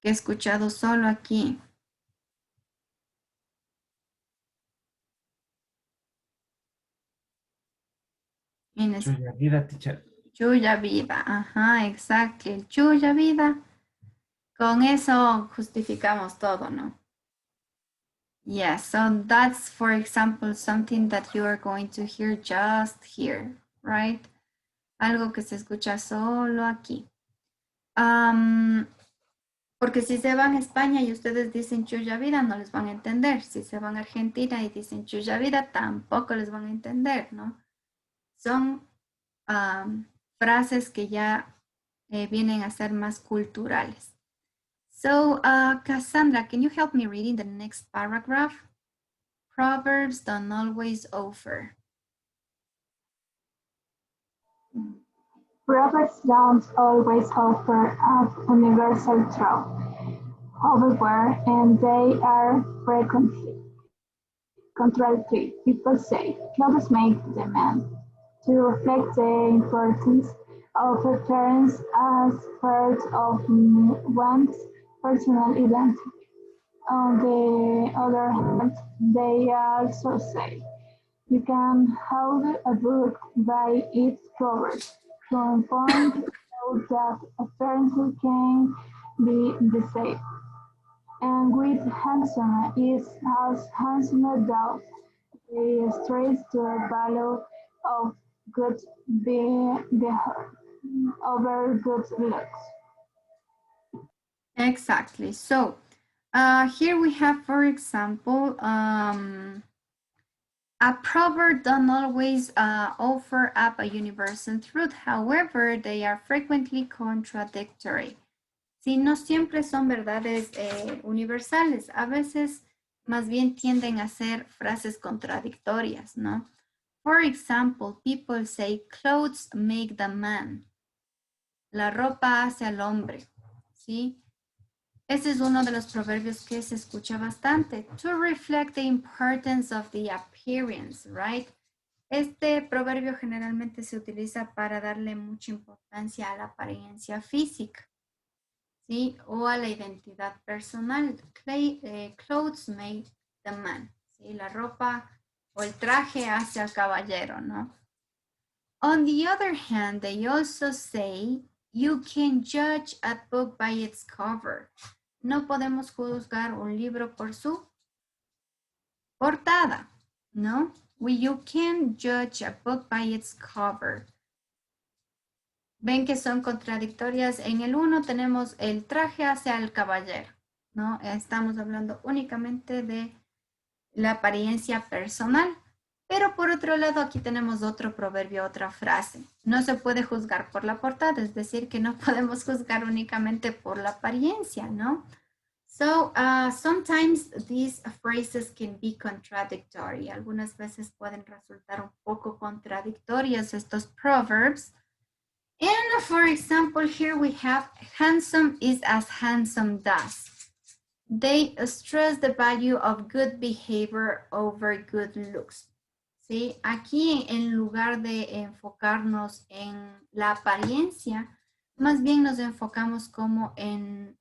que he escuchado solo aquí. Chuya vida, teacher. Chuya vida, ajá, exacto, el chuya vida. Con eso justificamos todo, ¿no? Yeah, so that's, for example, something that you are going to hear just here, right? Algo que se escucha solo aquí. Porque si se van a España y ustedes dicen chuya vida, no les van a entender. Si se van a Argentina y dicen chuya vida, tampoco les van a entender, ¿no? Son frases que ya vienen a ser más culturales. So, Cassandra, can you help me reading the next paragraph? Proverbs don't always offer. Proverbs don't always offer a universal truth. However, and they are frequently contradictory. People say clothes make the man to reflect the importance of appearance as part of one's personal identity. On the other hand, they also say you can hold a book by its cover to point out that appearances can be deceiving. And with handsome is as handsome does. They stress the value of good behavior over good looks. Exactly. So here we have, for example, a proverb don't always offer up a universal truth. However, they are frequently contradictory. Si no siempre son verdades universales, a veces más bien tienden a ser frases contradictorias, ¿no? For example, people say clothes make the man. La ropa hace al hombre, ¿sí? Ese es uno de los proverbios que se escucha bastante. To reflect the importance of the appearance, right? Este proverbio generalmente se utiliza para darle mucha importancia a la apariencia física, ¿sí? O a la identidad personal. Clothes make the man, ¿sí? La ropa o el traje hace al caballero, ¿no? On the other hand, they also say you can judge a book by its cover. No podemos juzgar un libro por su portada, ¿no? You can judge a book by its cover. Ven que son contradictorias. En el uno tenemos el traje hacia el caballero, ¿no? Estamos hablando únicamente de la apariencia personal. Pero por otro lado, aquí tenemos otro proverbio, otra frase. No se puede juzgar por la portada, es decir, que no podemos juzgar únicamente por la apariencia, ¿no? So, sometimes these phrases can be contradictory. Algunas veces pueden resultar un poco contradictorias estos proverbs. And for example, here we have handsome is as handsome does. They stress the value of good behavior over good looks. ¿Sí? Aquí en lugar de enfocarnos en la apariencia, más bien nos enfocamos como en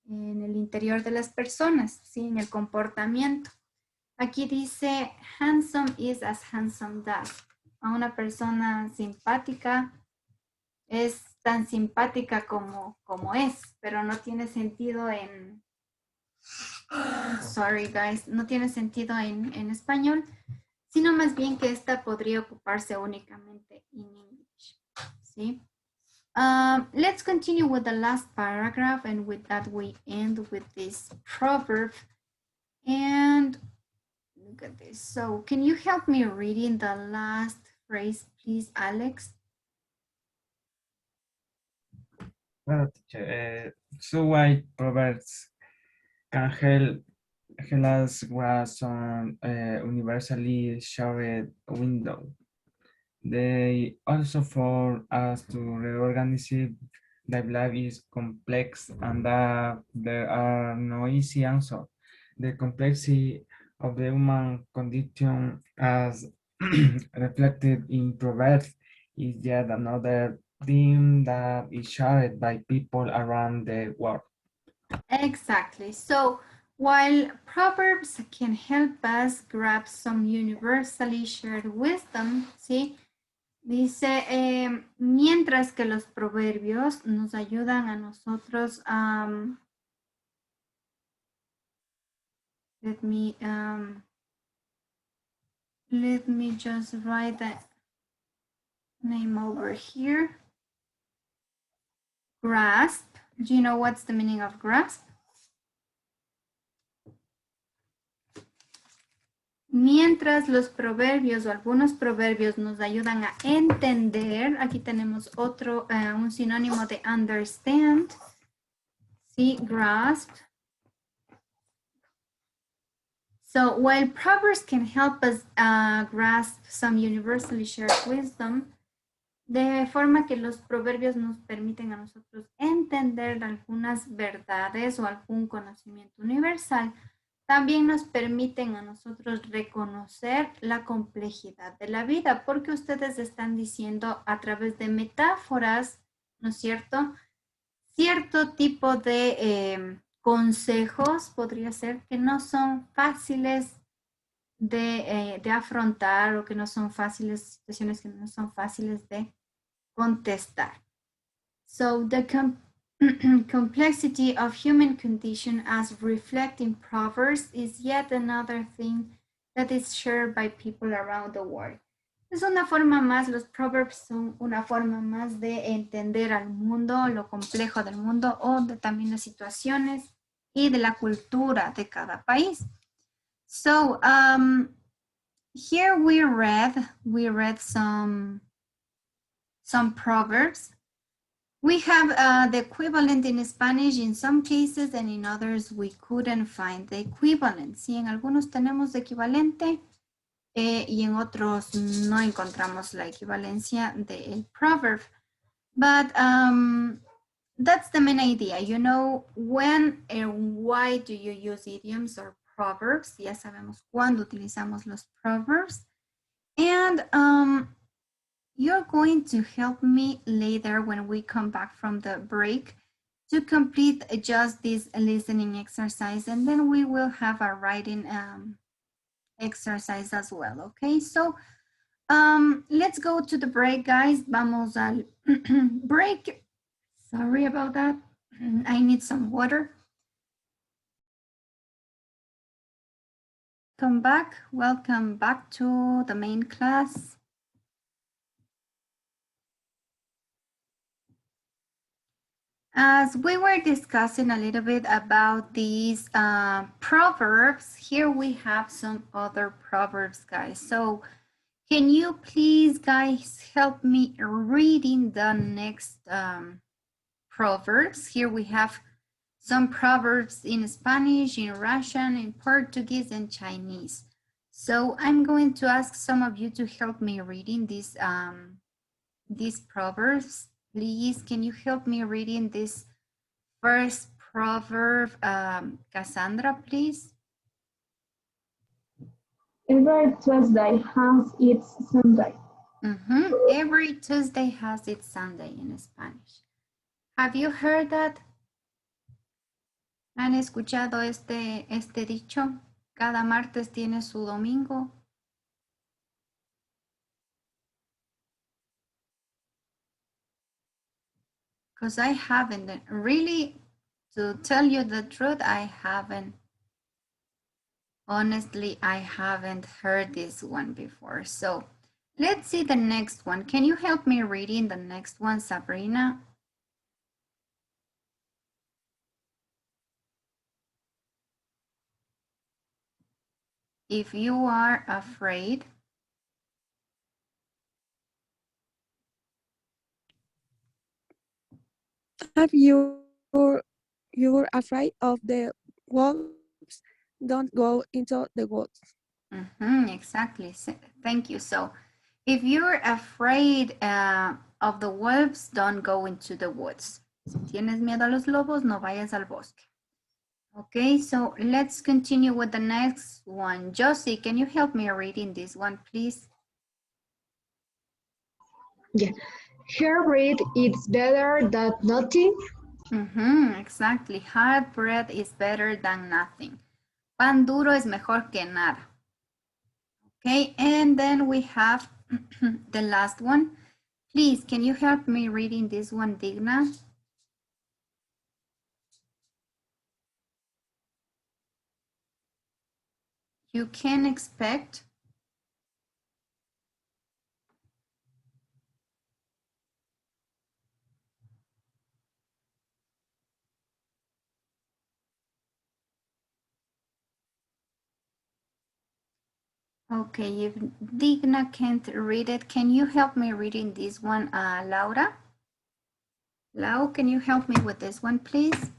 el interior de las personas, ¿sí? En el comportamiento. Aquí dice, handsome is as handsome does. A una persona simpática es tan simpática como es, pero no tiene sentido en... Sorry, guys, no tiene sentido en español, sino más bien que esta podría ocuparse únicamente en English, ¿sí? Let's continue with the last paragraph, and with that we end with this proverb. And look at this. So can you help me reading the last phrase, please, Alex? Well, teacher, so why proverbs can help us was on universally shared window. They also for us to reorganize that life is complex and that there are no easy answers. The complexity of the human condition as reflected in Proverbs is yet another theme that is shared by people around the world. Exactly. So while Proverbs can help us grab some universally shared wisdom, ¿sí? Dice, mientras que los proverbios nos ayudan a nosotros, let me just write that name over here. Grasp. Do you know what's the meaning of grasp? Mientras los proverbios o algunos proverbios nos ayudan a entender, aquí tenemos otro, un sinónimo de understand, ¿sí? Grasp. So while proverbs can help us grasp some universally shared wisdom, de forma que los proverbios nos permiten a nosotros entender algunas verdades o algún conocimiento universal, también nos permiten a nosotros reconocer la complejidad de la vida, porque ustedes están diciendo a través de metáforas, ¿no es cierto? Cierto tipo de consejos, podría ser, que no son fáciles de afrontar o que no son fáciles, situaciones que no son fáciles de contestar. So the complexity of human condition as reflected in Proverbs is yet another thing that is shared by people around the world. Es una forma más, los Proverbs son una forma más de entender al mundo, lo complejo del mundo o de también las situaciones y de la cultura de cada país. So here we read some Proverbs. We have the equivalent in Spanish in some cases and in others we couldn't find the equivalent. Sí, en algunos tenemos equivalente y en otros no encontramos la equivalencia del proverb. But that's the main idea. You know when and why do you use idioms or proverbs? Ya sabemos cuándo utilizamos los proverbs. And you're going to help me later when we come back from the break to complete just this listening exercise, and then we will have a writing exercise as well. Okay, so let's go to the break, guys. Vamos al break. Sorry about that. I need some water. Welcome back to the main class. As we were discussing a little bit about these proverbs, here we have some other proverbs, guys. So can you please, guys, help me reading the next proverbs? Here we have some proverbs in Spanish, in Russian, in Portuguese, and Chinese. So I'm going to ask some of you to help me reading these proverbs. Please, can you help me reading this first proverb, Cassandra, please? Every Tuesday has its Sunday. Every Tuesday has its Sunday in Spanish. Have you heard that? ¿Han escuchado este dicho? Cada martes tiene su domingo. Because I haven't, really, to tell you the truth, I haven't. Honestly, I haven't heard this one before. So let's see the next one. Can you help me reading the next one, Sabrina? If you are afraid. If you're afraid of the wolves, don't go into the woods. Exactly. Thank you. So if you're afraid of the wolves, don't go into the woods. Si tienes miedo a los lobos, no vayas al bosque. Okay, so let's continue with the next one. Josie, can you help me reading this one, please? Yeah. Hard bread is better than nothing. Exactly. Hard bread is better than nothing. Pan duro es mejor que nada. Okay, and then we have the last one. Please, can you help me reading this one, Digna? You can expect. Okay, if Digna can't read it, can you help me reading this one, Laura? Lau, can you help me with this one, please?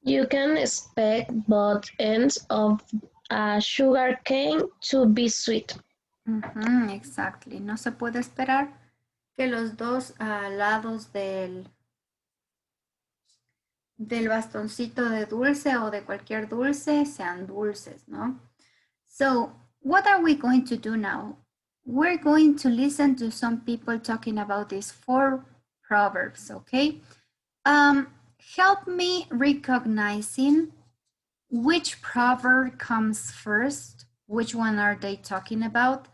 You can expect both ends of a sugar cane to be sweet. Exactly. No se puede esperar que los dos lados del del bastoncito de dulce o de cualquier dulce sean dulces, ¿no? So what are we going to do now? We're going to listen to some people talking about these 4 proverbs, okay? Help me recognizing which proverb comes first, which one are they talking about,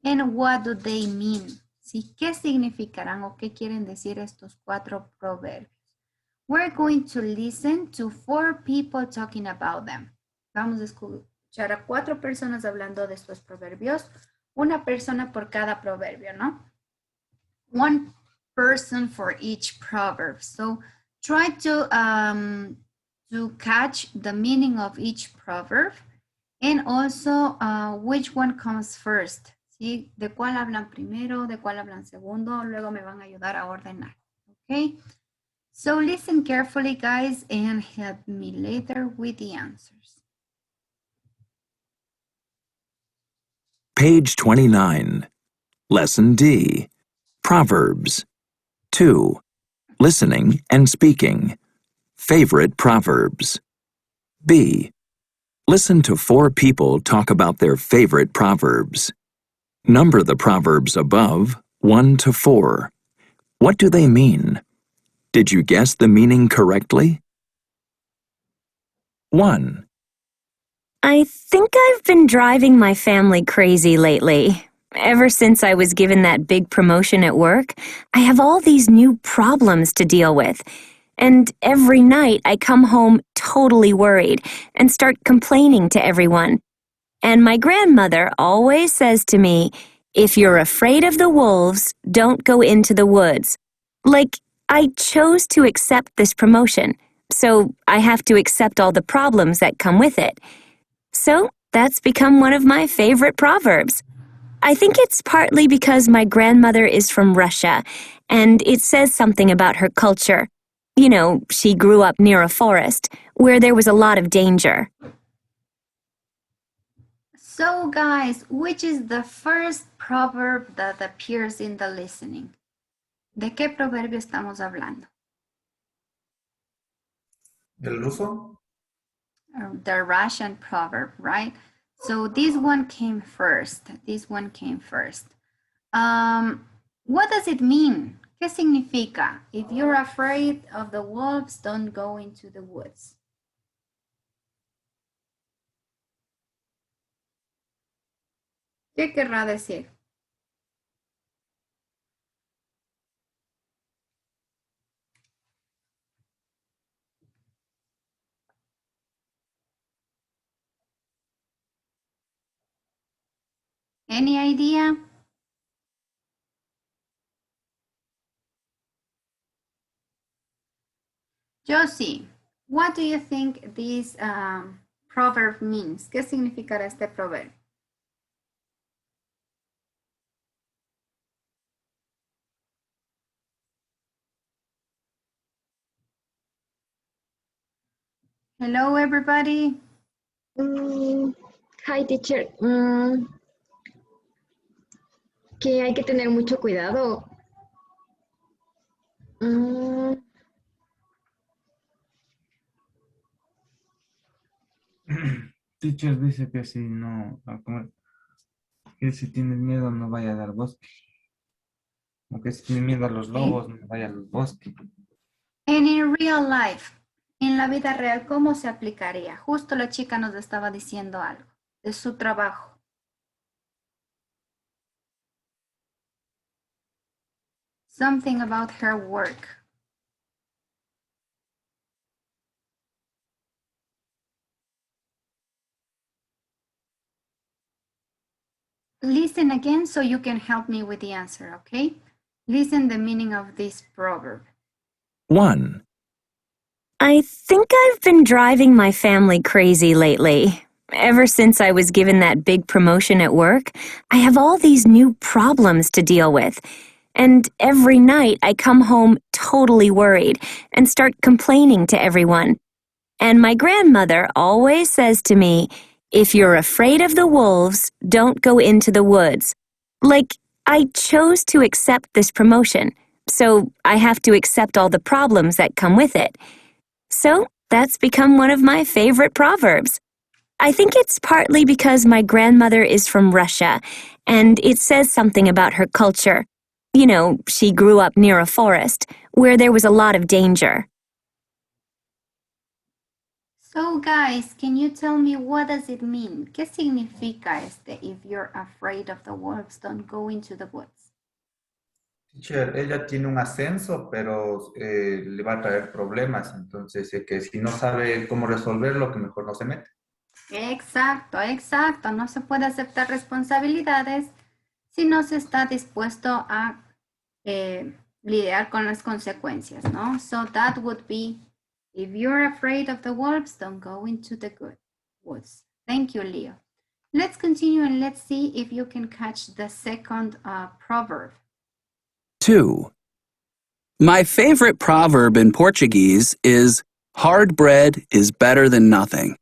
and what do they mean? ¿Sí? ¿Qué significarán o qué quieren decir estos 4 proverbios? We're going to listen to 4 people talking about them. Vamos a escuchar a 4 personas hablando de estos proverbios, una persona por cada proverbio, ¿no? One person for each proverb. So try to catch the meaning of each proverb and also which one comes first. ¿Sí? ¿De cuál hablan primero? ¿De cuál hablan segundo? Luego me van a ayudar a ordenar. Okay? So listen carefully, guys, and help me later with the answers. Page 29. Lesson D. Proverbs. 2. Listening and speaking. Favorite proverbs. B. Listen to 4 people talk about their favorite proverbs. Number the proverbs above 1 to 4. What do they mean? Did you guess the meaning correctly? 1. I think I've been driving my family crazy lately. Ever since I was given that big promotion at work, I have all these new problems to deal with. And every night I come home totally worried and start complaining to everyone. And my grandmother always says to me, if you're afraid of the wolves, don't go into the woods. Like, I chose to accept this promotion, so I have to accept all the problems that come with it. So that's become one of my favorite proverbs. I think it's partly because my grandmother is from Russia, and it says something about her culture. You know, she grew up near a forest, where there was a lot of danger. So guys, which is the first proverb that appears in the listening? ¿De qué proverbio estamos hablando? ¿Del ruso? The Russian proverb, right? So this one came first. This one came first. What does it mean? ¿Qué significa? If you're afraid of the wolves, don't go into the woods. ¿Qué querrá decir? Any idea? Josie, what do you think this proverb means? ¿Qué significará este proverbio? Hello, everybody. Hi, teacher. Que hay que tener mucho cuidado. Teacher dice que si no, que si tienes miedo no vaya al bosque. O que si tienes miedo a los lobos no vaya al bosque. And in real life, en la vida real, ¿cómo se aplicaría? Justo la chica nos estaba diciendo algo de su trabajo. Something about her work. Listen again so you can help me with the answer, okay? Listen the meaning of this proverb. 1. I think I've been driving my family crazy lately. Ever since I was given that big promotion at work, I have all these new problems to deal with. And every night I come home totally worried and start complaining to everyone. And my grandmother always says to me, if you're afraid of the wolves, don't go into the woods. Like, I chose to accept this promotion, so I have to accept all the problems that come with it. So that's become one of my favorite proverbs. I think it's partly because my grandmother is from Russia, and it says something about her culture. You know, she grew up near a forest, where there was a lot of danger. So guys, can you tell me what does it mean? ¿Qué significa if you're afraid of the wolves, don't go into the woods? Teacher, ella tiene un ascenso, pero le va a traer problemas. Entonces, que si no sabe cómo resolverlo, que mejor no se mete. Exacto, exacto. No se puede aceptar responsabilidades si no se está dispuesto a lidiar con las consecuencias, ¿no? So that would be, if you're afraid of the wolves, don't go into the good woods. Thank you, Leo. Let's continue and let's see if you can catch the second proverb. 2. My favorite proverb in Portuguese is hard bread is better than nothing.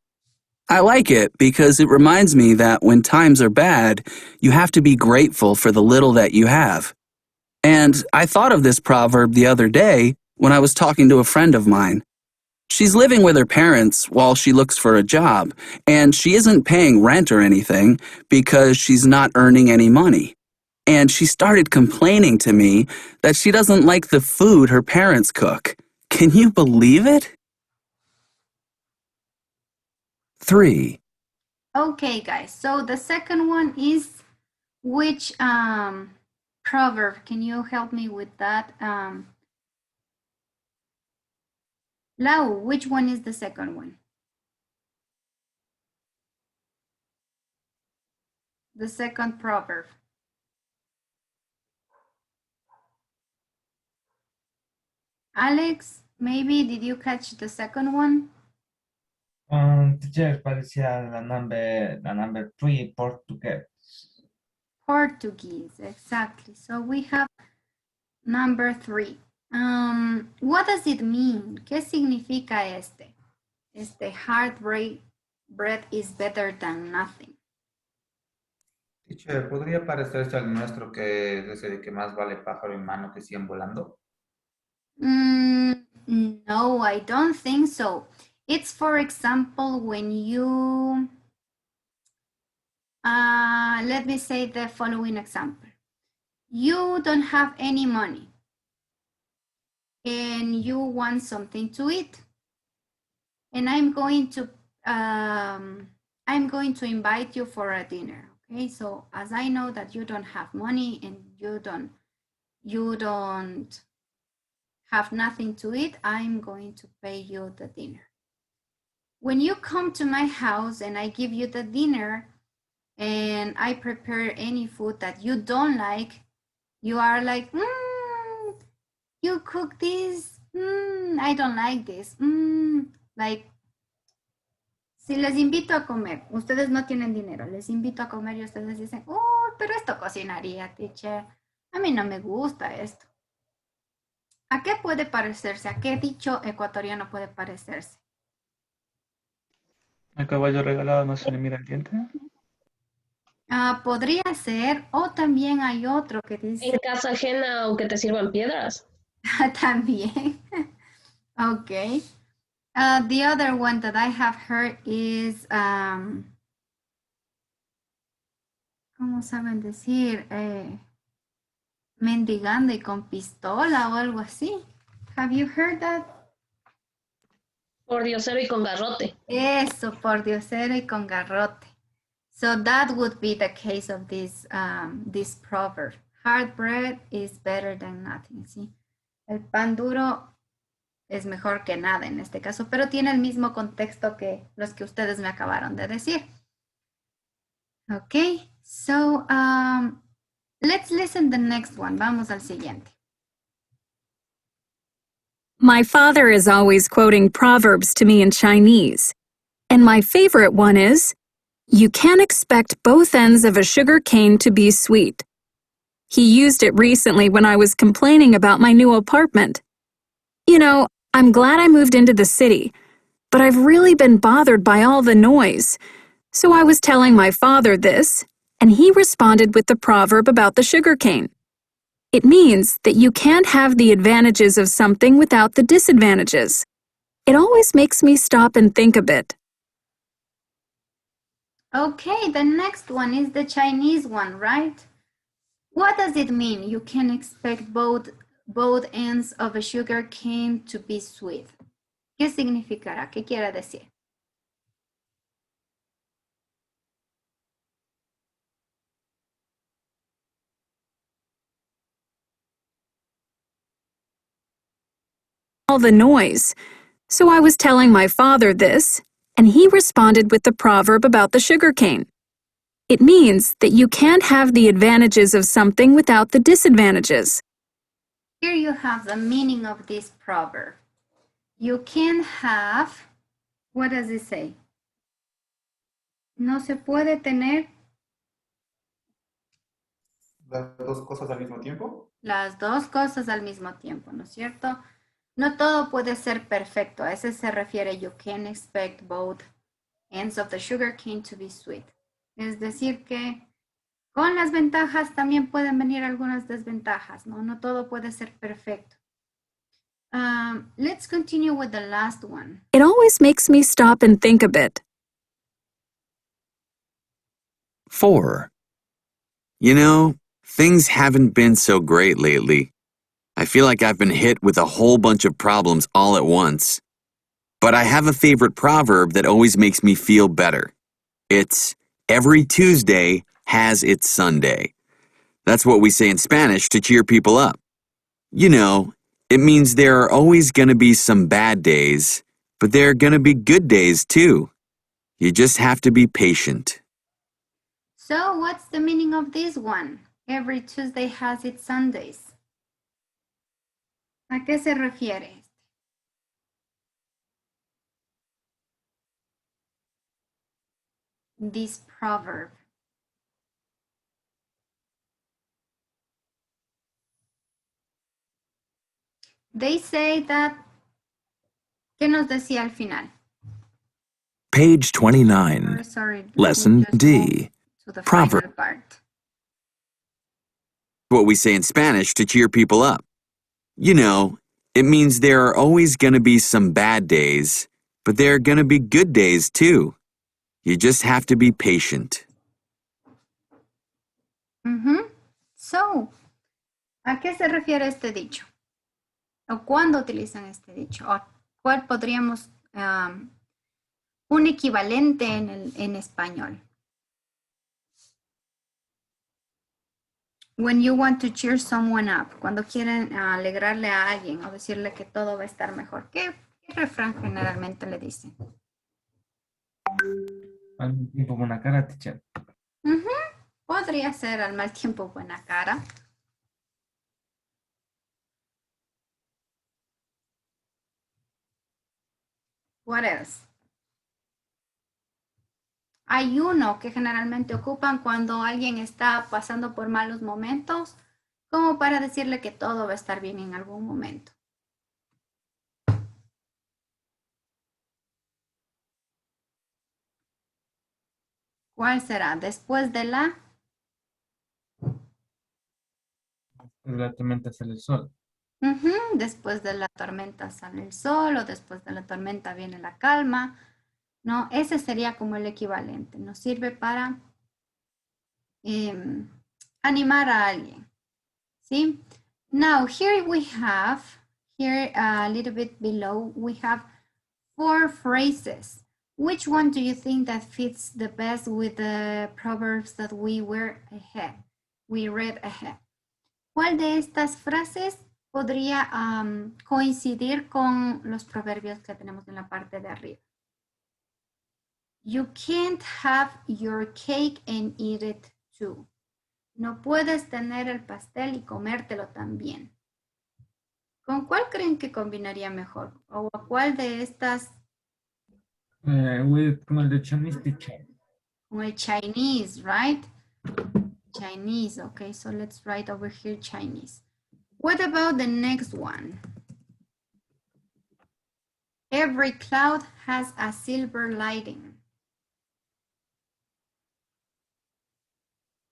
I like it because it reminds me that when times are bad, you have to be grateful for the little that you have. And I thought of this proverb the other day when I was talking to a friend of mine. She's living with her parents while she looks for a job, and she isn't paying rent or anything because she's not earning any money. And she started complaining to me that she doesn't like the food her parents cook. Can you believe it? 3. Okay, guys. So the second one is which proverb? Can you help me with that? Lau, which one is the second one? The second proverb. Alex, maybe did you catch the second one? Teacher, parecía la number 3, Portuguese. Portuguese, exactly. So we have number 3. What does it mean? ¿Qué significa este? Hard bread is better than nothing. Teacher, ¿podría parecerse al nuestro que es ese de que más vale pájaro en mano que 100 volando? No, I don't think so. It's, for example, when you, let me say the following example. You don't have any money and you want something to eat. And I'm going to invite you for a dinner. Okay, so as I know that you don't have money and you don't have nothing to eat, I'm going to pay you the dinner. When you come to my house and I give you the dinner and I prepare any food that you don't like, you are like, you cook this, I don't like this. Like, si les invito a comer, ustedes no tienen dinero, les invito a comer y ustedes dicen, pero esto cocinaría, teacher. A mí no me gusta esto. ¿A qué puede parecerse? ¿A qué dicho ecuatoriano puede parecerse? ¿A caballo regalado no se le mira el diente? Podría ser, o también hay otro que dice... En casa ajena, aunque te sirvan piedras. También. Okay. The other one that I have heard is, ¿cómo saben decir? Mendigando y con pistola o algo así. Have you heard that? Por diosero y con garrote. Eso, por diosero y con garrote. So that would be the case of this, this proverb. Hard bread is better than nothing. ¿Sí? El pan duro es mejor que nada en este caso, pero tiene el mismo contexto que los que ustedes me acabaron de decir. Okay, so let's listen the next one. Vamos al siguiente. My father is always quoting proverbs to me in Chinese, and my favorite one is, "You can't expect both ends of a sugar cane to be sweet." He used it recently when I was complaining about my new apartment. You know, I'm glad I moved into the city, but I've really been bothered by all the noise. So I was telling my father this, and he responded with the proverb about the sugarcane. It means that you can't have the advantages of something without the disadvantages. It always makes me stop and think a bit. Okay, the next one is the Chinese one, right? What does it mean? You can expect both ends of a sugar cane to be sweet. ¿Qué significará? ¿Qué quiere decir? All the noise. So I was telling my father this, and he responded with the proverb about the sugarcane. It means that you can't have the advantages of something without the disadvantages. Here you have the meaning of this proverb. You can have, what does it say? No se puede tener ¿Las dos cosas al mismo tiempo? las dos cosas al mismo tiempo, ¿no es cierto? No todo puede ser perfecto. A ese se refiere you can expect both ends of the sugar cane to be sweet. Es decir que con las ventajas también pueden venir algunas desventajas, ¿no? No todo puede ser perfecto. Let's continue with the last one. It always makes me stop and think a bit. 4. You know, things haven't been so great lately. I feel like I've been hit with a whole bunch of problems all at once. But I have a favorite proverb that always makes me feel better. It's, every Tuesday has its Sunday. That's what we say in Spanish to cheer people up. You know, it means there are always going to be some bad days, but there are going to be good days too. You just have to be patient. So what's the meaning of this one? Every Tuesday has its Sundays. ¿A qué se refiere? This proverb. They say that, ¿qué nos decía al final? Page 29. Sorry, Lesson D. to the Proverb. final part. What we say in Spanish to cheer people up. You know, it means there are always going to be some bad days, but there are going to be good days too. You just have to be patient. So, ¿a qué se refiere este dicho? ¿O cuándo utilizan este dicho? ¿O cuál podríamos, un equivalente en español? When you want to cheer someone up, cuando quieren alegrarle a alguien o decirle que todo va a estar mejor, ¿qué refrán generalmente le dicen? Al mismo tiempo buena cara, teacher. Podría ser al mal tiempo buena cara. What else? Hay uno que generalmente ocupan cuando alguien está pasando por malos momentos, como para decirle que todo va a estar bien en algún momento. ¿Cuál será? Después de la... La tormenta sale el sol. Después de la tormenta sale el sol o después de la tormenta viene la calma. No, ese sería como el equivalente. Nos sirve para animar a alguien. ¿Sí? Now, here we have, here a little bit below, we have 4 phrases. Which one do you think that fits the best with the proverbs that we read ahead? ¿Cuál de estas frases podría coincidir con los proverbios que tenemos en la parte de arriba? You can't have your cake and eat it too. No puedes tener el pastel y comértelo también. ¿Con cuál creen que combinaría mejor? ¿O a cuál de estas? Con el de Chinese, teacher. Con el Chinese, right? Chinese, okay, so let's write over here Chinese. What about the next one? Every cloud has a silver lining.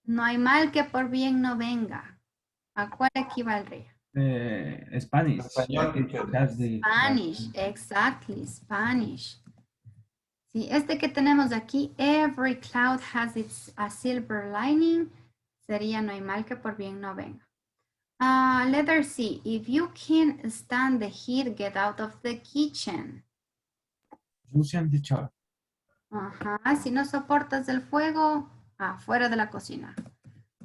No hay mal que por bien no venga. ¿A cuál equivaldría? Spanish. Español, teacher. That's the Spanish, exactly, Spanish. Sí, este que tenemos aquí, every cloud has a silver lining, sería no hay mal que por bien no venga. Letter C, if you can't stand the heat, get out of the kitchen. Russian teacher. Ajá, si no soportas el fuego, afuera de la cocina.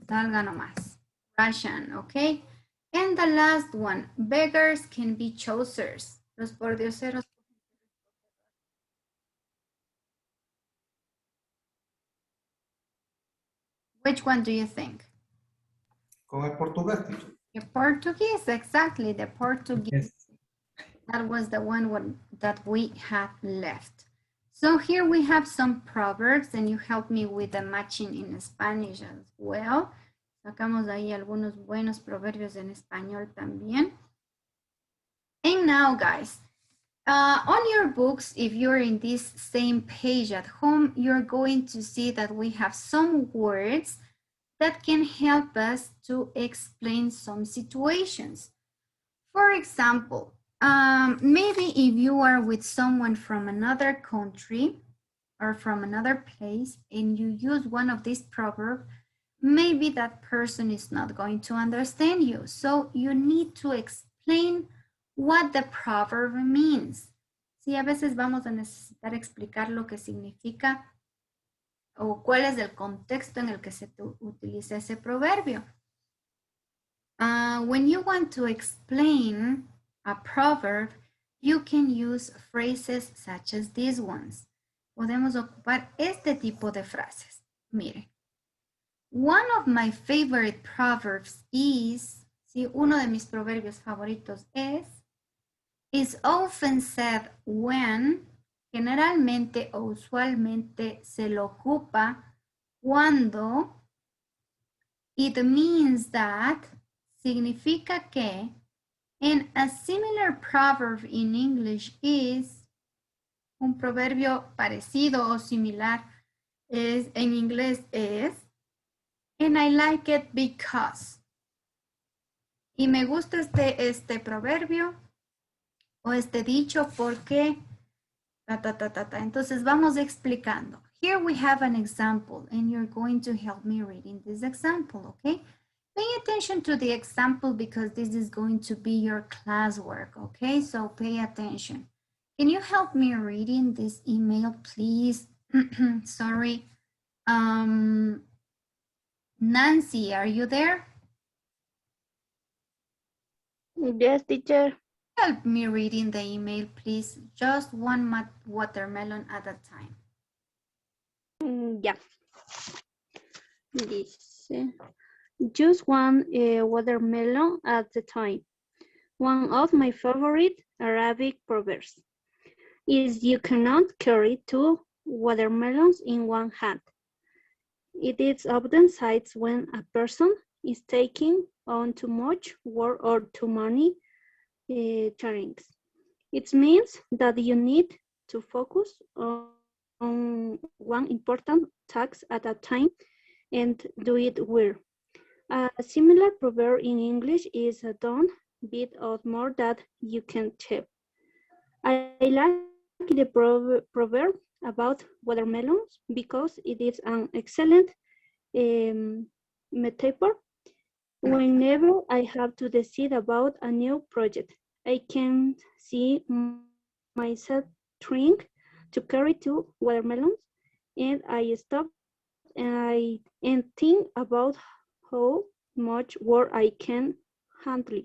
Salga nomás. Russian, okay? And the last one, beggars can be choosers. Los pordioseros. Which one do you think? Con el portugués, teacher. The Portuguese, exactly, the Portuguese. Yes. That was the one that we had left. So here we have some proverbs and you help me with the matching in Spanish as well. Sacamos ahí algunos buenos proverbios en español también. And now, guys, on your books, if you're in this same page at home, you're going to see that we have some words that can help us to explain some situations. For example, maybe if you are with someone from another country or from another place and you use one of these proverbs, maybe that person is not going to understand you. So you need to explain what the proverb means. Sí, a veces vamos a necesitar explicar lo que significa o cuál es el contexto en el que se utiliza ese proverbio. When you want to explain a proverb, you can use phrases such as these ones. Podemos ocupar este tipo de frases. Miren. One of my favorite proverbs is, sí, uno de mis proverbios favoritos is often said when, generalmente o usualmente se lo ocupa cuando, it means that, significa que, and a similar proverb in English is, un proverbio parecido o similar es, en inglés es, and I like it because. Y me gusta este proverbio o este dicho porque Entonces vamos explicando. Here we have an example and you're going to help me reading this example, okay? Pay attention to the example because this is going to be your classwork, okay? So pay attention. Can you help me reading this email, please? Sorry. Nancy, are you there? Yes, teacher. Help me reading the email, please. Just one watermelon at a time. Yeah. Dice, just one watermelon at a time. One of my favorite Arabic proverbs is you cannot carry two watermelons in one hand. It is often cited when a person is taking on too much work or too many challenge. It means that you need to focus on one important task at a time and do it well. A similar proverb in English is don't bite off more than you can chew. I like the proverb about watermelons because it is an excellent metaphor. Whenever I have to decide about a new project, I can see myself trying to carry two watermelons, and I stop and think about how much work I can handle.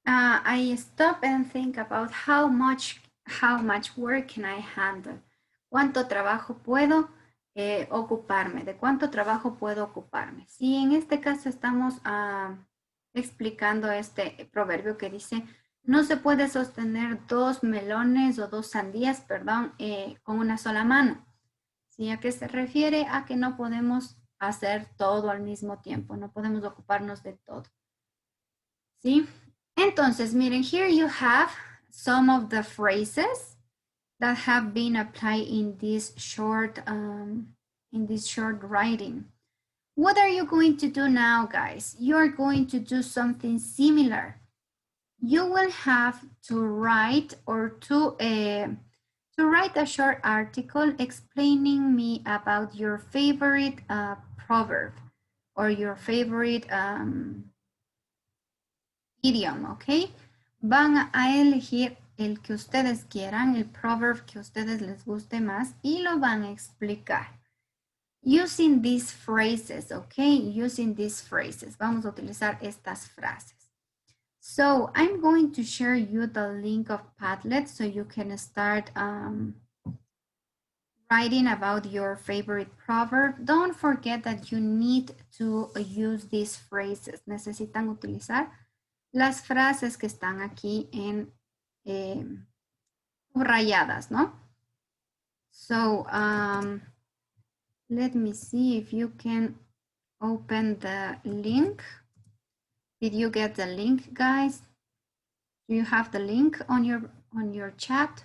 I stop and think about how much work can I handle. ¿Cuánto trabajo puedo ocuparme? ¿De cuánto trabajo puedo ocuparme? Sí, en este caso estamos explicando este proverbio que dice, no se puede sostener dos melones o dos sandías, perdón, con una sola mano. ¿Sí? ¿A qué se refiere? A que no podemos hacer todo al mismo tiempo, no podemos ocuparnos de todo. ¿Sí? Entonces, miren, here you have some of the phrases that have been applied in this short writing. What are you going to do now, guys? You're going to do something similar. You will have to write or to write a short article explaining me about your favorite proverb or your favorite idiom, ¿ok? Van a elegir el que ustedes quieran, el proverb que a ustedes les guste más y lo van a explicar. Using these phrases, okay? Using these phrases. Vamos a utilizar estas frases. So I'm going to share you the link of Padlet so you can start writing about your favorite proverb. Don't forget that you need to use these phrases. Necesitan utilizar las frases que están aquí en subrayadas, ¿no? So let me see if you can open the link. Did you get the link, guys? Do you have the link on your chat?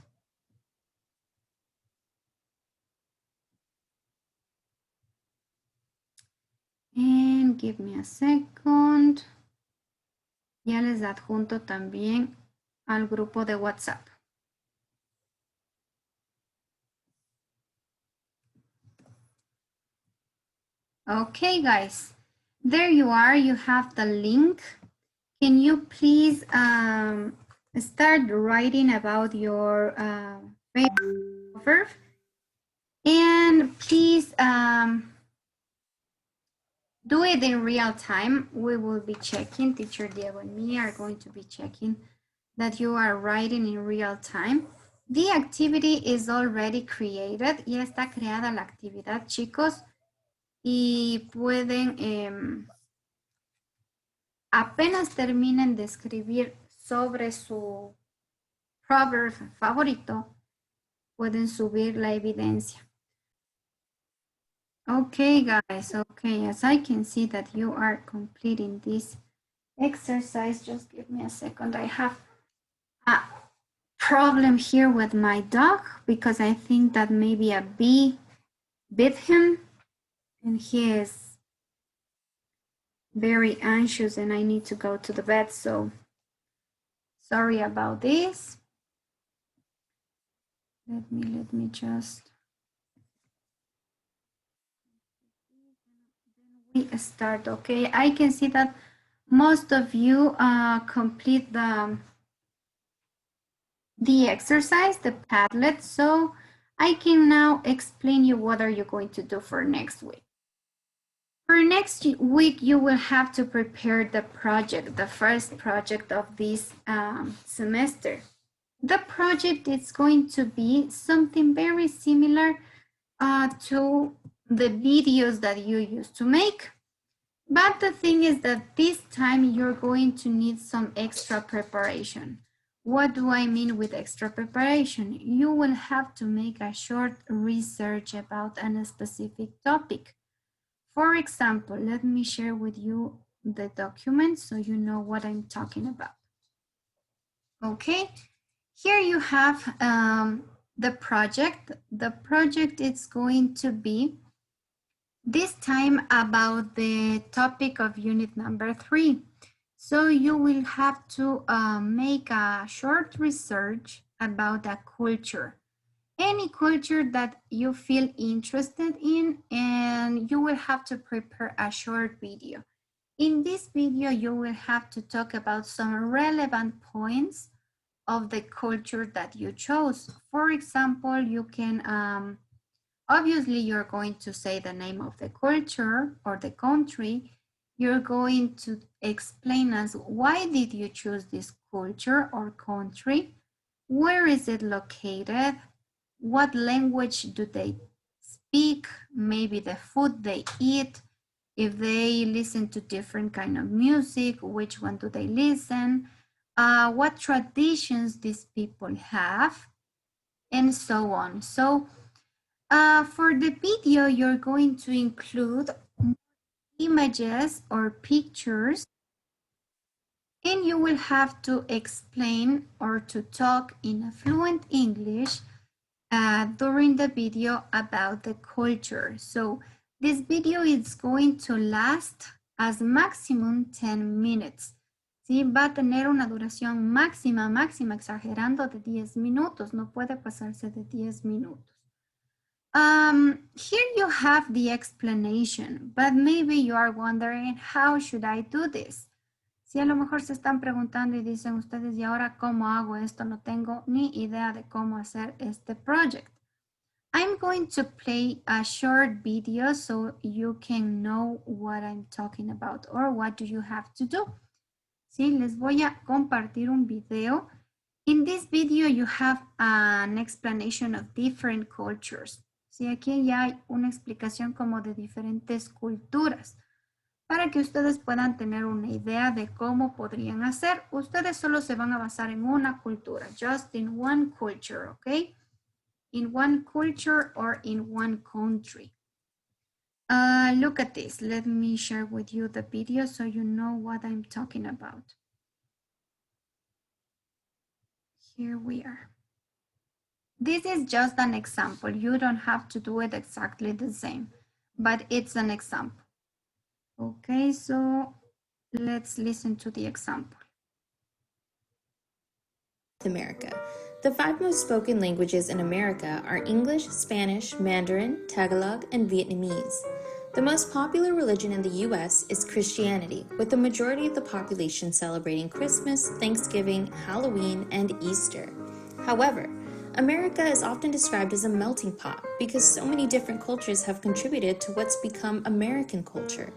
And give me a second. Ya les adjunto también al grupo de WhatsApp. Okay, guys. There you are. You have the link. Can you please start writing about your favorite verb? And please do it in real time. We will be checking, Teacher Diego and me are going to be checking that you are writing in real time. The activity is already created. Ya está creada la actividad, chicos. Y pueden, apenas terminen de escribir sobre su proverb favorito, pueden subir la evidencia. Okay, guys. Okay, as I can see that you are completing this exercise, just give me a second. I have a problem here with my dog because I think that maybe a bee bit him and he is very anxious and I need to go to the vet. So sorry about this. Let me just start. Okay, I can see that most of you complete the exercise, the Padlet. So I can now explain you what are you going to do for next week. For next week, you will have to prepare the project, the first project of this semester. The project is going to be something very similar to the videos that you used to make. But the thing is that this time you're going to need some extra preparation. What do I mean with extra preparation? You will have to make a short research about a specific topic. For example, let me share with you the document so you know what I'm talking about. Okay, here you have the project. The project is going to be this time about the topic of unit number 3. So you will have to make a short research about a culture, any culture that you feel interested in, and you will have to prepare a short video. In this video, you will have to talk about some relevant points of the culture that you chose. For example, you can obviously, you're going to say the name of the culture or the country. You're going to explain us why did you choose this culture or country? Where is it located? What language do they speak? Maybe the food they eat. If they listen to different kind of music, which one do they listen? What traditions these people have? And so on. So for the video, you're going to include images or pictures, and you will have to explain or to talk in a fluent English during the video about the culture. So This video is going to last as maximum 10 minutes. ¿Sí? Va a tener una duración máxima, exagerando de 10 minutos. No puede pasarse de 10 minutos. Here you have the explanation, but maybe you are wondering, how should I do this? Si a lo mejor se están preguntando y dicen ustedes, ¿y ahora cómo hago esto? No tengo ni idea de cómo hacer este project. I'm going to play a short video so you can know what I'm talking about or what do you have to do. Sí, les voy a compartir un video. In this video you have an explanation of different cultures. Sí, aquí ya hay una explicación como de diferentes culturas para que ustedes puedan tener una idea de cómo podrían hacer. Ustedes solo se van a basar en una cultura, just in one culture, ¿ok? In one culture or in one country. Look at this. Let me share with you the video so you know what I'm talking about. Here we are. This is just an example. You don't have to do it exactly the same, but it's an example. Okay, so let's listen to the example. America. The 5 most spoken languages in America are English, Spanish, Mandarin, Tagalog, and Vietnamese. The most popular religion in the US is Christianity, with the majority of the population celebrating Christmas, Thanksgiving, Halloween, and Easter. However, America is often described as a melting pot because so many different cultures have contributed to what's become American culture.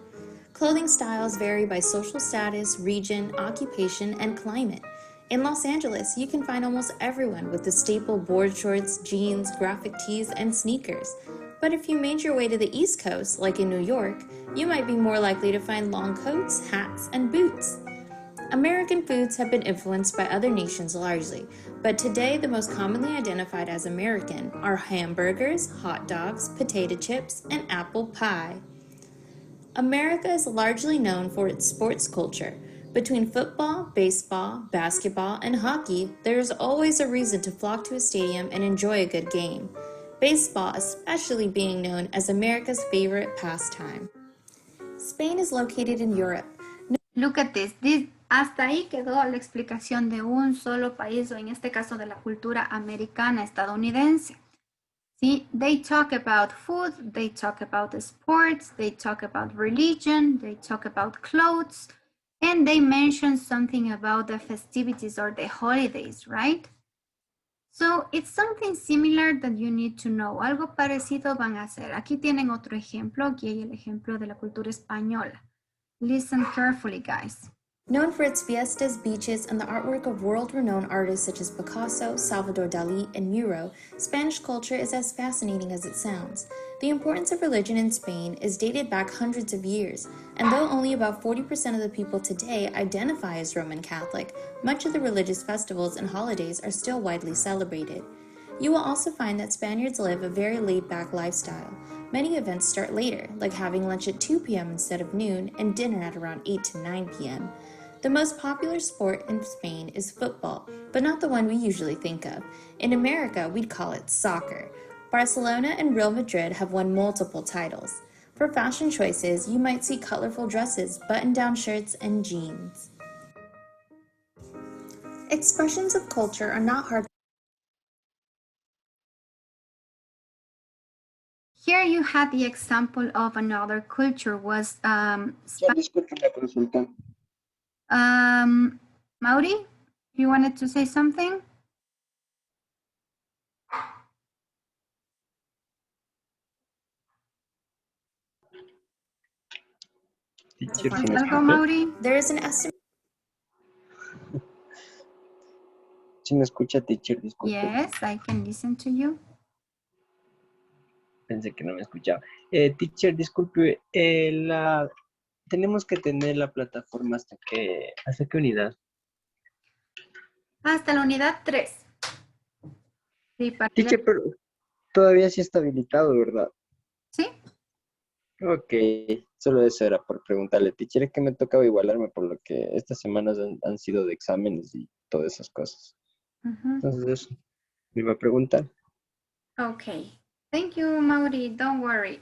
Clothing styles vary by social status, region, occupation, and climate. In Los Angeles, you can find almost everyone with the staple board shorts, jeans, graphic tees, and sneakers. But if you made your way to the East Coast, like in New York, you might be more likely to find long coats, hats, and boots. American foods have been influenced by other nations largely, but today the most commonly identified as American are hamburgers, hot dogs, potato chips, and apple pie. America is largely known for its sports culture. Between football, baseball, basketball, and hockey, there is always a reason to flock to a stadium and enjoy a good game. Baseball especially being known as America's favorite pastime. Spain is located in Europe. Look at this. Hasta ahí quedó la explicación de un solo país, o en este caso de la cultura americana estadounidense. See, they talk about food, they talk about sports, they talk about religion, they talk about clothes, and they mention something about the festivities or the holidays, right? So it's something similar that you need to know. Algo parecido van a hacer. Aquí tienen otro ejemplo. Aquí hay el ejemplo de la cultura española. Listen carefully, guys. Known for its fiestas, beaches, and the artwork of world-renowned artists such as Picasso, Salvador Dali, and Miro, Spanish culture is as fascinating as it sounds. The importance of religion in Spain is dated back hundreds of years, and though only about 40% of the people today identify as Roman Catholic, much of the religious festivals and holidays are still widely celebrated. You will also find that Spaniards live a very laid-back lifestyle. Many events start later, like having lunch at 2 p.m. instead of noon and dinner at around 8 to 9 p.m. The most popular sport in Spain is football, but not the one we usually think of. In America, we'd call it soccer. Barcelona and Real Madrid have won multiple titles. For fashion choices, you might see colorful dresses, button-down shirts, and jeans. Expressions of culture are not hard. Here you had the example of another culture was Disculpe la consulta. Mauri, you wanted to say something? Teacher, ¿Falta ¿sí me algo, escucha? Mauri? There is an estimate. ¿Sí me escucha, teacher? Disculpe. Yes, I can listen to you. Pensé que no me escuchaba. Teacher, disculpe, tenemos que tener la plataforma ¿hasta qué unidad? Hasta la unidad 3. Sí, para Teacher, pero todavía sí está habilitado, ¿verdad? Sí. Ok, solo eso era por preguntarle, teacher, es que me tocaba igualarme por lo que estas semanas han sido de exámenes y todas esas cosas. Entonces eso, me iba a preguntar. Okay. Thank you, Mauri. Don't worry.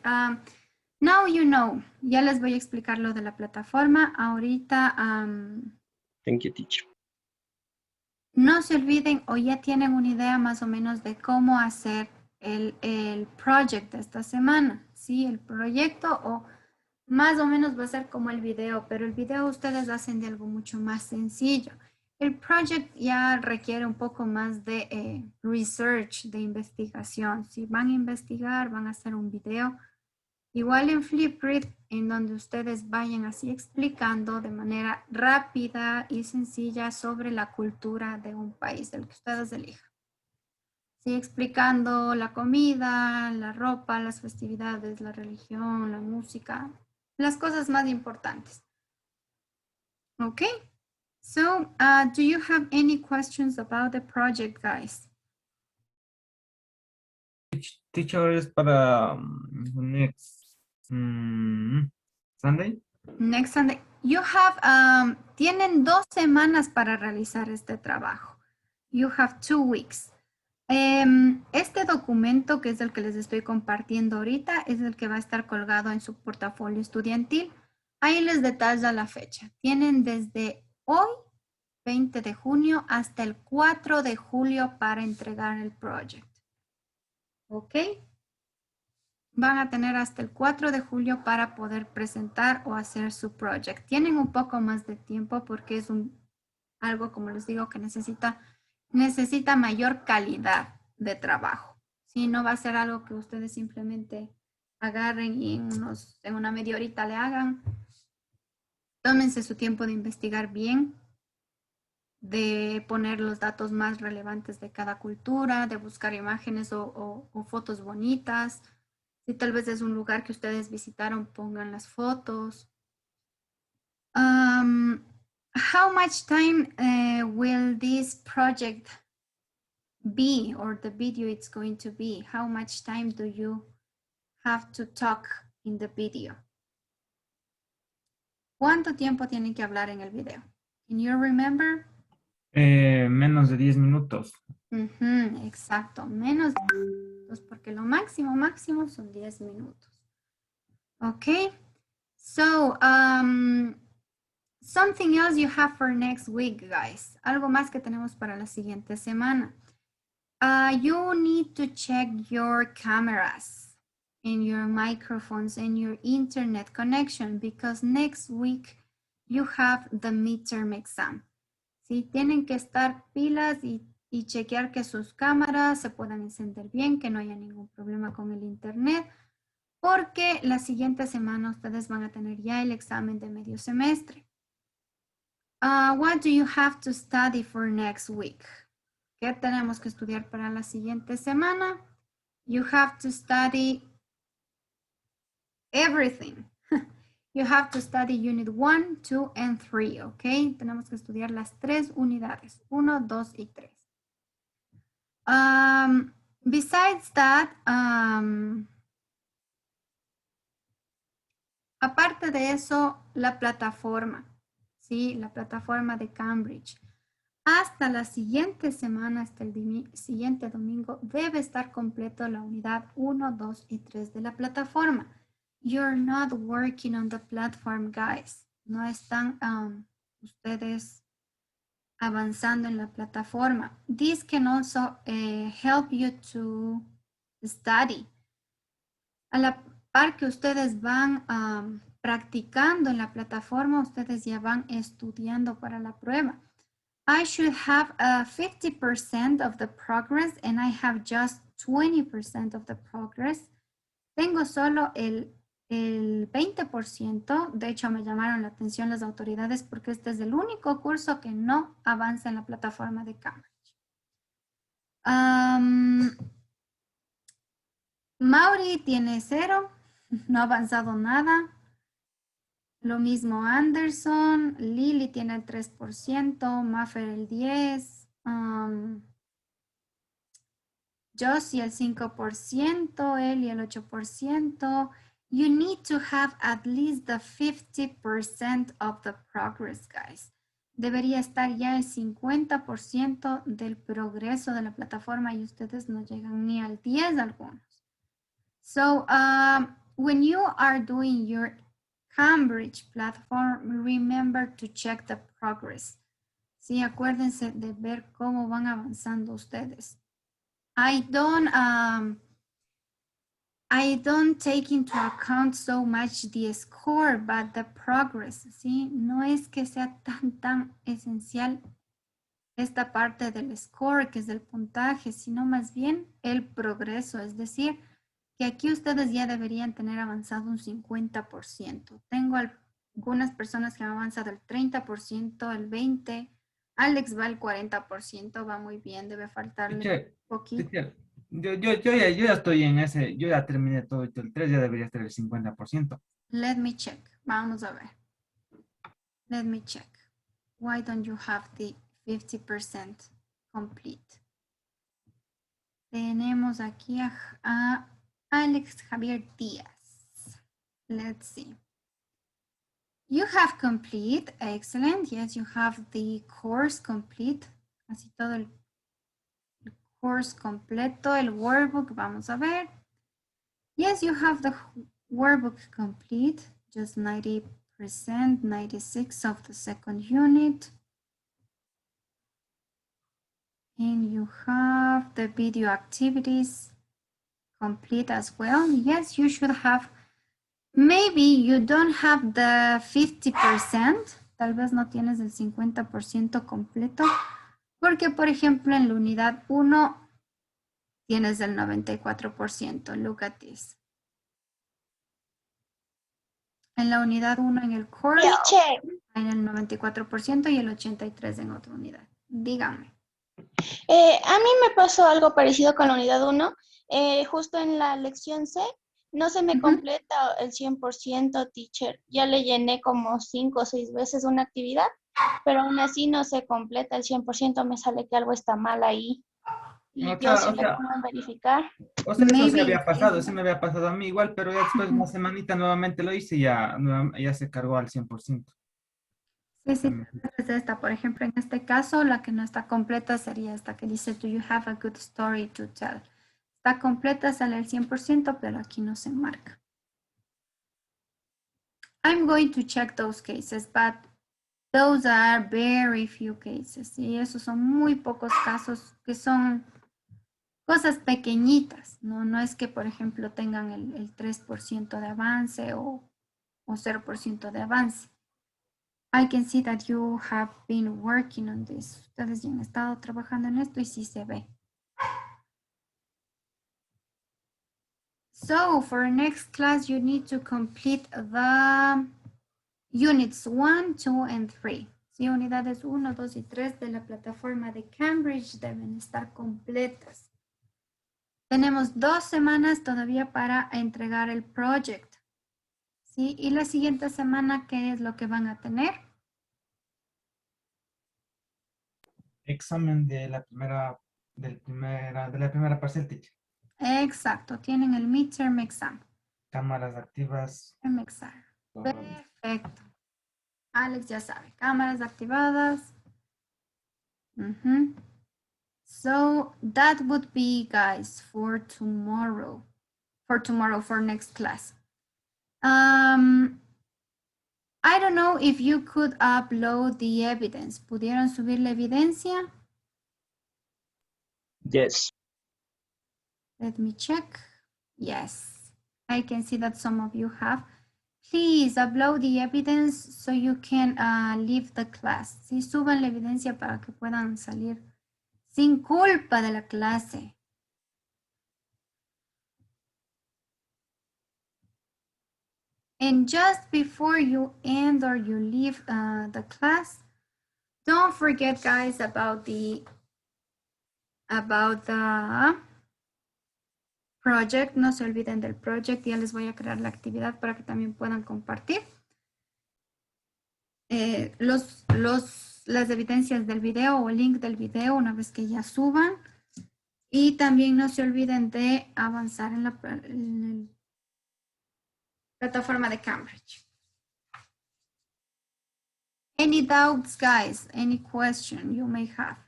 Now you know. Ya les voy a explicar lo de la plataforma. Ahorita, Thank you, teacher. no se olviden o ya tienen una idea más o menos de cómo hacer el project de esta semana. ¿Sí? El proyecto o más o menos va a ser como el video, pero el video ustedes hacen de algo mucho más sencillo. El project ya requiere un poco más de research, de investigación. Si van a investigar, van a hacer un video. Igual en Flipgrid, en donde ustedes vayan así explicando de manera rápida y sencilla sobre la cultura de un país, del que ustedes elijan. Sí, explicando la comida, la ropa, las festividades, la religión, la música, las cosas más importantes. Okay, so do you have any questions about the project, guys? Teacher es para next Sunday. Next Sunday. You have, tienen 2 semanas para realizar este trabajo. You have 2 weeks. Este documento, que es el que les estoy compartiendo ahorita, es el que va a estar colgado en su portafolio estudiantil. Ahí les detalla la fecha. Tienen desde hoy, 20 de junio, hasta el 4 de julio para entregar el project. ¿Ok? Van a tener hasta el 4 de julio para poder presentar o hacer su project. Tienen un poco más de tiempo porque es algo, como les digo, que necesita mayor calidad de trabajo. Si no va a ser algo que ustedes simplemente agarren y en una media horita le hagan. Tómense su tiempo de investigar bien, de poner los datos más relevantes de cada cultura, de buscar imágenes o fotos bonitas. Si tal vez es un lugar que ustedes visitaron, pongan las fotos. How much time will this project be, or the video it's going to be? How much time do you have to talk in the video? ¿Cuánto tiempo tienen que hablar en el video? Can you remember? Menos de 10 minutos. Exacto, menos de 10 minutos, porque lo máximo son 10 minutos. Okay, so something else you have for next week, guys. Algo más que tenemos para la siguiente semana. You need to check your cameras and your microphones and your internet connection because next week you have the midterm exam. ¿Sí? Tienen que estar pilas y chequear que sus cámaras se puedan encender bien, que no haya ningún problema con el internet, porque la siguiente semana ustedes van a tener ya el examen de medio semestre. What do you have to study for next week? ¿Qué tenemos que estudiar para la siguiente semana? You have to study everything. You have to study Unit 1, 2, and 3, ¿ok? Tenemos que estudiar las 3 unidades, 1, 2 y 3. Besides that, aparte de eso, la plataforma, ¿sí? La plataforma de Cambridge. Hasta la siguiente semana, hasta el siguiente domingo, debe estar completo la unidad 1, 2 y 3 de la plataforma. You're not working on the platform, guys. No están ustedes avanzando en la plataforma. This can also help you to study. A la par que ustedes van practicando en la plataforma, ustedes ya van estudiando para la prueba. I should have 50% of the progress and I have just 20% of the progress. Tengo solo el 20%. De hecho, me llamaron la atención las autoridades porque este es el único curso que no avanza en la plataforma de Cambridge. Mauri tiene 0, no ha avanzado nada. Lo mismo Anderson, Lily tiene el 3%, Maffer el 10%, Josie el 5%, Eli el 8%. You need to have at least the 50% of the progress, guys. Debería estar ya el 50% del progreso de la plataforma y ustedes no llegan ni al 10 algunos. So, when you are doing your Cambridge platform, remember to check the progress. Sí, acuérdense de ver cómo van avanzando ustedes. I don't take into account so much the score, but the progress, ¿sí? No es que sea tan esencial esta parte del score, que es del puntaje, sino más bien el progreso, es decir, que aquí ustedes ya deberían tener avanzado un 50%. Tengo algunas personas que han avanzado el 30%, el 20%, Alex va al 40%, va muy bien, debe faltarle Teacher, poquito. teacher, yo ya estoy en ese, yo ya terminé todo el 3, ya debería estar el 50%. Let me check. Vamos a ver. Let me check. Why don't you have the 50% complete? Tenemos aquí a Alex Javier Díaz. Let's see. You have complete. Excellent. Yes, you have the course complete. Casi todo el course completo. El workbook. Vamos a ver. Yes, you have the workbook complete. Just 90%, 96 of the second unit. And you have the video activities complete as well. Yes, you should have. Maybe you don't have the 50%. Tal vez no tienes el 50% completo. Porque, por ejemplo, en la unidad 1 tienes el 94%. Look at this. En la unidad 1 en el course, en el 94% y el 83% en otra unidad. Dígame. A mí me pasó algo parecido con la unidad 1. Justo en la lección C, no se me completa el 100%, teacher. Ya le llené como 5 o 6 veces una actividad, pero aún así no se completa el 100%. Me sale que algo está mal ahí. Y yo sí le pongo a verificar. O sea, eso se había pasado, sí me había pasado a mí igual, pero ya después de una semanita nuevamente lo hice y ya se cargó al 100%. Sí, es esta. Por ejemplo, en este caso, la que no está completa sería esta que dice, do you have a good story to tell? Está completa, sale el 100%, pero aquí no se marca. I'm going to check those cases, but those are very few cases. Y esos son muy pocos casos que son cosas pequeñitas. No es que, por ejemplo, tengan el 3% de avance o 0% de avance. I can see that you have been working on this. Ustedes ya han estado trabajando en esto y sí se ve. So for next class, you need to complete the units 1, 2, and 3. Sí, unidades 1, 2 y 3 de la plataforma de Cambridge deben estar completas. Tenemos 2 semanas todavía para entregar el project. ¿Sí? Y la siguiente semana, ¿qué es lo que van a tener? Examen de la primera parcial, teacher. Exacto, tienen el midterm exam. Cámaras activas. Exam. Perfecto. Alex ya sabe, cámaras activadas. So that would be, guys, for tomorrow. For next class. I don't know if you could upload the evidence. ¿Pudieron subir la evidencia? Yes. Let me check. Yes, I can see that some of you have. Please upload the evidence so you can leave the class. Sí, suban la evidencia para que puedan salir sin culpa de la clase. And just before you end or you leave the class, don't forget, guys, about the project. No se olviden del project. Ya les voy a crear la actividad para que también puedan compartir las evidencias del video o el link del video una vez que ya suban. Y también no se olviden de avanzar en la plataforma de Cambridge. Any doubts, guys? Any question you may have?